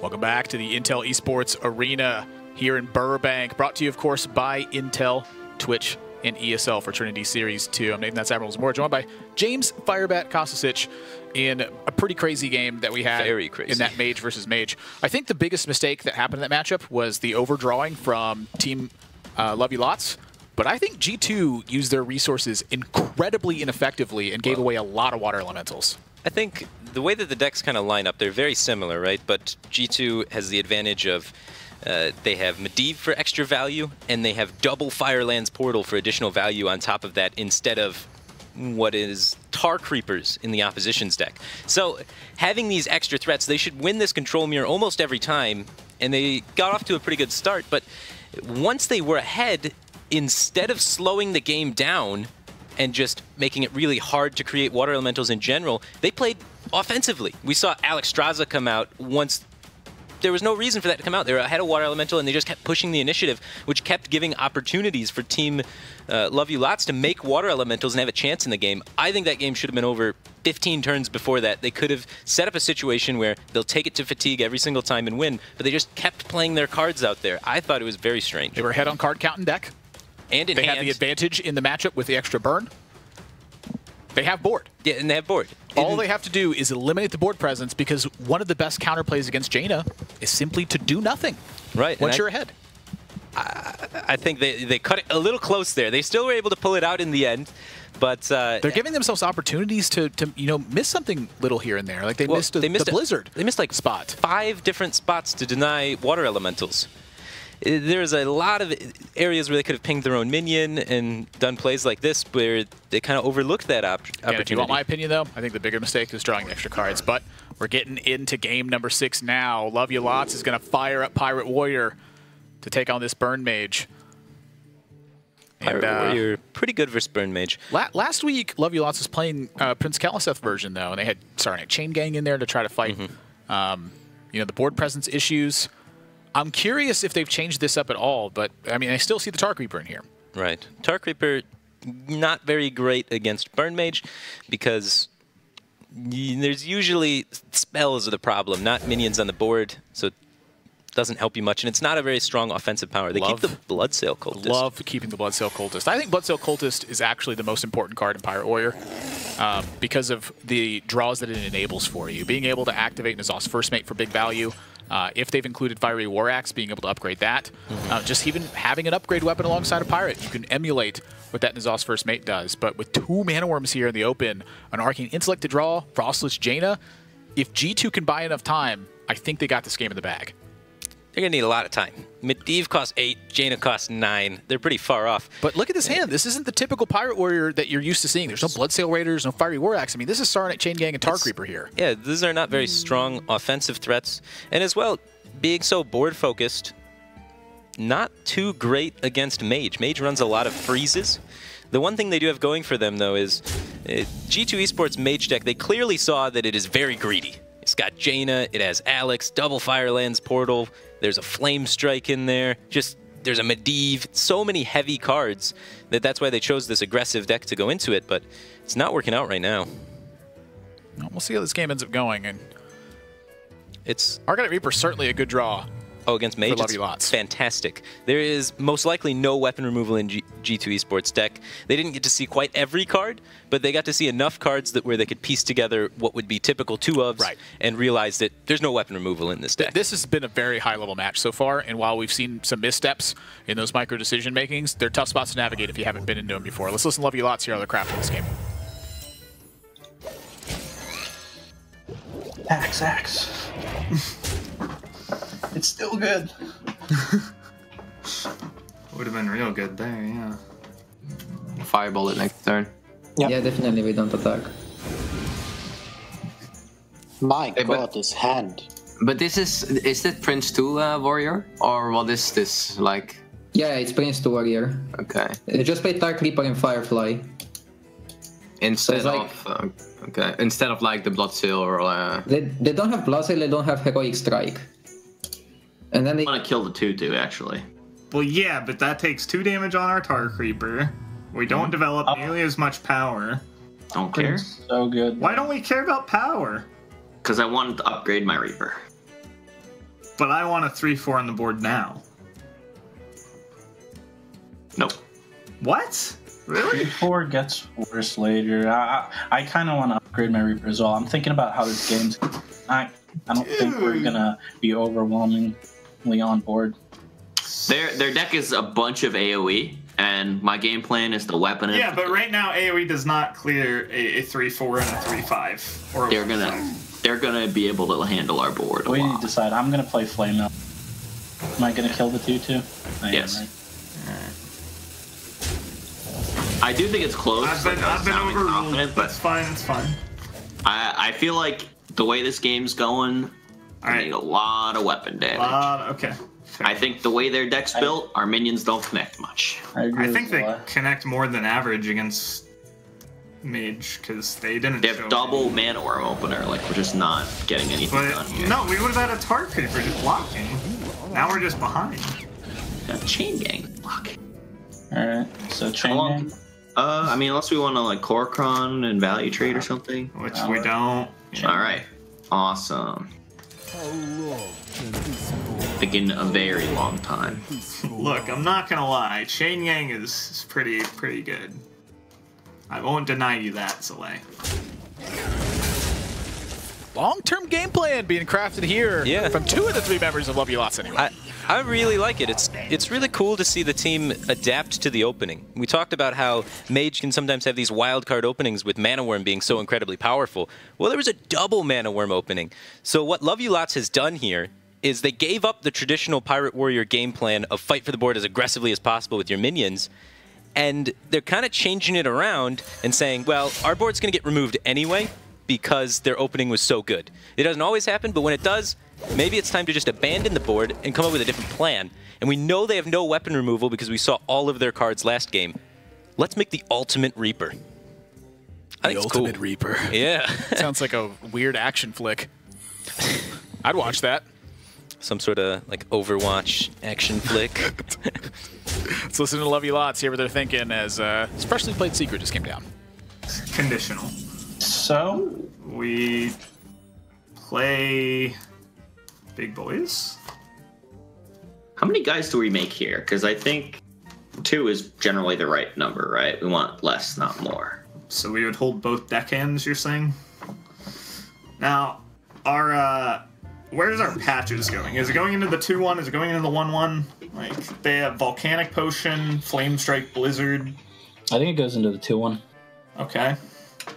Welcome back to the Intel Esports Arena here in Burbank. Brought to you, of course, by Intel, Twitch, and ESL for Trinity Series 2. I'm Nathan, that's Admirals Moore, joined by James Firebat Kosicic in a pretty crazy game that we had in that Mage versus Mage. I think the biggest mistake that happened in that matchup was the overdrawing from Team Lovey Lots, but I think G2 used their resources incredibly ineffectively and gave away a lot of water elementals. I think the way that the decks kind of line up, they're very similar, right? But G2 has the advantage of they have Medivh for extra value, and they have double Firelands Portal for additional value on top of that instead of what is Tar Creepers in the opposition's deck. So having these extra threats, they should win this control mirror almost every time, and they got off to a pretty good start, but once they were ahead, instead of slowing the game down and just making it really hard to create water elementals in general, they played offensively. We saw Alex Straza come out once there was no reason for that to come out. They were ahead of water elemental and they just kept pushing the initiative, which kept giving opportunities for Team Lovey Lots to make water elementals and have a chance in the game. I think that game should have been over 15 turns before that. They could have set up a situation where they'll take it to fatigue every single time and win, but they just kept playing their cards out there. I thought it was very strange. They were ahead on card count and deck. And in They hand. have the advantage in the matchup with the extra burn. They have board. Yeah, and they have board. All they have to do is eliminate the board presence, because one of the best counterplays against Jaina is simply to do nothing. Right. Once you're ahead. I think they cut it a little close there. They still were able to pull it out in the end, but they're giving themselves opportunities to miss something little here and there. Like they missed the blizzard. They missed like 5 different spots to deny water elementals. There's a lot of areas where they could have pinged their own minion and done plays like this where they kind of overlooked that opportunity. If you want my opinion, though, I think the bigger mistake is drawing the extra cards. But we're getting into game number 6 now. Lovey Lots is going to fire up Pirate Warrior to take on this Burn Mage. Pirate Warrior, pretty good versus Burn Mage. Last week, Lovey Lots was playing Prince Kalaseth version, though, and they had Sarnak Chain Gang in there to try to fight the board presence issues. I'm curious if they've changed this up at all, but I mean, I still see the Tar Creeper in here. Right. Tar Creeper, not very great against Burn Mage because there's usually spells are the problem, not minions on the board, so it doesn't help you much, and it's not a very strong offensive power. They keep the Bloodsail Cultist. Love keeping the Bloodsail Cultist. I think Bloodsail Cultist is actually the most important card in Pirate Warrior because of the draws that it enables for you. Being able to activate N'Zoth's First Mate for big value. If they've included Fiery War Axe, being able to upgrade that. Just even having an upgrade weapon alongside a Pirate, you can emulate what that N'Zoth's First Mate does. But with 2 Mana Worms here in the open, an Arcane Intellect to draw, Frostless Jaina, if G2 can buy enough time, I think they got this game in the bag. They're going to need a lot of time. Medivh costs 8, Jaina costs 9. They're pretty far off. But look at this hand. This isn't the typical Pirate Warrior that you're used to seeing. There's no Bloodsail Raiders, no Fiery War Axe. I mean, this is Sarnak Chain Gang and Tar Creeper here. Yeah, these are not very strong offensive threats. And as well, being so board-focused, not too great against Mage. Mage runs a lot of freezes. The one thing they do have going for them, though, is G2 Esports Mage deck, they clearly saw that it is very greedy. It's got Jaina, it has Alex, double Firelands Portal, there's a Flame Strike in there. Just there's a Medivh, so many heavy cards that's why they chose this aggressive deck to go into it, but it's not working out right now. We'll see how this game ends up going. And it's Arcanite Reaper certainly a good draw. Oh, against Mage, it's fantastic. There is most likely no weapon removal in G2 Esports deck. They didn't get to see quite every card, but they got to see enough cards where they could piece together what would be typical 2-ofs and realize that there's no weapon removal in this deck. This has been a very high-level match so far, and while we've seen some missteps in those micro decision-makings, they're tough spots to navigate if you haven't been into them before. Let's listen to Love You Lots here how they're crafting this game. Axe. It's still good. Would have been real good there, yeah. Fireball it next turn. Yep. Yeah, definitely we don't attack. My god, this hand. But is it Prince 2 Warrior? Or what is this like? Yeah, it's Prince 2 Warrior. Okay. They just play Dark Reaper and Firefly. Instead of instead of like the Bloodsail or they don't have Bloodsail, they don't have Heroic Strike. And then they want to kill the 2/2 actually. Well, yeah, but that takes 2 damage on our Dark Reaper. We don't develop nearly as much power. Don't care. So good. Why don't we care about power? Because I wanted to upgrade my Reaper. But I want a 3/4 on the board now. Nope. What? Really? 3/4 gets worse later. I kind of want to upgrade my Reaper as well. I'm thinking about how this game's. I don't think we're gonna be overwhelmingly on board. Their deck is a bunch of AoE, and my game plan is to weapon it. Yeah, but right now AoE does not clear a 3/4 and a 3/5. Or they're gonna be able to handle our board. We need to decide. I'm gonna play Flame Mill. Am I gonna kill the 2/2? Yes. Am, right? I do think it's close. I've been overruled. That's fine. It's fine. I feel like the way this game's going, I need a lot of weapon damage. Okay. I think the way their deck's built, our minions don't connect much. I think they connect more than average against Mage because they didn't. They have double Mana Worm opener. Like we're just not getting anything done here. No, we would have had a Dark Reaper just blocking. Now we're just behind. Chain Gang blocking. All right. So Chain Gang. I mean, unless we want to like Korokron and value trade or something, which we don't. Yeah. All right, awesome. Taking a very long time. Look, I'm not gonna lie, Chain Gang is pretty good. I won't deny you that, Soleil. Long-term game plan being crafted here from 2 of the 3 members of Love You Lots anyway. I really like it. It's really cool to see the team adapt to the opening. We talked about how Mage can sometimes have these wild card openings with Mana Worm being so incredibly powerful. Well, there was a double Mana Worm opening. So what Love You Lots has done here is they gave up the traditional Pirate Warrior game plan of fight for the board as aggressively as possible with your minions, and they're kind of changing it around and saying, well, our board's going to get removed anyway because their opening was so good. It doesn't always happen, but when it does, maybe it's time to just abandon the board and come up with a different plan. And we know they have no weapon removal because we saw all of their cards last game. Let's make the Ultimate Reaper. I think it's cool. Ultimate Reaper. Yeah. Sounds like a weird action flick. I'd watch that. Some sort of like Overwatch action flick. Let's listen to Love You Lots, hear what they're thinking as Freshly Played Secret just came down. Conditional. So we play big boys. How many guys do we make here? Because I think 2 is generally the right number, right? We want less, not more. So we would hold both deckhands, you're saying? Now, our where's our patches going? Is it going into the 2/1? Is it going into the 1/1? Like they have Volcanic Potion, Flame Strike, Blizzard. I think it goes into the 2/1. Okay.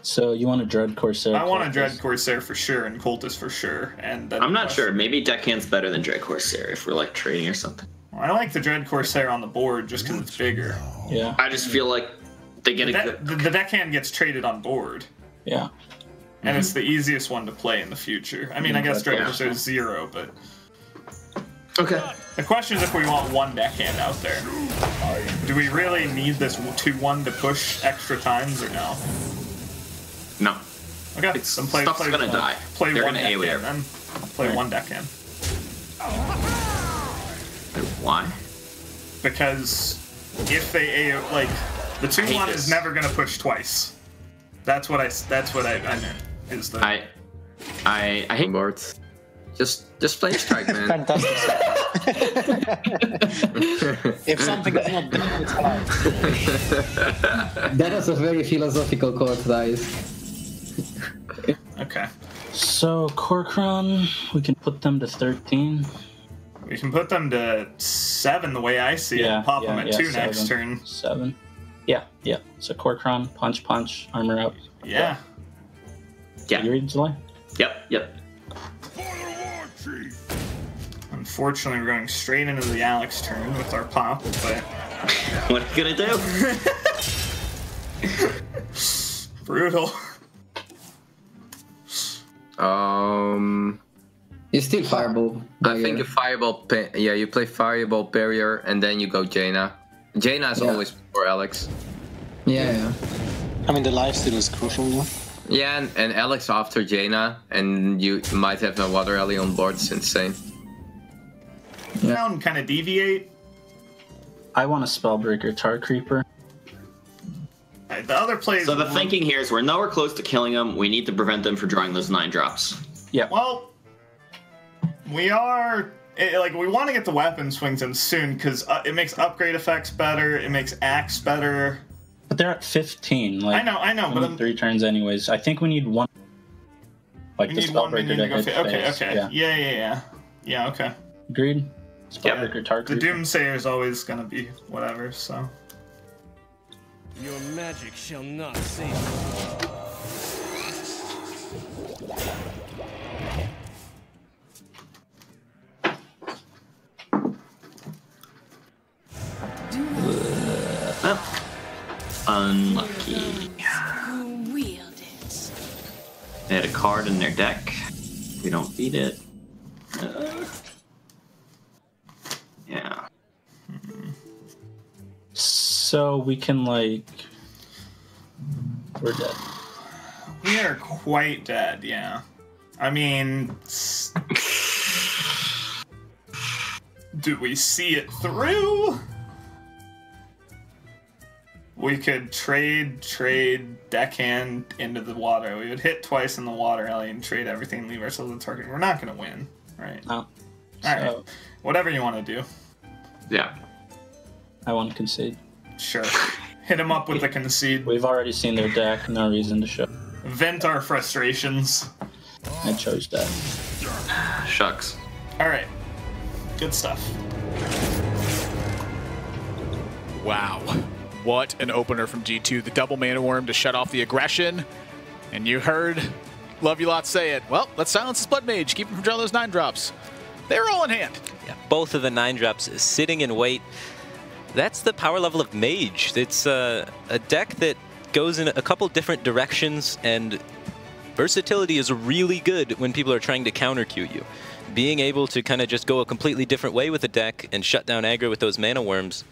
So you want a Dread Corsair? I want a Dread Corsair for sure, and Cultist for sure. And then I'm not sure. Maybe deckhand's better than Dread Corsair if we're like trading or something. Well, I like the Dread Corsair on the board just because it's bigger. Yeah. I just feel like they get the deckhand gets traded on board. Yeah. And it's the easiest one to play in the future. I mean, I guess Dread Corsair is 0, but... Okay. The question is if we want one deckhand out there. Do we really need this 2/1 to push extra times or no? No. Okay. Stuff's gonna die. Play They're one gonna AoE deckhand then. Play one deckhand. Why? because if they like the 2-1 is never gonna push twice. That's what I meant. Is the I hate boards. Just play strike, man. Fantastic. If something is not done, it's allowed. That is a very philosophical quote, guys. Okay. So Corcron, we can put them to 13. We can put them to 7 the way I see it. Pop them at 2 next turn. 7. Yeah. So Corcron, punch, armor up. Yeah. Yeah. You read July? Yep. Unfortunately, we're going straight into the Alex turn with our pop, but what are you gonna do? Brutal. You still Fireball Barrier. I think you Fireball. Yeah, you play Fireball Barrier and then you go Jaina. Jaina is always before Alex. Yeah. I mean, the lifesteal is crucial, though. Yeah, and Alex after Jaina, and you might have a Water Alley on board. It's insane. Down, kind of deviate. I want a Spellbreaker Tar Creeper. The other plays. So the thinking here is we're nowhere close to killing them. We need to prevent them from drawing those 9 drops. Yeah. Well, we are we want to get the weapon swings in soon because it makes upgrade effects better. It makes axe better. But they're at 15. Like, I know, but 3 turns anyways. I think we need one. Like the Spellbreaker to hit face. Okay. Yeah. Okay. Agreed. Spellbreaker Tar The Creeper. Doomsayer is always gonna be whatever. So. Your magic shall not save Unlucky. They had a card in their deck. We don't beat it. Yeah. So we can we're dead. We are quite dead, yeah. I mean, do we see it through? We could trade deckhand into the water. We would hit twice in the water alley and trade everything and leave ourselves a target. We're not going to win, right? No. Alright. Whatever you want to do. Yeah. I want to concede. Sure. Hit him up with the concede. We've already seen their deck. No reason to show. Vent our frustrations. I chose that. Shucks. Alright. Good stuff. Wow. What an opener from G2. The double Mana Worm to shut off the aggression. And you heard Love You Lot say it. Well, let's silence the Blood Mage. Keep him from drawing those 9 drops. They're all in hand. Yeah, both of the 9 drops sitting in wait. That's the power level of Mage. It's a deck that goes in a couple different directions, and versatility is really good when people are trying to counter-queue you. Being able to kind of just go a completely different way with a deck and shut down aggro with those Mana Worms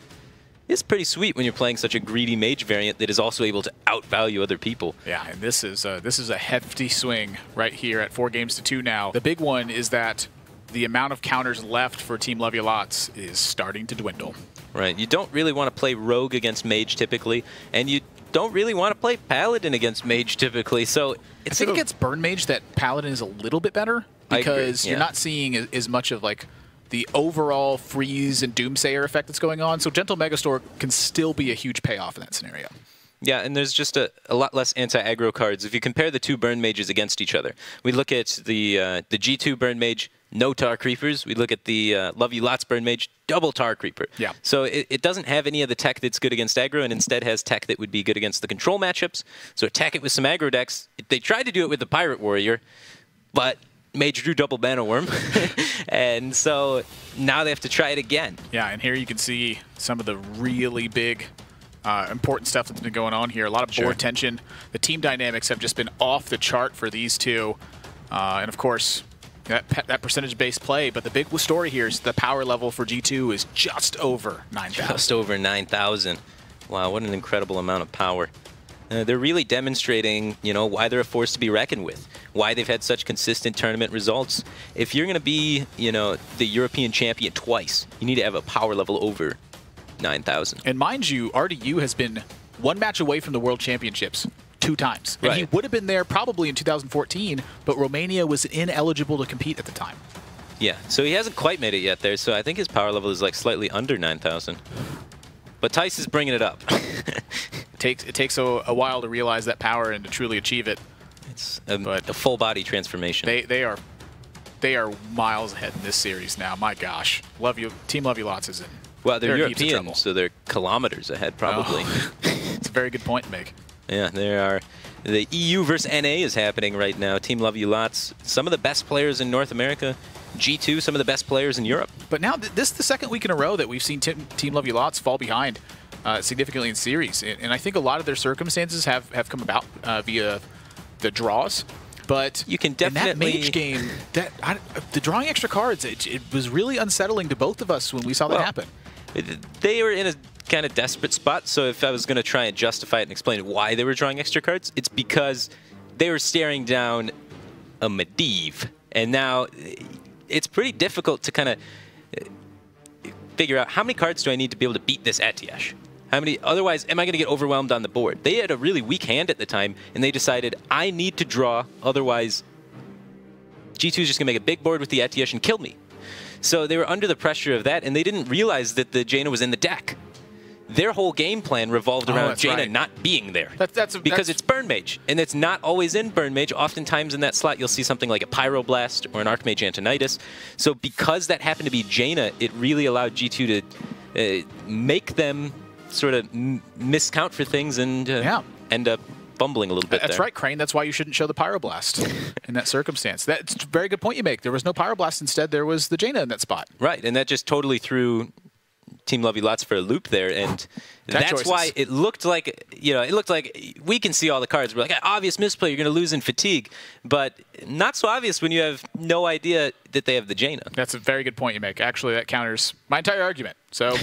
is pretty sweet when you're playing such a greedy Mage variant that is also able to outvalue other people. Yeah, and this is a hefty swing right here at 4 games to 2 now. The big one is that the amount of counters left for Team Love You Lots is starting to dwindle. Right, you don't really want to play Rogue against Mage typically, and you don't really want to play Paladin against Mage typically, so I think against Burn Mage that Paladin is a little bit better because you're not seeing as much of the overall freeze and Doomsayer effect that's going on, so Gentle Megastore can still be a huge payoff in that scenario. Yeah, and there's just a lot less anti-aggro cards if you compare the 2 Burn Mages against each other. We look at the G2 Burn Mage, no Tar Creepers. We look at the Love You Lots Burn Mage, double Tar Creeper. Yeah. So it doesn't have any of the tech that's good against aggro, and instead has tech that would be good against the control matchups. So attack it with some aggro decks. They tried to do it with the Pirate Warrior, but Mage drew double Mana Worm, and so now they have to try it again. Yeah, and here you can see some of the really big important stuff that's been going on here. A lot of board tension. The team dynamics have just been off the chart for these two. And of course, that percentage-based play. But the big story here is the power level for G2 is just over 9,000. Just over 9,000. Wow, what an incredible amount of power. They're really demonstrating, why they're a force to be reckoned with, why they've had such consistent tournament results. If you're going to be, the European champion twice, you need to have a power level over 9,000. And mind you, RDU has been one match away from the World Championships 2 times. And he would have been there probably in 2014, but Romania was ineligible to compete at the time. Yeah, so he hasn't quite made it yet there, so I think his power level is like slightly under 9,000. But Tice is bringing it up. It takes a while to realize that power and to truly achieve it. It's a full body transformation. They are miles ahead in this series now. My gosh, Team Love You Lots is in. Well, they're European, so they're kilometers ahead probably. Oh. It's a very good point to make. Yeah, there are. The EU versus NA is happening right now. Team Love You Lots, some of the best players in North America. G2, some of the best players in Europe. But now, this is the second week in a row that we've seen Team Love You Lots fall behind significantly in series. And I think a lot of their circumstances have come about via the draws. But you can definitely... in that mage game, the drawing extra cards, it was really unsettling to both of us when we saw that happen. They were in a kind of desperate spot, so if I was going to try and justify it and explain why they were drawing extra cards, it's because they were staring down a Medivh. And now it's pretty difficult to kind of figure out how many cards do I need to be able to beat this Atiyesh? How many? Otherwise, am I going to get overwhelmed on the board? They had a really weak hand at the time, and they decided, I need to draw, otherwise G2 is just going to make a big board with the Atiyesh and kill me. So they were under the pressure of that, and they didn't realize that the Jaina was in the deck. Their whole game plan revolved around Jaina not being there. Because it's Burn Mage, and it's not always in Burn Mage. Oftentimes in that slot, you'll see something like a Pyroblast or an Archmage Antonidas. So because that happened to be Jaina, it really allowed G2 to make them sort of miscount for things and end up fumbling a little bit. That's right, Crane. That's why you shouldn't show the Pyroblast in that circumstance. That's a very good point you make. There was no Pyroblast. Instead, there was the Jaina in that spot. Right, and that just totally threw Team Love You Lots for a loop there, and that's why it looked like, we can see all the cards. We're like, obvious misplay, you're going to lose in fatigue, but not so obvious when you have no idea that they have the Jaina. That's a very good point you make. Actually, that counters my entire argument. So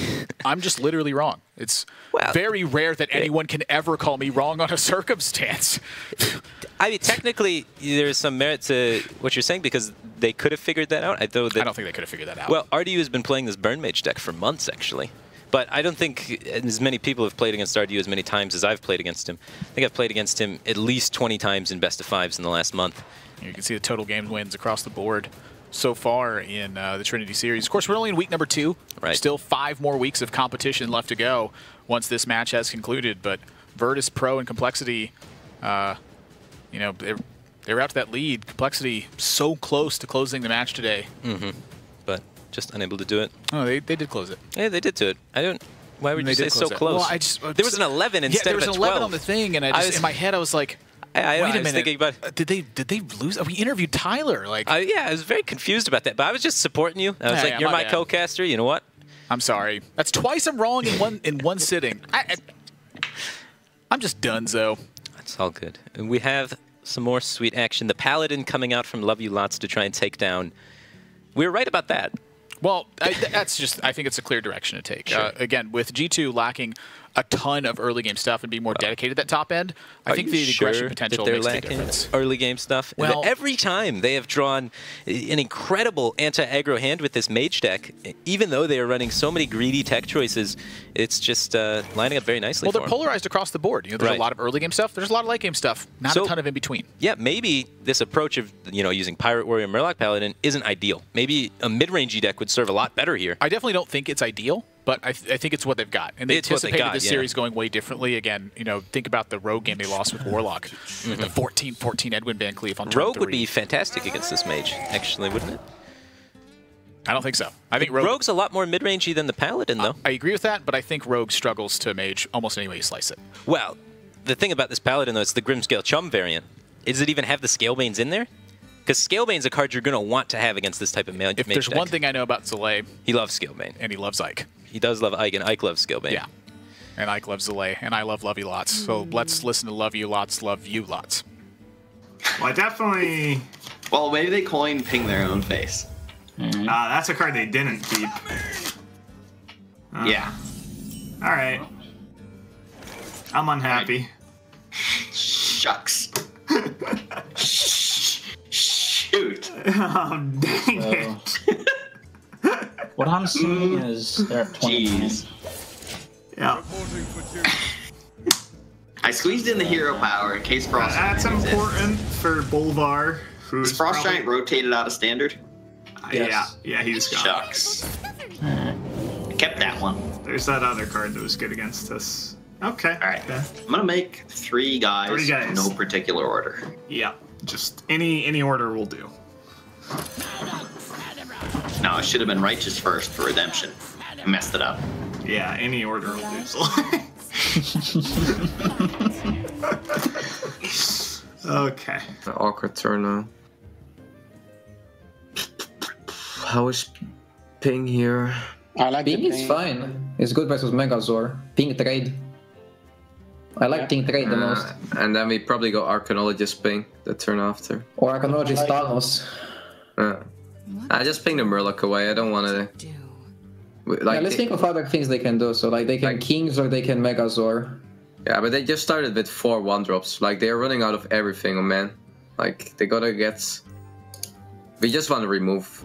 I'm just literally wrong. It's very rare that anyone can ever call me wrong on a circumstance. I mean, technically, there's some merit to what you're saying because they could have figured that out. I don't think they could have figured that out. Well, RDU has been playing this Burn Mage deck for months, actually. But I don't think as many people have played against RDU as many times as I've played against him. I think I've played against him at least 20 times in best of 5s in the last month. You can see the total game wins across the board so far in the Trinity Series. Of course, we're only in week number 2. Right. Still 5 more weeks of competition left to go once this match has concluded. But Virtus Pro and Complexity, they're out to that lead. Complexity so close to closing the match today. But just unable to do it. Oh, they did close it. Yeah, they did do it. Why would you say so close? Well, there was an 11 instead of a 12. There was an 11 on the thing, and in my head I was like, wait a minute. Thinking about, did they lose? We interviewed Tyler. Yeah, I was very confused about that, but I was just supporting you. I was like, you're my co-caster. You know what? I'm sorry. That's twice I'm wrong in one sitting. I'm just donezo. That's all good. And we have some more sweet action. The Paladin coming out from Love You Lots to try and take down. We were right about that. Well, I think it's a clear direction to take. Sure. Again, with G2 lacking a ton of early game stuff and being more dedicated at that top end, I think the aggression potential makes a difference. Early game stuff. Well, every time they have drawn an incredible anti-aggro hand with this mage deck, even though they are running so many greedy tech choices, it's just lining up very nicely. Well, they're polarized across the board. There's a lot of early game stuff. There's a lot of late game stuff. Not a ton of in between. Yeah, maybe this approach of using Pirate Warrior Murloc Paladin isn't ideal. Maybe a mid-rangey deck would serve a lot better here. I definitely don't think it's ideal. But I think it's what they've got. And they anticipated this series going way differently. Again, think about the Rogue game they lost with Warlock. The 14-14 Edwin Van Cleef on turn 3. Rogue would be fantastic against this mage, actually, wouldn't it? I don't think so. I think Rogue's a lot more mid-rangey than the Paladin, though. I agree with that, but I think Rogue struggles to mage almost any way you slice it. Well, the thing about this Paladin, though, it's the Grimscale Chum variant. Does it even have the Scalebanes in there? Because Scalebane's a card you're going to want to have against this type of mage deck. If there's one thing I know about Zalay, he loves Scalebane. And he loves Ike. He does love Ike, and Ike loves Scalebane. Yeah. And Ike loves Zalay, and I love Love You Lots. So let's listen to Love You Lots, Love You Lots. Well, I definitely... Well, maybe they coin ping their own face. That's a card they didn't keep. Yeah. All right. I'm unhappy. Shucks. Shoot. Oh, dang it. What I'm seeing is they're at 20. Yeah. I squeezed in the hero power in case Frost Giant That's important for Bolvar. Is Frost Giant rotated out of standard? Yeah, he's gone. Shucks. I kept that one. There's that other card that was good against us. Okay. All right. Okay. I'm gonna make 3 guys. 3 guys. No particular order. Yeah. Just any order will do. No, it should have been Righteous first for Redemption. I messed it up. Yeah, any order will do. Okay. Awkward turn now. How is ping here? I like ping is fine. It's good versus Megazord. Ping trade. I like ping trade the most. And then we probably go Arcanologist ping the turn after. Or Arcanologist Thanos. I just ping the Murloc away. I don't want to. Like, let's think of other things they can do. So like they can Kings or they can Megazord. Yeah, but they just started with 4 1-drops. Like they're running out of everything, man. Like they gotta get. We just want to remove.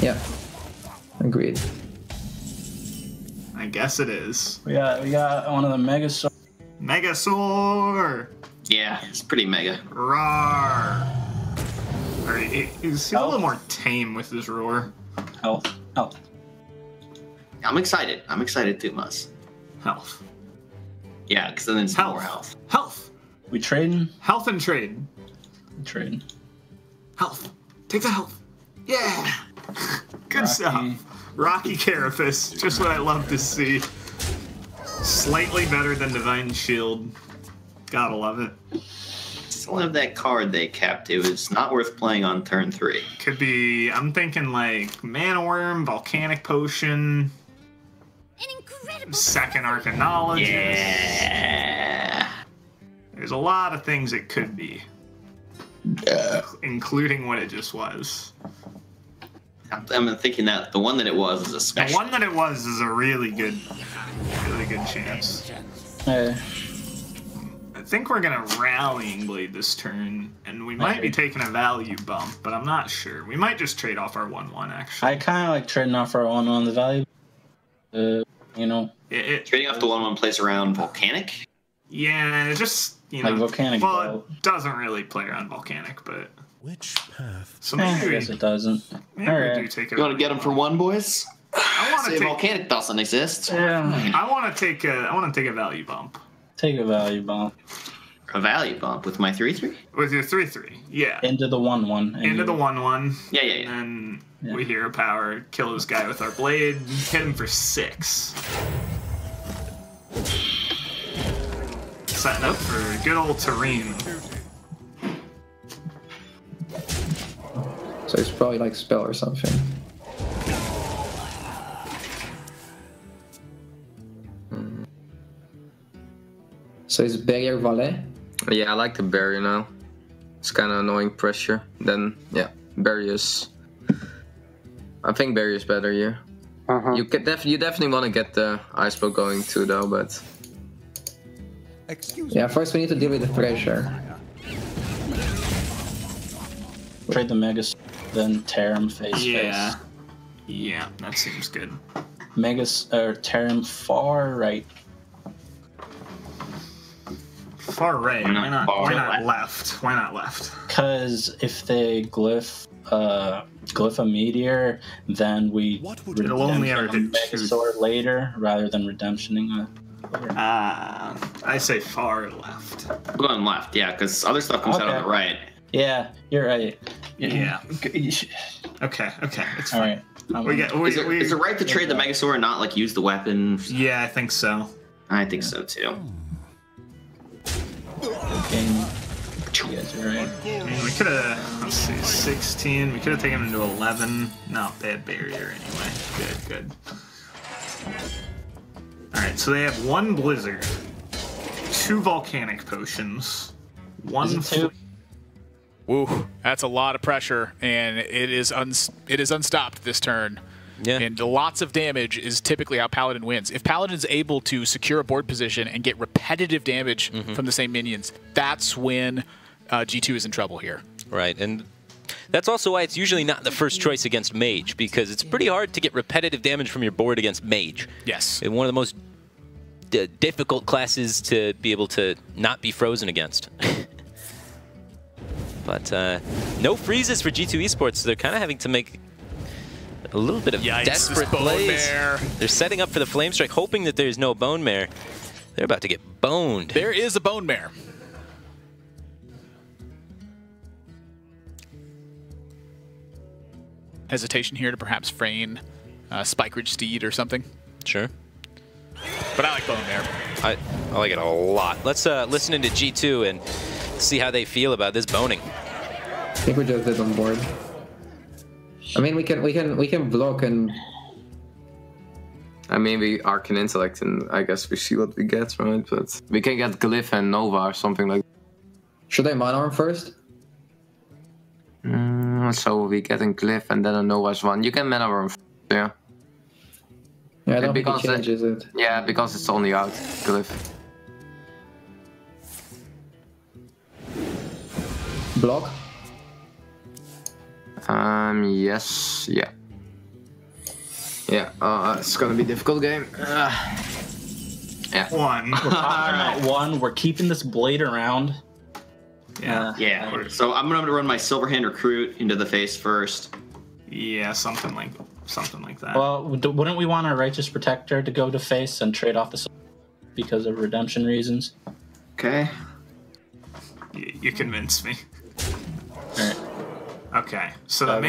Yeah. Agreed. I guess it is. We got one of the Megasaur. Megasaur! Yeah, it's pretty mega. Roar! Alright, he's a little more tame with his roar. Health. I'm excited. I'm excited too, Mus. Health. Yeah, because then it's more health. Health! We trading? Health and trade. Trading. Health. Take the health. Yeah! Good stuff. Rocky Carapace. Just what I love to see. Slightly better than Divine Shield. Gotta love it. Still have that card they kept. It was not worth playing on turn 3. Could be, I'm thinking like Mana Worm, Volcanic Potion, Second Arcanologist. Yeah. There's a lot of things it could be. Including what it just was. I'm thinking that the one that it was is a special. The one that it was is a really good chance. I think we're gonna Rallying Blade this turn, and we might be taking a value bump, but I'm not sure. We might just trade off our 1/1 actually. I kind of like trading off our 1/1 the value. You know. Trading off the 1/1 plays around Volcanic. Yeah, it just like Volcanic. Well, it doesn't really play around Volcanic, but. Which path? So maybe I guess it doesn't. Maybe we do take You want to get them for 1, boys? I want to say take Volcanic doesn't exist. Yeah. I want to take a value bump. Take a value bump. A value bump with my 3/3? With your 3/3, yeah. Into the 1/1. Into the 1/1. Yeah. And then we hero power, kill this guy with our blade, hit him for 6. Setting up for good old Terrain. So it's probably like spell or something. So it's barrier Valet? Yeah, I like the barrier now. It's kind of annoying pressure. Then, yeah, barriers. I think barrier's better here. You definitely want to get the ice bow going too, though, but... Yeah, first we need to deal with the pressure. Trade the Megas, then tear him face. Yeah, that seems good. Tear him far right. Far right. Why not left? Why not left? Because if they glyph a meteor, then we It'll only ever hit Megazord later rather than redemptioning I say far left. I'm going left, yeah, because other stuff comes out on the right. Yeah, you're right. Yeah. Okay, it's fine. All right. Is it right to trade the Megasaur and not like use the weapon? Yeah, I think so. I think so too. You guys are right. We could have, let's see, 16. We could have taken him to 11. No, they had barrier anyway. Good. Alright, so they have 1 Blizzard, 2 Volcanic Potions, 1 Woo, that's a lot of pressure, and it is unstopped this turn. Yeah. And lots of damage is typically how Paladin wins. If Paladin's able to secure a board position and get repetitive damage from the same minions, that's when G2 is in trouble here. Right, and That's also why it's usually not the first choice against Mage, because it's pretty hard to get repetitive damage from your board against Mage. Yes. And one of the most difficult classes to be able to not be frozen against. But no freezes for G2 Esports. So they're kind of having to make a little bit of desperate plays. They're setting up for the Flame Strike, hoping that there's no Bone Mare. They're about to get boned. There is a Bone Mare. Hesitation here to perhaps feign Spike Ridge Steed or something. Sure. But I like Bone Mare. I like it a lot. Let's listen into G2 and see how they feel about this boning. I think we just did on board. I mean, we can block and. I mean, we Arcane Intellect, and I guess we see what we get, right? But we can get Glyph and Nova or something like that. Should I Mana Arm first? So we getting Glyph and then a Nova's one. You can Mana Arm, yeah. Yeah, I don't think it changes it. Yeah, because it's only out, Glyph. Block? Yes, yeah. Yeah, it's gonna be a difficult game. Yeah. One. We're popping out one. We're keeping this blade around. Yeah. So I'm gonna run my Silverhand Recruit into the face first. Yeah, something like that. Well, wouldn't we want our Righteous Protector to go to face and trade off the because of redemption reasons? Okay. You convinced me. Alright. Okay, so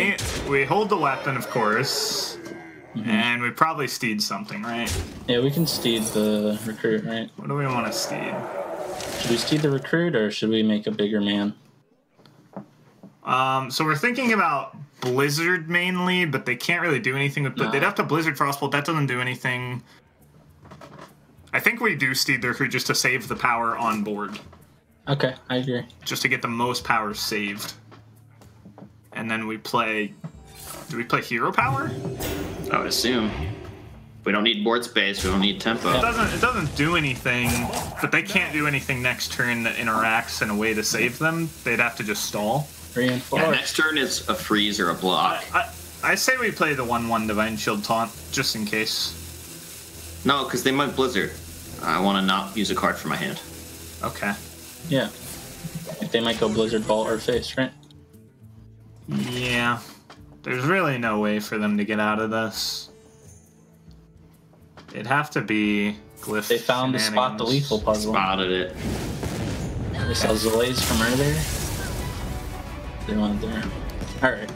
we hold the weapon, of course, and we probably steed something, right? Yeah, we can steed the recruit, right? What do we want to steed? Should we steed the recruit, or should we make a bigger man? So we're thinking about Blizzard mainly, but they can't really do anything with they'd have to Blizzard Frostbolt. That doesn't do anything. I think we do steed the recruit just to save the power on board. Okay, I agree. Just to get the most power saved. And then we play... Do we play Hero Power? I would assume. We don't need board space, we don't need tempo. It doesn't do anything, but they can't do anything next turn that interacts in a way to save them. They'd have to just stall. Yeah, next turn is a freeze or a block. I say we play the 1/1 Divine Shield Taunt, just in case. No, because they might Blizzard. I want to not use a card for my hand. Okay. Yeah. If they might go Blizzard Ball or face, right? Yeah. There's really no way for them to get out of this. It'd have to be Glyph. They found the spot the lethal puzzle. Spotted it. They saw Zolays from earlier. They wanted there. Alright.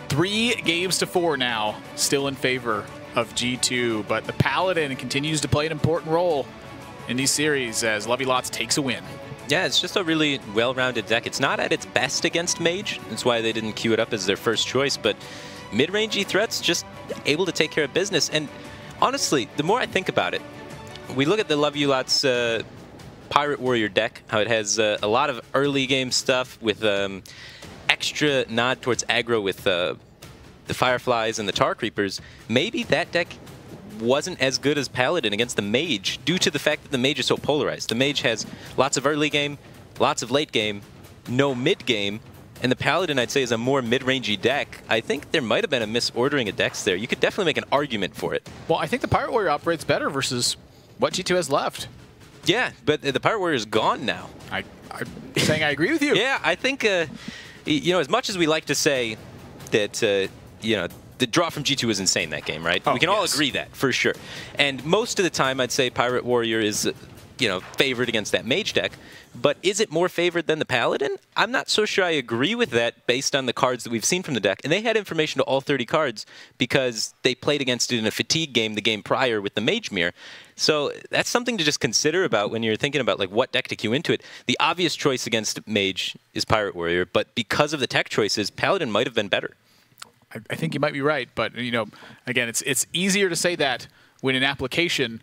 3 games to 4 now, still in favor of G2, but the Paladin continues to play an important role in these series as Lovey Lots takes a win. Yeah, it's just a really well-rounded deck. It's not at its best against Mage. That's why they didn't queue it up as their first choice, but mid-rangey threats just able to take care of business. And honestly, the more I think about it, we look at the Lovey Lots Pirate Warrior deck, how it has a lot of early game stuff with extra nod towards aggro with the Fireflies and the Tar Creepers. Maybe that deck wasn't as good as Paladin against the Mage due to the fact that the Mage is so polarized. The Mage has lots of early game, lots of late game, no mid game, and the Paladin, I'd say, is a more mid-rangey deck. I think there might have been a misordering of decks there. You could definitely make an argument for it. Well, I think the Pirate Warrior operates better versus what G2 has left. Yeah, but the Pirate Warrior is gone now. I'm saying I agree with you. Yeah, I think, you know, as much as we like to say that, you know, the draw from G2 was insane that game, right? Oh, we can all agree that, for sure. And most of the time, I'd say Pirate Warrior is, you know, favored against that Mage deck. But is it more favored than the Paladin? I'm not so sure I agree with that based on the cards that we've seen from the deck. And they had information to all 30 cards because they played against it in a fatigue game the game prior with the Mage Mirror. So that's something to just consider about when you're thinking about like what deck to queue into it. The obvious choice against Mage is Pirate Warrior, but because of the tech choices, Paladin might have been better. I think you might be right, but you know, again, it's easier to say that when in application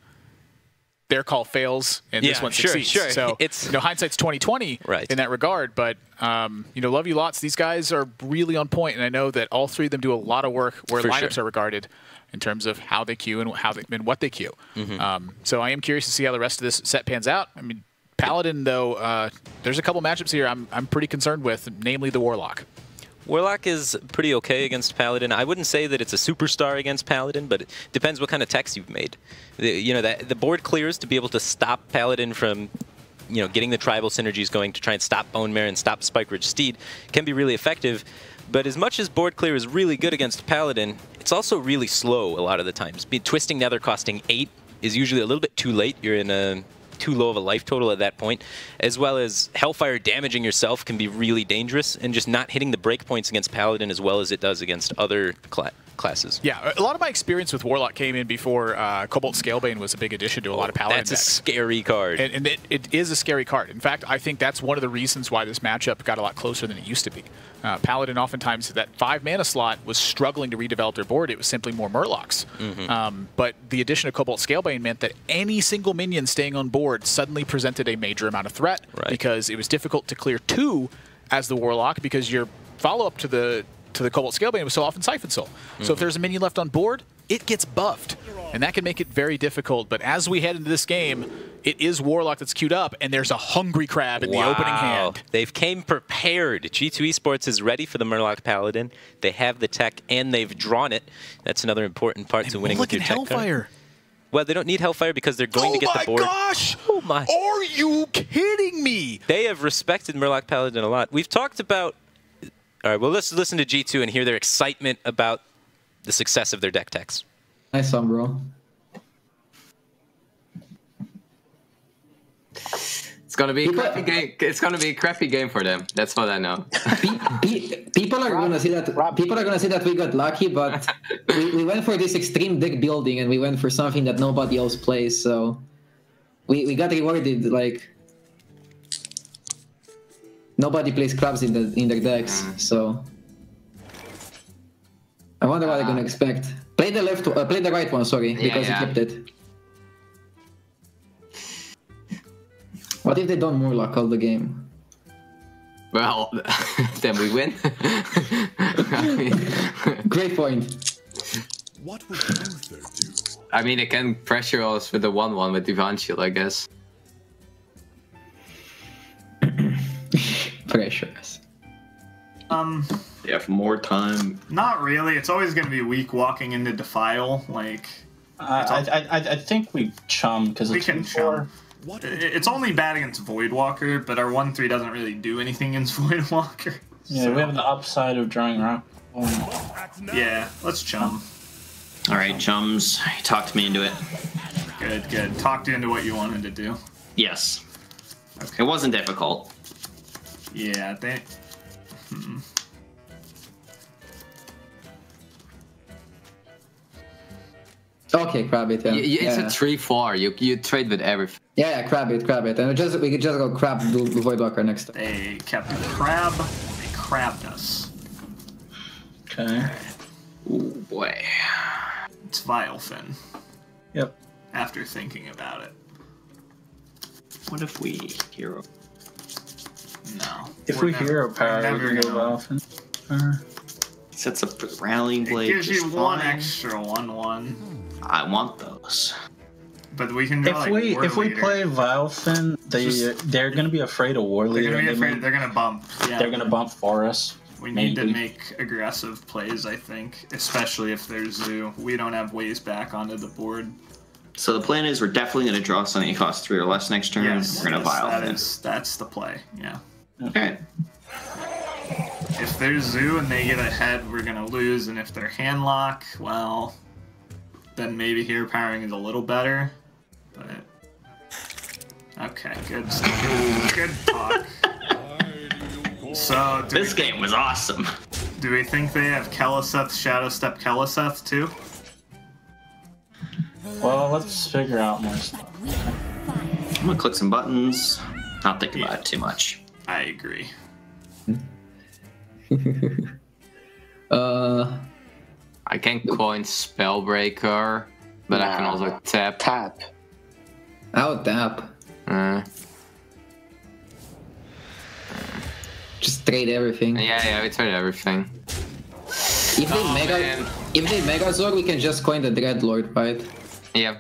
their call fails and this one succeeds. Sure. So it's, you know, hindsight's 20/20 right. in that regard. But you know, Love You Lots. These guys are really on point, and I know that all 3 of them do a lot of work where lineups are regarded in terms of how they queue and what they queue. So I am curious to see how the rest of this set pans out. I mean, Paladin, though, there's a couple matchups here I'm pretty concerned with, namely the Warlock. Warlock is pretty okay against Paladin. I wouldn't say that it's a superstar against Paladin, but it depends what kind of techs you've made. The board clears to be able to stop Paladin from getting the tribal synergies going to try and stop Bone Mare and stop Spike Ridge Steed can be really effective. But as much as board clear is really good against Paladin, it's also really slow a lot of the times. Twisting Nether costing 8 is usually a little bit too late. You're in a too low of a life total at that point, as well as Hellfire damaging yourself can be really dangerous, and just not hitting the breakpoints against Paladin as well as it does against other classes. Yeah, a lot of my experience with Warlock came in before Cobalt Scalebane was a big addition to a lot of Paladin That's decks. a scary card. And it is a scary card. In fact, I think that's one of the reasons why this matchup got a lot closer than it used to be. Paladin oftentimes, that 5 mana slot was struggling to redevelop their board. It was simply more Murlocs. But the addition of Cobalt Scalebane meant that any single minion staying on board suddenly presented a major amount of threat, because it was difficult to clear 2 as the Warlock, because your follow-up to the Cobalt Scalebane was so often Siphon Soul. So if there's a minion left on board, it gets buffed. And that can make it very difficult. But as we head into this game, it is Warlock that's queued up, and there's a Hungry Crab in the opening hand. They've came prepared. G2 Esports is ready for the Murloc Paladin. They have the tech, and they've drawn it. That's another important part to winning with your tech Hellfire. card. Well, they don't need Hellfire because they're going to get the board. Oh my gosh! Oh my! Are you kidding me? They have respected Murloc Paladin a lot. We've talked about... All right, well, let's listen to G2 and hear their excitement about the success of their deck techs. Nice one, bro. It's gonna be a crappy game. It's gonna be a crappy game for them. That's what I know. People are gonna see that. People are gonna say that we got lucky, but we went for this extreme deck building, and we went for something that nobody else plays. So we got rewarded. Like nobody plays crabs in their decks. So I wonder what they're gonna expect. Play the play the right one. Sorry, because you kept it. What if they don't Murloc all the game? Well, then we win. Great point. What would Luther do? I mean, they can pressure us with the 1/1 with Divine Shield, I guess. Pressure us. They have more time. Not really. It's always going to be weak walking into Defile. Like, I think we chum because we it's can chum. It's only bad against Voidwalker, but our 1/3 doesn't really do anything against Voidwalker. Yeah, so we have the upside of drawing rock. Yeah, let's chum. All right, chums, you talked me into it. Good, good. Talked into what you wanted to do. Yes. Okay. It wasn't difficult. Yeah, they... Okay, crab it. Yeah. It's a 3/4. You trade with everything. Yeah, crab it, and we could just go crab the Voidwalker next time. They kept the crab. They crabbed us. Okay. Oh boy. It's Vilefin. Yep. After thinking about it. What if we hero? No. If we hero power, we can go often. Sets up the rallying blade. It gives you one fine. extra 1/1. I want those. But we can go if we play Vilefin, they're gonna be afraid of War Leader. They're gonna be afraid. They're gonna bump. Yeah. They're gonna bump for us. We need to make aggressive plays, I think, especially if there's Zoo. We don't have ways back onto the board. So the plan is we're definitely going to draw something that costs 3 or less next turn. Yes, we're going to Vilefin. That's the play, yeah. Okay. If there's Zoo and they get ahead, we're going to lose. And if they're handlock, well, then maybe hero powering is a little better. But okay, good stuff. Good talk. So this game was awesome. Do we think they have Keleseth, Shadow Step Keleseth too? Well, let's figure out more stuff. I'm gonna click some buttons. Not think about it too much. I agree. I can coin Spellbreaker, but I can also tap. I'll tap. Just trade everything. Yeah, we trade everything. If they Megazord, we can just coin the Dreadlord, right? Yeah.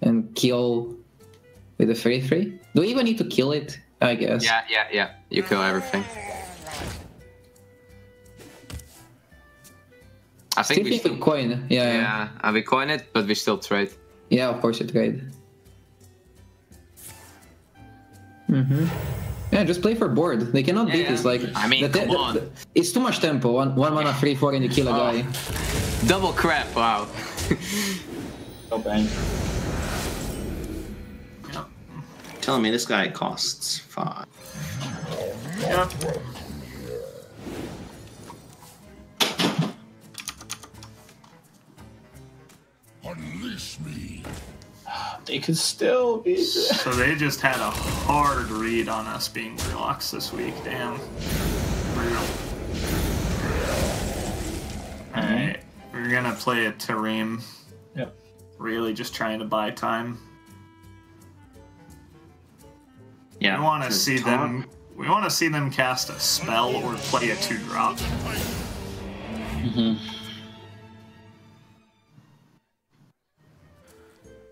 And kill with a 3/3. Do we even need to kill it? I guess. Yeah. You kill everything. I think we still coin. Yeah. We coin it, but we still trade. Yeah, of course you trade. Yeah, just play for board. They cannot beat this. Like, I mean, come on. It's too much tempo. One mana 3/4 and you kill a guy. Double crap! Wow. Oh bang. Yep. Telling me this guy costs 5. Yep. Unleash me. They could still be. So they just had a hard read on us being Murlocs this week. Damn. Brutal. Alright. We're gonna play a Tarim. Yep. Really just trying to buy time. Yeah. We want to see them. We want to see them cast a spell or play a 2-drop.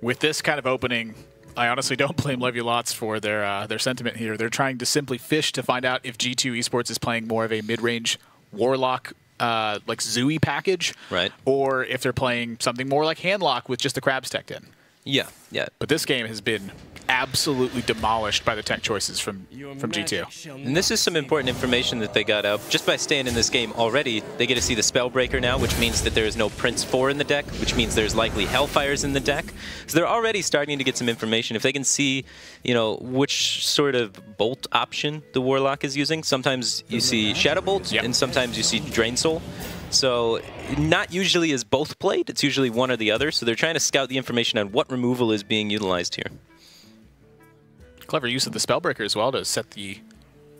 With this kind of opening, I honestly don't blame Levulots for their sentiment here. They're trying to simply fish to find out if G2 Esports is playing more of a mid-range Warlock like Zooey package, right? Or if they're playing something more like Handlock with just the crabs teched in. Yeah. But this game has been absolutely demolished by the tech choices from G2. And this is some important information that they got out. Just by staying in this game already, they get to see the Spellbreaker now, which means that there is no Prince 4 in the deck, which means there's likely Hellfires in the deck. So they're already starting to get some information. If they can see, which sort of bolt option the Warlock is using. Sometimes you see Shadow Bolt, and sometimes you see Drain Soul. So not usually is both played, it's usually one or the other. So they're trying to scout the information on what removal is being utilized here. Clever use of the Spellbreaker as well to set the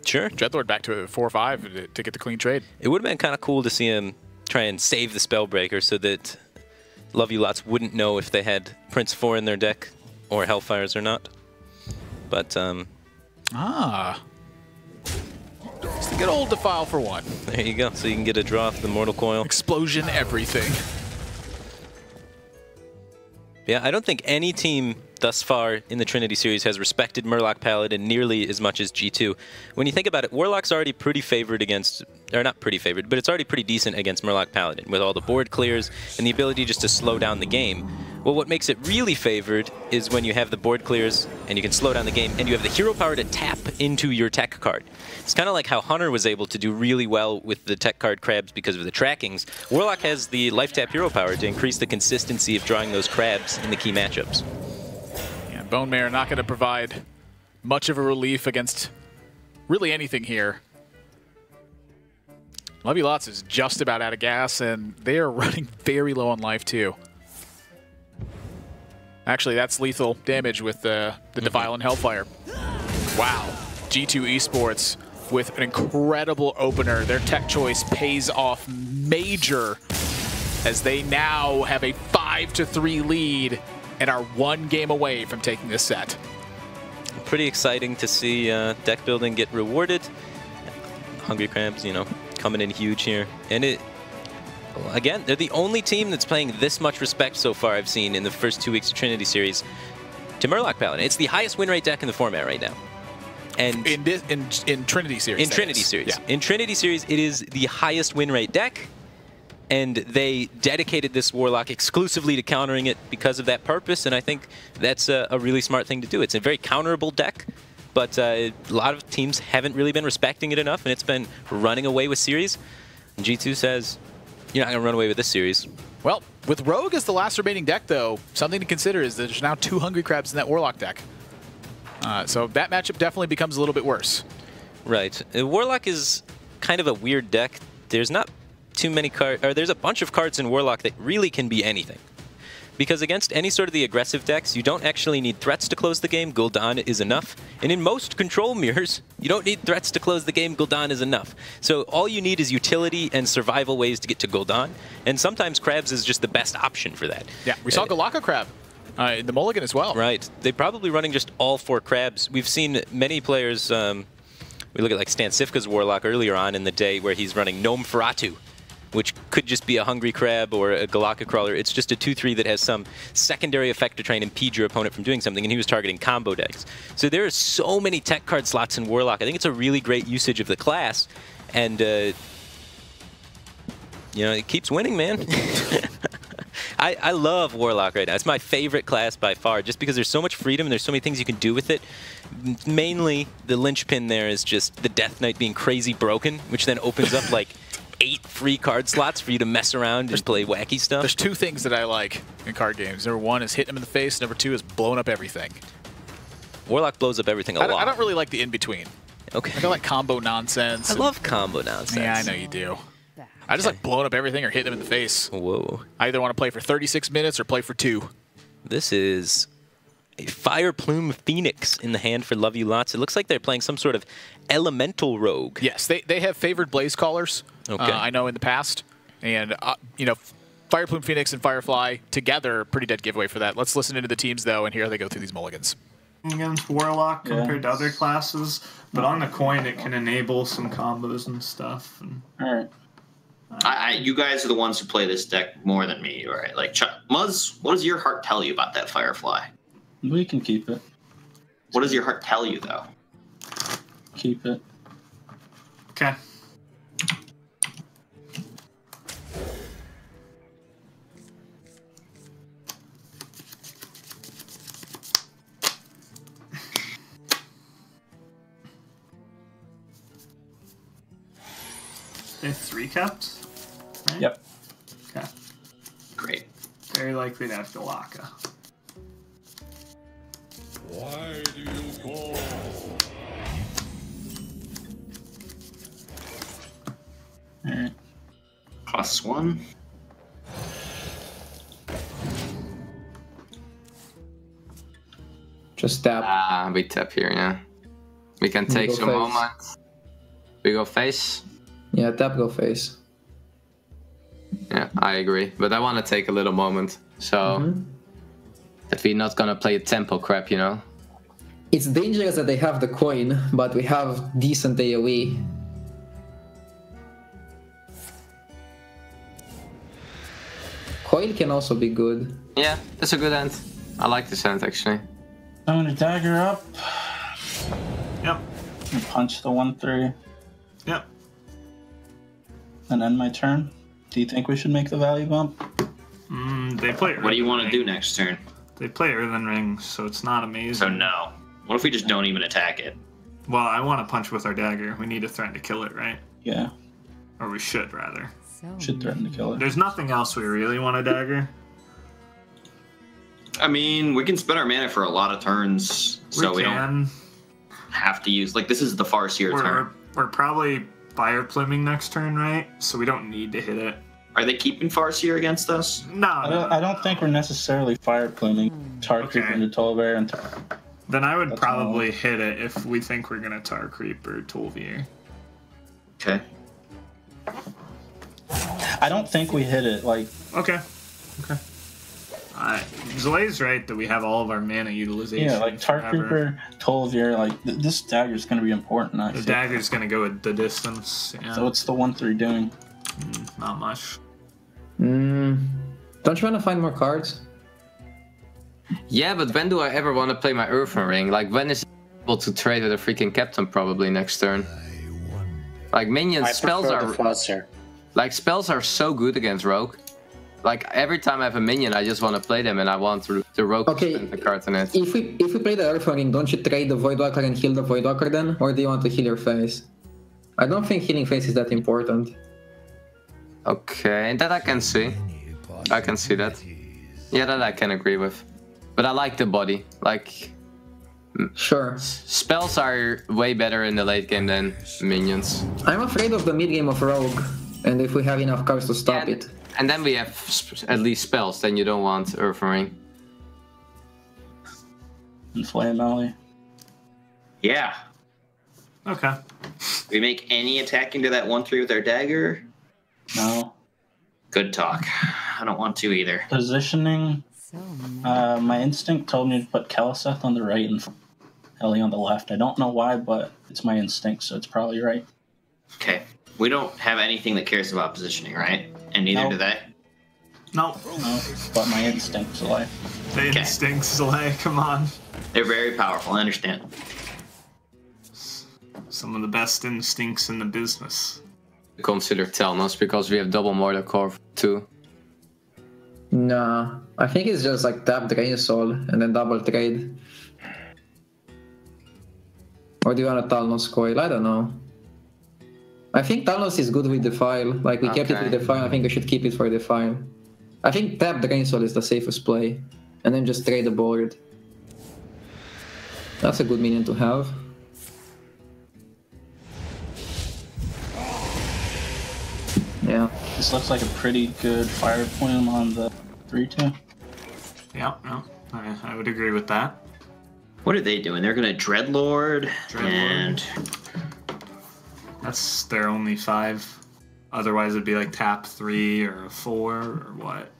Dreadlord back to a 4/5 to get the clean trade. It would have been kind of cool to see him try and save the Spellbreaker so that Levulots wouldn't know if they had Prince 4 in their deck or Hellfires or not. But, It's the good old Defile for 1. There you go. So you can get a draw off the Mortal Coil. Explosion everything. Yeah, I don't think any team thus far in the Trinity Series has respected Murloc Paladin nearly as much as G2. When you think about it, Warlock's already pretty favored against, or not pretty favored, but it's already pretty decent against Murloc Paladin with all the board clears and the ability just to slow down the game. Well, what makes it really favored is when you have the board clears and you can slow down the game and you have the hero power to tap into your tech card. It's kind of like how Hunter was able to do really well with the tech card crabs because of the trackings. Warlock has the life tap hero power to increase the consistency of drawing those crabs in the key matchups. Yeah, Bone Mare not going to provide much of a relief against really anything here. Levulots is just about out of gas, and they are running very low on life, too. Actually, that's lethal damage with the Defile and Hellfire. Wow. G2 Esports with an incredible opener. Their tech choice pays off major as they now have a 5-3 lead and are 1 game away from taking this set. Pretty exciting to see deck building get rewarded. Hungry Crabs, coming in huge here. And again, they're the only team that's playing this much respect so far I've seen in the first 2 weeks of Trinity Series to Murloc Paladin. It's the highest win rate deck in the format right now. And in Trinity Series. In Trinity Series. Yeah. In Trinity Series, it is the highest win rate deck, and they dedicated this Warlock exclusively to countering it because of that purpose, and I think that's a really smart thing to do. It's a very counterable deck, but a lot of teams haven't really been respecting it enough, and it's been running away with series. And G2 says, you're not going to run away with this series. Well, with Rogue as the last remaining deck, though, something to consider is that there's now 2 Hungry Crabs in that Warlock deck. So that matchup definitely becomes a little bit worse. Right. Warlock is kind of a weird deck. There's not too many cards, or there's a bunch of cards in Warlock that really can be anything. Because against any sort of the aggressive decks, you don't actually need threats to close the game. Gul'dan is enough. And in most control mirrors, you don't need threats to close the game. Gul'dan is enough. So all you need is utility and survival ways to get to Gul'dan. And sometimes Crabs is just the best option for that. Yeah, we saw Galaka Crab in the Mulligan as well. Right. They're probably running just all 4 Crabs. We've seen many players, we look at like Stan Sifka's Warlock earlier on in the day where he's running Gnome Feratu which could just be a Hungry Crab or a Galaka Crawler. It's just a 2-3 that has some secondary effect to try and impede your opponent from doing something, and he was targeting combo decks. So there are so many tech card slots in Warlock. I think it's a really great usage of the class, and you know, it keeps winning, man. I love Warlock right now. It's my favorite class by far, just because there's so much freedom and there's so many things you can do with it. Mainly, the linchpin there is just the Death Knight being crazy broken, which then opens up like 8 free card slots for you to mess around and play wacky stuff. There's 2 things that I like in card games. Number 1 is hitting him in the face. Number 2 is blowing up everything. Warlock blows up everything a lot. I don't really like the in-between. Okay. I don't like combo nonsense. I love combo nonsense. Yeah, I know you do. I just like blowing up everything or hitting them in the face. Whoa. I either want to play for 36 minutes or play for 2. This is a Fire Plume Phoenix in the hand for Love You Lots. It looks like they're playing some sort of elemental rogue. Yes, they have favored Blaze Callers, okay. I know in the past. And, you know, Fire Plume Phoenix and Firefly together, pretty dead giveaway for that. Let's listen into the teams, though, and here they go through these mulligans. Against Warlock compared to other classes, but on the coin it can enable some combos and stuff. And all right. You guys are the ones who play this deck more than me, right? Like, Muzz, what does your heart tell you about that Firefly? We can keep it. What does your heart tell you, though? Keep it. Okay. They have 3 kept? Right? Yep. Okay. Great. Very likely to have Galaka. Why do you go? Alright. +1. Just tap. We tap here, yeah. We can take some moments. We go face. Yeah, tap, go face. Yeah, I agree. But I want to take a little moment. So that we're not going to play tempo crap, you know? It's dangerous that they have the coin, but we have decent AoE. Coil can also be good. Yeah, that's a good end. I like this end, actually. I'm going to dagger up. Yep. And punch the 1/3. Yep. And end my turn. Do you think we should make the value bump? They play. What do you want to do next turn? They play Earthen Ring, so it's not amazing. So no. What if we just don't even attack it? Well, I want to punch with our dagger. We need to threaten to kill it, right? Yeah. Or we should, rather. Should threaten to kill it. There's nothing else we really want to dagger. I mean, we can spend our mana for a lot of turns, so we don't have to use... Like, this is the Farseer turn. We're probably Fire Pluming next turn, right? So we don't need to hit it. Are they keeping Farseer against us? No, I don't think we're necessarily fire pluming. Tar Creep into Tolver and then I would probably hit it if we think we're gonna Tar Creep or Tolvier. Okay. I don't think we hit it. Like. Okay. Zlay's right that we have all of our mana utilization. Yeah, like Tar Creeper, Tolvier, like this dagger's gonna be important. I think. Dagger's gonna go the distance. Yeah. So what's the 1/3 doing? Not much. Don't you want to find more cards? Yeah, but when do I ever want to play my Earthen Ring? Like, when is it able to trade with a freaking captain probably next turn? Like, minions, spells are so good against Rogue. Like, every time I have a minion, I just want to play them, and I want the Rogue to spend the cards in it. If we play the Earthen Ring, don't you trade the Voidwalker and heal the Voidwalker then? Or do you want to heal your face? I don't think healing face is that important. Okay, that I can see. I can see that. Yeah, that I can agree with. But I like the body. Like, sure. Spells are way better in the late game than minions. I'm afraid of the mid game of Rogue, and if we have enough cards to stop it. And then we have at least spells, then you don't want Earthen Ring. And Flame Alley. Yeah. Okay. We make any attack into that 1/3 with our dagger? No. Good talk. I don't want to either. Positioning. My instinct told me to put Keliseth on the right and Ellie on the left. I don't know why, but it's my instinct, so it's probably right. Okay. We don't have anything that cares about positioning, right? And neither do they. No. No, but my instincts lie. The instincts lie, come on. They're very powerful, I understand. Some of the best instincts in the business. Consider Telnos because we have double Mortar Core too. Nah, I think it's just like tap Drain Soul and then double trade. Or do you want a Talnos Coil? I don't know. I think Talnos is good with Defile. Like, we kept it with Defile, I think we should keep it for Defile. I think tap Drain Soul is the safest play. And then just trade the board. That's a good minion to have. Yeah. This looks like a pretty good Fire Plume on the 3-2. Yeah, no, I would agree with that. What are they doing? They're gonna Dreadlord, and that's their only 5. Otherwise, it'd be like tap 3 or a 4 or what?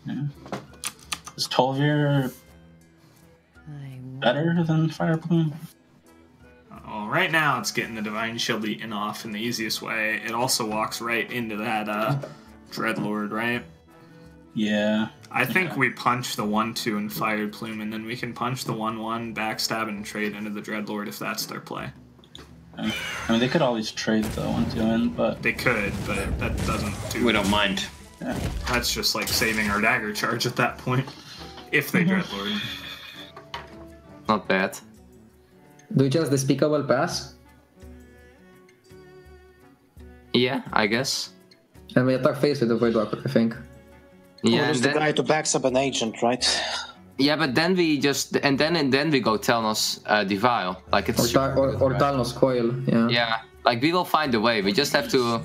Yeah. Is Tolvir better than Fire Plume? Well, right now it's getting the Divine Shield eaten off in the easiest way. It also walks right into that Dreadlord, right? Yeah. I think we punch the 1-2 and Fire Plume, and then we can punch the 1-1, backstab, and trade into the Dreadlord if that's their play. I mean, they could always trade the 1-2 in, but... They could, but that doesn't do... We don't mind. Yeah. That's just like saving our dagger charge at that point. If they Dreadlord. Not bad. Do we just Despicable Pass? Yeah, I guess. And we attack face with the Void Walker, I think. Yeah, and the guy to backstab an agent, right? Yeah, but then we just and then we go Telnos Devile. Like it's or Talnos Coil. Yeah. Yeah, like we will find a way. We just have to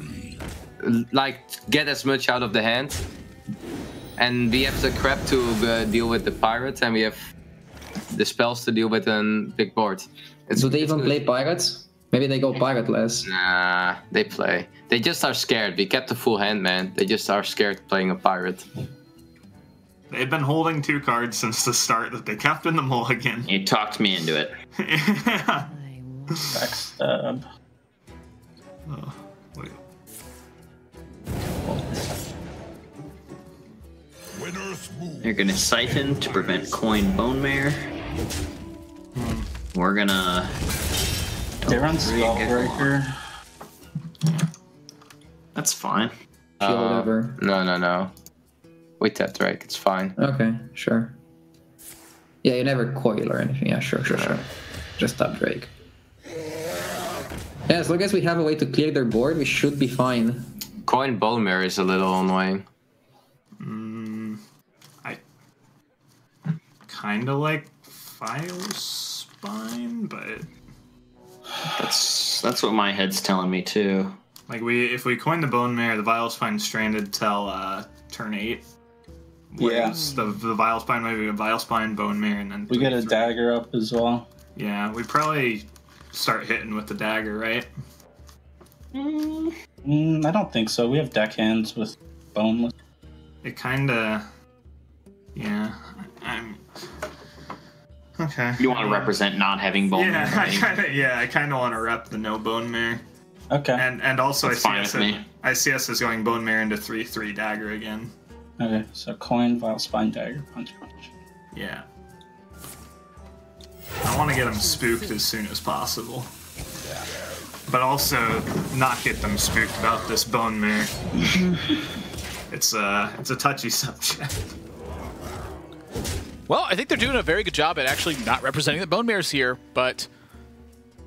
like get as much out of the hand, and we have the crap to deal with the pirate, and we have the spells to deal with a big board. Do they even play pirates? Maybe they go pirate-less. Nah, they play. They just are scared. We kept the full hand, man. They just are scared playing a pirate. They've been holding 2 cards since the start that they kept in the mulligan. You talked me into it. Yeah. Backstab. Oh, wait. They're gonna Siphon to prevent Coin Bone Mare. We're gonna... They run Skullbreaker. That's fine. Whatever. No. We tap Drake, it's fine. Okay, sure. Yeah, you never coil or anything. Yeah, sure. Just tap Drake. Yeah, as long as we have a way to clear their board, we should be fine. Coin Bone Mare is a little annoying. I kind of like File Spine, but that's what my head's telling me too. Like if we coin the Bone Mare, the Vile Spine stranded till turn 8. Whereas the Vile Spine might be a Vile Spine, Bone Mare, and then we get a dagger up as well. Yeah, we probably start hitting with the dagger, right? I don't think so. We have deckhands with boneless. It kinda... Yeah, I'm... Okay. You want to represent not having Bone Mare, right? I kind of want to rep the no Bone Mare. Okay. And also that's I see us as going Bone Mare into 3/3 dagger again. Okay, so coin, Vile Spine, dagger, punch. Yeah. I want to get them spooked as soon as possible. But also not get them spooked about this Bone Mare. It's a touchy subject. Well, I think they're doing a very good job at actually not representing the Bone Mares here, but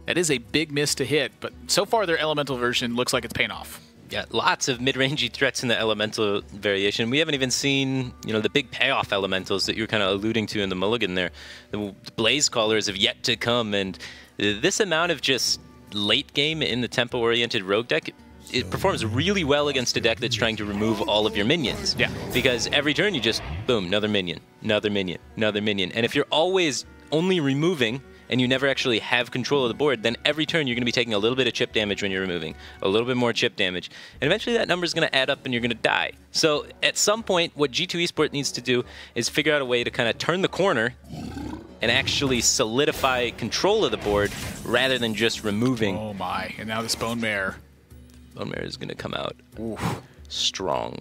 that is a big miss to hit. But so far, their elemental version looks like it's paying off. Yeah, lots of mid-rangey threats in the elemental variation. We haven't even seen, the big payoff elementals that you're kind of alluding to in the mulligan there. The Blaze Callers have yet to come, and this amount of just late game in the tempo-oriented rogue deck, it performs really well against a deck that's trying to remove all of your minions. Yeah. Because every turn you just, boom, another minion, another minion, another minion. And if you're always only removing and you never actually have control of the board, then every turn you're going to be taking a little bit of chip damage when you're removing, a little bit more chip damage, and eventually that number is going to add up and you're going to die. So at some point, what G2 Esports needs to do is figure out a way to kind of turn the corner and actually solidify control of the board rather than just removing. Oh my, and now this Bone Mare. Bone Mare is going to come out strong.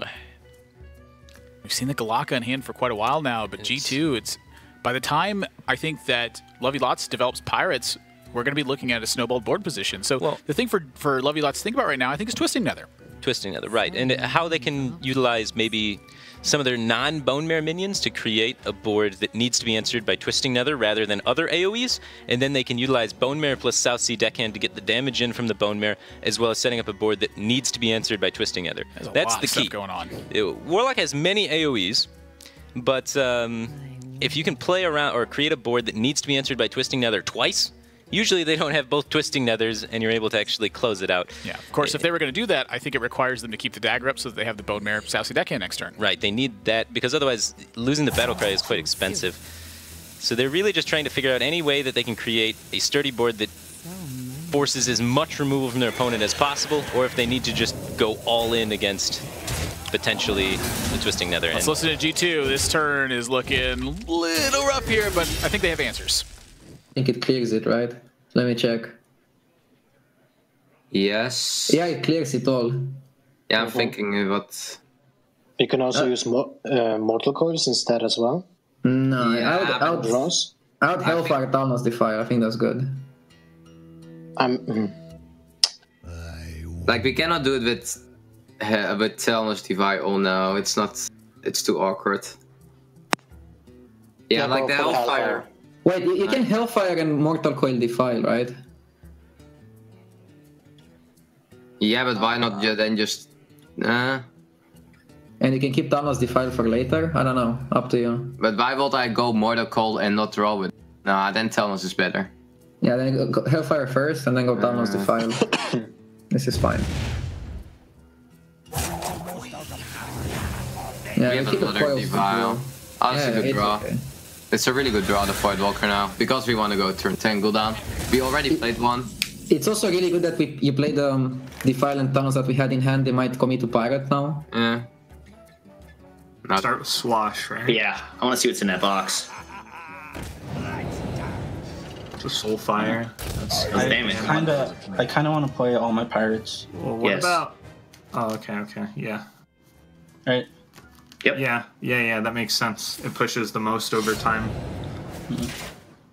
We've seen the Galaka in hand for quite a while now, but G2, it's by the time I think that Lovey Lots develops Pirates, we're going to be looking at a snowballed board position. So the thing for Lovey Lots to think about right now, I think, is Twisting Nether. Twisting Nether, right. And how they can utilize maybe some of their non-Bone Mare minions to create a board that needs to be answered by Twisting Nether rather than other AoEs, and then they can utilize Bone Mare plus South Sea Deckhand to get the damage in from the Bone Mare, as well as setting up a board that needs to be answered by Twisting Nether. That's the key. Going on. Warlock has many AoEs, but if you can play around or create a board that needs to be answered by Twisting Nether twice, usually they don't have both Twisting Nethers, and you're able to actually close it out. Yeah, of course, if they were going to do that, I think it requires them to keep the dagger up so that they have the Bone Mare South Sea Deckhand next turn. Right, they need that, because otherwise losing the Battle Cry is quite expensive. So they're really just trying to figure out any way that they can create a sturdy board that forces as much removal from their opponent as possible, or if they need to just go all in against potentially the Twisting Nether. Let's listen to G2. This turn is looking a little rough here, but I think they have answers. I think it clears it, right? Let me check. Yes. Yeah, it clears it all. Yeah, I'm thinking about... You can also use Mortal Coils instead as well. No, Yeah, I would Hellfire Thanos Defier. I think that's good. Like, we cannot do it with Thanos Defier. Oh no, it's not. It's too awkward. Yeah, like the Hellfire. Wait, you can Hellfire and Mortal Coil Defile, right? Yeah, but why not then just... And you can keep Thanos Defile for later? I don't know, up to you. But why would I go Mortal Coil and not draw it? Nah, then Thanos is better. Yeah, then go Hellfire first and then go Thanos Defile. This is fine. Yeah, we have another Defile. Oh, that's a good draw. Okay. It's a really good draw, the Voidwalker now, because we want to go turn 10 cooldown. We already played one. It's also really good that you play the Defile and Thanos that we had in hand. They might commit to Pirate now. Yeah. Start with Swash, right? Yeah, I want to see what's in that box. It's a Soulfire. I kind of want to play all my Pirates. Well, what about... Oh, okay, yeah. Right. Yep. Yeah, that makes sense. It pushes the most over time.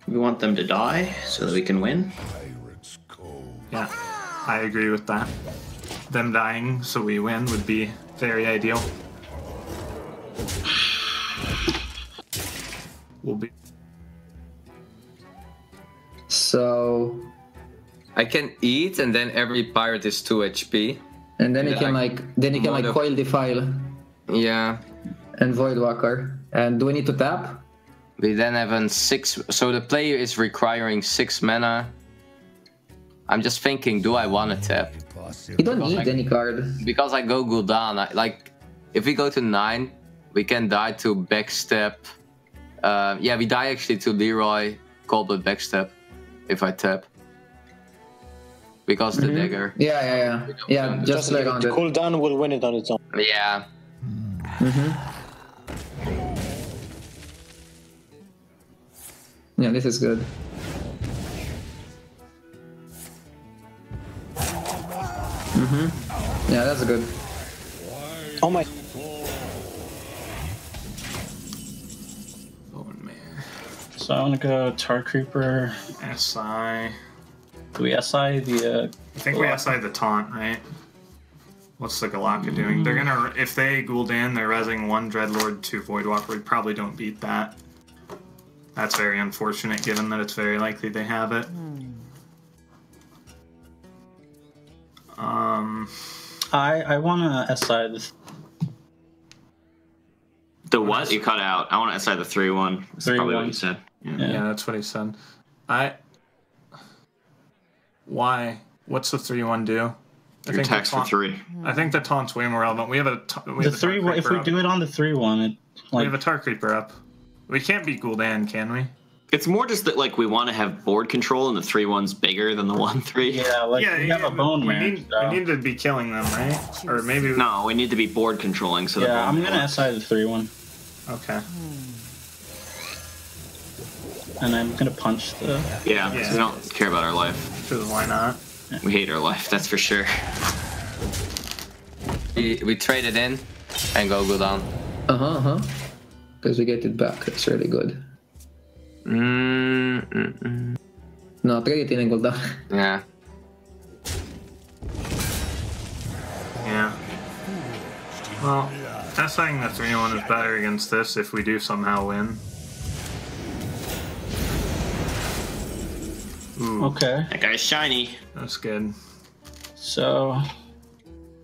We want them to die so that we can win. Yeah, I agree with that. Them dying so we win would be very ideal. So... I can eat and then every pirate is 2 HP. And then you can Coil Defile. Yeah. And Voidwalker. And do we need to tap? We then have 6... So the player is requiring 6 mana. I'm just thinking, do I want to tap? You don't need any card. Because I go Gul'dan. Like, if we go to 9, we can die to Backstep. Yeah, we die actually to Leroy, Coldblood Backstep, if I tap. Because the dagger. Yeah, just like on the cooldown will win it on its own. Yeah. Yeah, this is good. Yeah, that's good. Oh my. So I want to go Tar Creeper. SI. Do we SI the... I think we SI the taunt, right? What's the Galaka doing? They're gonna... If they Gul'dan, they're rezzing 1 Dreadlord, 2 Voidwalker. We probably don't beat that. That's very unfortunate, given that it's very likely they have it. I want to SI this. The what? You cut out. I want to SI the 3-1. That's probably what you said. Yeah, that's what he said. Why? What's the 3-1 do? Your attacks for 3. I think the taunt's way more relevant. We have a the 3-1. If we do it on the 3-1, we have a Tar Creeper up. We can't beat Gul'dan, can we? It's more just that like we want to have board control, and the 3-1's bigger than the 1-3. Yeah, we have a Bone Mare. We need to be killing them, right? Or maybe no, we need to be board controlling. So yeah, I'm gonna SI the 3-1. Okay. And I'm gonna punch the. Yeah, we don't care about our life. Because why not? We hate our life, that's for sure. we trade it in and go down. Because we get it back. That's really good. No, trade it in and go down. Yeah. Yeah. Well, I'm saying the 3-1 is better against this if we do somehow win. Ooh. Okay. That guy's shiny. That's good. So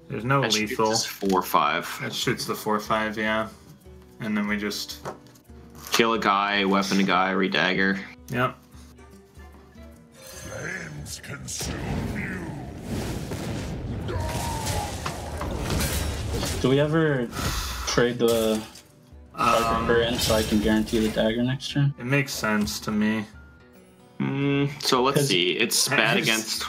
there's no that lethal. 4-5. That shoots the 4-5, yeah. And then we just kill a guy, weapon a guy, redagger. Yep. Flames consume you. do we ever trade the dagger in so I can guarantee the dagger next turn? It makes sense to me. So let's see. It's bad against.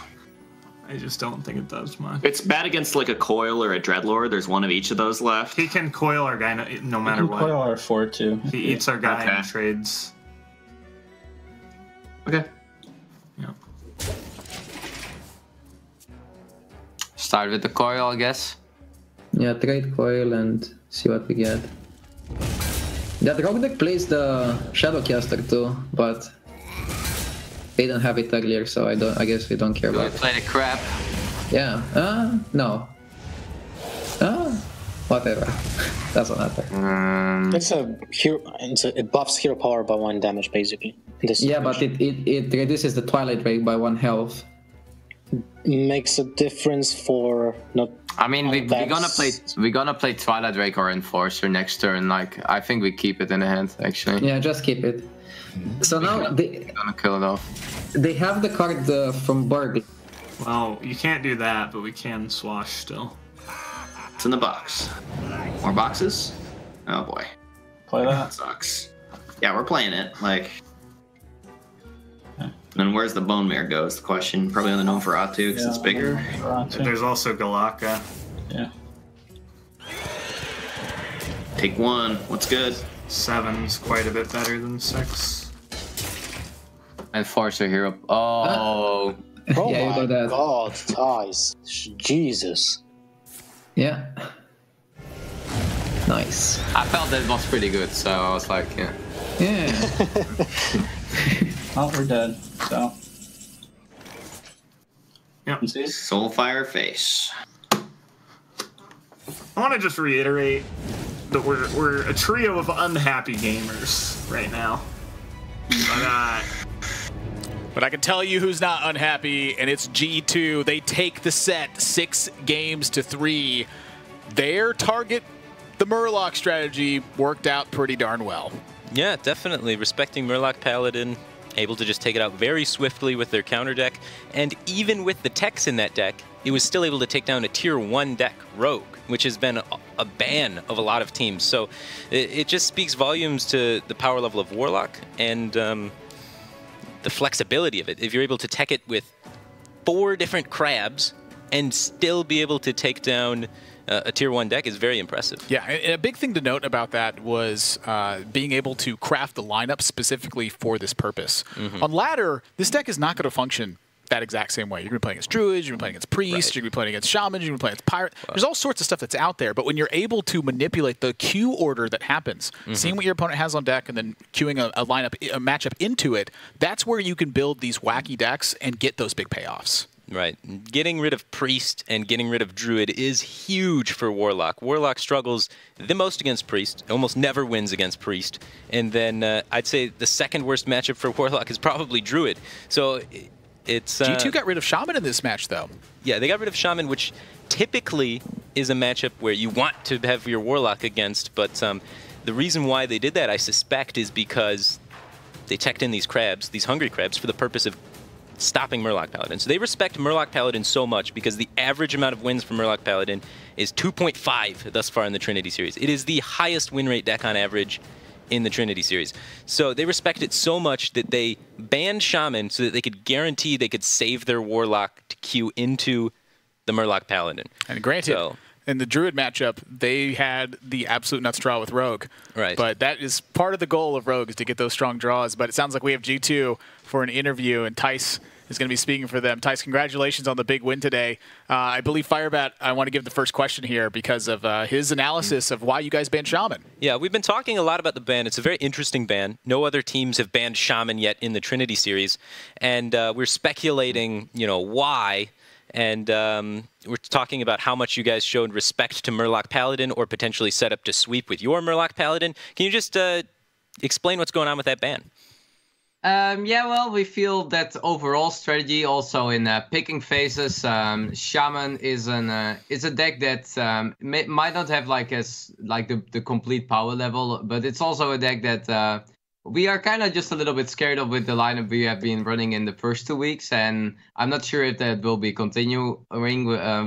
I just don't think it does much. It's bad against like a coil or a dreadlord. There's one of each of those left. He can coil our guy no matter what. Coil our 4-2. He eats our guy and trades. Okay. Yeah. Start with the coil, I guess. Yeah, trade coil and see what we get. That rogue deck plays the Shadowcaster too, but they don't have it earlier, so I guess we don't care about it. Play the crap. Yeah. No. Whatever. Doesn't matter. It buffs hero power by 1 damage basically. Yeah, but it reduces the Twilight Drake by 1 health. Makes a difference for not. I mean, we're gonna play Twilight Drake or Enforcer next turn. Like, I think we keep it in the hand actually. Yeah, just keep it. So now we're gonna kill it off. They have the card from Burg. Well, you can't do that, but we can swash still. It's in the box. More boxes? Oh boy. Play that. Sucks. Yeah, we're playing it. Like. Then where's the Bone Mare go is the question. Probably on the Nosferatu because it's bigger. There's also Galaka. Yeah. Take 1. What's good? 7's quite a bit better than 6. Enforcer hero. Oh. Oh Yeah, you my got that. god, ties. Jesus. Yeah. Nice. I felt that it was pretty good, so I was like, yeah. Yeah. Oh, we're dead. So. Yep. Soulfire Face. I want to just reiterate that we're a trio of unhappy gamers right now. But I can tell you who's not unhappy, and it's G2. They take the set 6-3. Their target, the Murloc strategy, worked out pretty darn well. Yeah, definitely. Respecting Murloc Paladin, able to just take it out very swiftly with their counter deck. And even with the techs in that deck, it was still able to take down a tier 1 deck, Rogue, which has been a ban of a lot of teams. So it just speaks volumes to the power level of Warlock and the flexibility of it. If you're able to tech it with 4 different crabs and still be able to take down a tier 1 deck is very impressive. Yeah, and a big thing to note about that was being able to craft the lineup specifically for this purpose. On ladder, this deck is not going to function that exact same way. You're going to be playing against druids, you're going to be playing against priests, you're going to be playing against shamans, you're going to be playing against pirates. There's all sorts of stuff that's out there, but when you're able to manipulate the queue order that happens, seeing what your opponent has on deck and then queuing a lineup, a matchup into it, that's where you can build these wacky decks and get those big payoffs. Right. Getting rid of Priest and getting rid of Druid is huge for Warlock. Warlock struggles the most against Priest, almost never wins against Priest. And then I'd say the second worst matchup for Warlock is probably Druid. So it's... G2 got rid of Shaman in this match, though. Yeah, they got rid of Shaman, which typically is a matchup where you want to have your Warlock against, but the reason why they did that, I suspect, is because they teched in these crabs, these hungry crabs, for the purpose of stopping Murloc Paladin. So they respect Murloc Paladin so much because the average amount of wins for Murloc Paladin is 2.5 thus far in the Trinity Series. It is the highest win rate deck on average in the Trinity Series. So they respect it so much that they banned Shaman so that they could guarantee they could save their Warlock to queue into the Murloc Paladin. And granted, in the Druid matchup, they had the absolute nuts draw with Rogue. Right. But that is part of the goal of Rogue, is to get those strong draws. But it sounds like we have G2 for an interview, and Tice is going to be speaking for them. Tice, congratulations on the big win today. I believe Firebat, I want to give the first question here because of his analysis of why you guys banned Shaman. Yeah, we've been talking a lot about the ban. It's a very interesting ban. No other teams have banned Shaman yet in the Trinity Series. And we're speculating, why. And we're talking about how much you guys showed respect to Murloc Paladin or potentially set up to sweep with your Murloc Paladin. Can you just explain what's going on with that ban? Yeah, well, we feel that overall strategy also in picking phases, Shaman is a deck that might not have the complete power level, but it's also a deck that we are kind of just a little bit scared of with the lineup we have been running in the first 2 weeks, and I'm not sure if that will be continuing.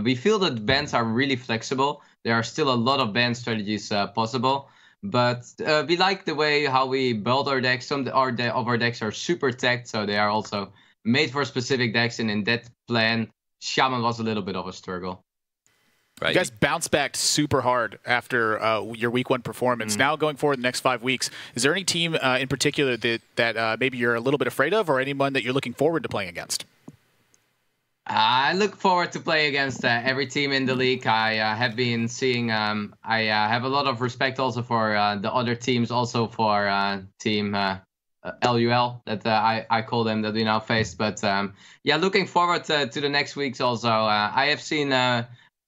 We feel that bans are really flexible. There are still a lot of ban strategies possible, but we like the way how we build our decks. Some of our decks are super tagged, so they are also made for specific decks, and in that plan, Shaman was a little bit of a struggle. Right. You guys bounced back super hard after your week 1 performance. Now going forward the next 5 weeks, is there any team in particular that maybe you're a little bit afraid of, or anyone that you're looking forward to playing against? I look forward to play against every team in the league. I have been seeing. I have a lot of respect also for the other teams, also for team LUL that I call them that we now faced. But yeah, looking forward to the next weeks also. I have seen.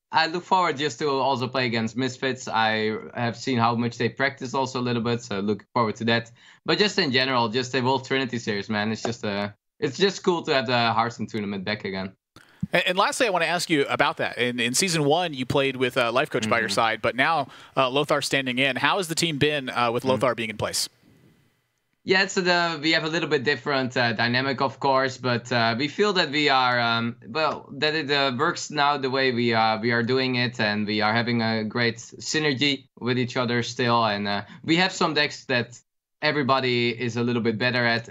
I look forward just to also play against Misfits. I have seen how much they practice also a little bit, so looking forward to that. But just in general, just the whole Trinity Series, man, it's just cool to have the Hearthstone tournament back again. And lastly, I want to ask you about that. In Season 1, you played with Life Coach by your side, but now Lothar standing in. How has the team been with Lothar being in place? Yeah, we have a little bit different dynamic, of course, but we feel that we are that it works now the way we are doing it, and we are having a great synergy with each other still, and we have some decks that everybody is a little bit better at,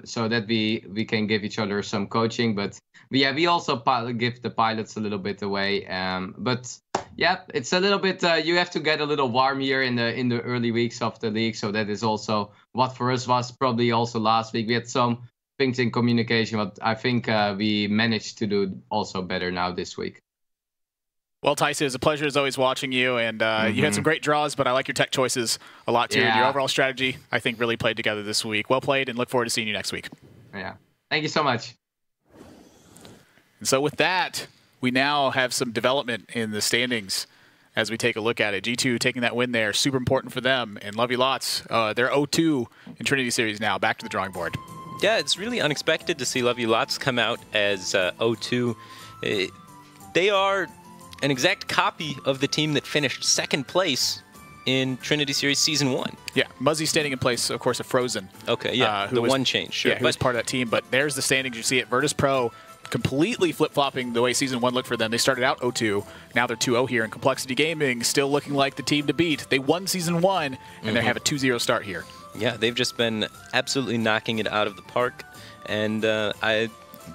so that we can give each other some coaching, but we also give the pilots a little bit away, but yeah, it's a little bit. You have to get a little warm here in the early weeks of the league, so that is also what for us was probably also last week. We had some things in communication, but I think we managed to do also better now this week. Well, Tice, it was a pleasure as always watching you, and you had some great draws, but I like your tech choices a lot too. Yeah. And your overall strategy, I think, really played together this week. Well played, and look forward to seeing you next week. Yeah, thank you so much. And so with that, we now have some development in the standings as we take a look at it. G2 taking that win there, super important for them. And love you lots. They're 0-2 in Trinity Series now, back to the drawing board. Yeah, it's really unexpected to see Love You Lots come out as 0-2. They are an exact copy of the team that finished 2nd place in Trinity Series Season 1. Yeah, Muzzy standing in place, of course, of Frozen. Okay, yeah, the one change, sure. Yeah, who was part of that team. But there's the standings. You see it, Virtus Pro completely flip-flopping the way Season 1 looked for them. They started out 0-2. Now they're 2-0 here. And Complexity Gaming still looking like the team to beat. They won Season 1, and they have a 2-0 start here. Yeah, they've just been absolutely knocking it out of the park. And I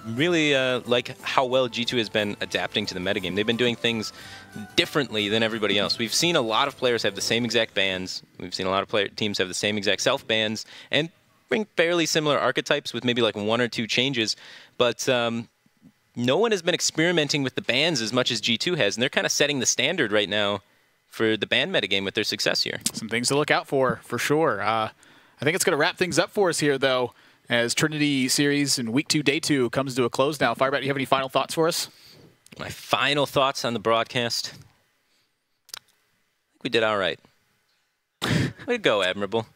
really like how well G2 has been adapting to the metagame. They've been doing things differently than everybody else. We've seen a lot of players have the same exact bans. We've seen a lot of teams have the same exact self-bans and bring fairly similar archetypes with maybe like 1 or 2 changes. But no one has been experimenting with the bans as much as G2 has, and they're kind of setting the standard right now for the ban metagame with their success here. Some things to look out for sure. I think it's going to wrap things up for us here, though, as Trinity Series in Week 2, Day 2 comes to a close now. Firebat, do you have any final thoughts for us? My final thoughts on the broadcast? I think we did all right. Way to go, Admirable.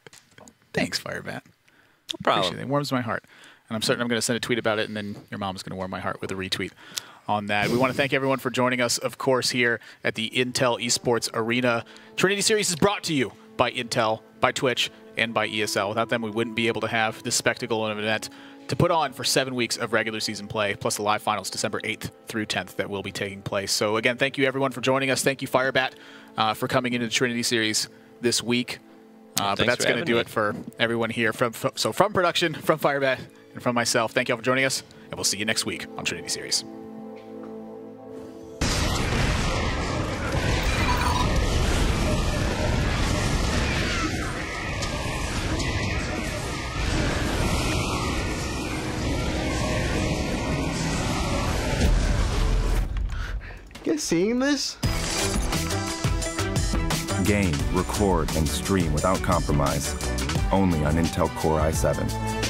Thanks, Firebat. No problem. It warms my heart. And I'm certain I'm going to send a tweet about it, and then your mom's going to warm my heart with a retweet on that. We want to thank everyone for joining us, of course, here at the Intel Esports Arena. Trinity Series is brought to you by Intel, by Twitch, and by ESL. Without them, we wouldn't be able to have this spectacle of an event to put on for 7 weeks of regular season play, plus the live finals December 8th through 10th that will be taking place. So again, thank you everyone for joining us. Thank you, Firebat, for coming into the Trinity Series this week. But that's going to do it for everyone here. From production, from Firebat, and from myself, thank you all for joining us, and we'll see you next week on Trinity Series. seeing this? Game, record, and stream without compromise. Only on Intel Core i7.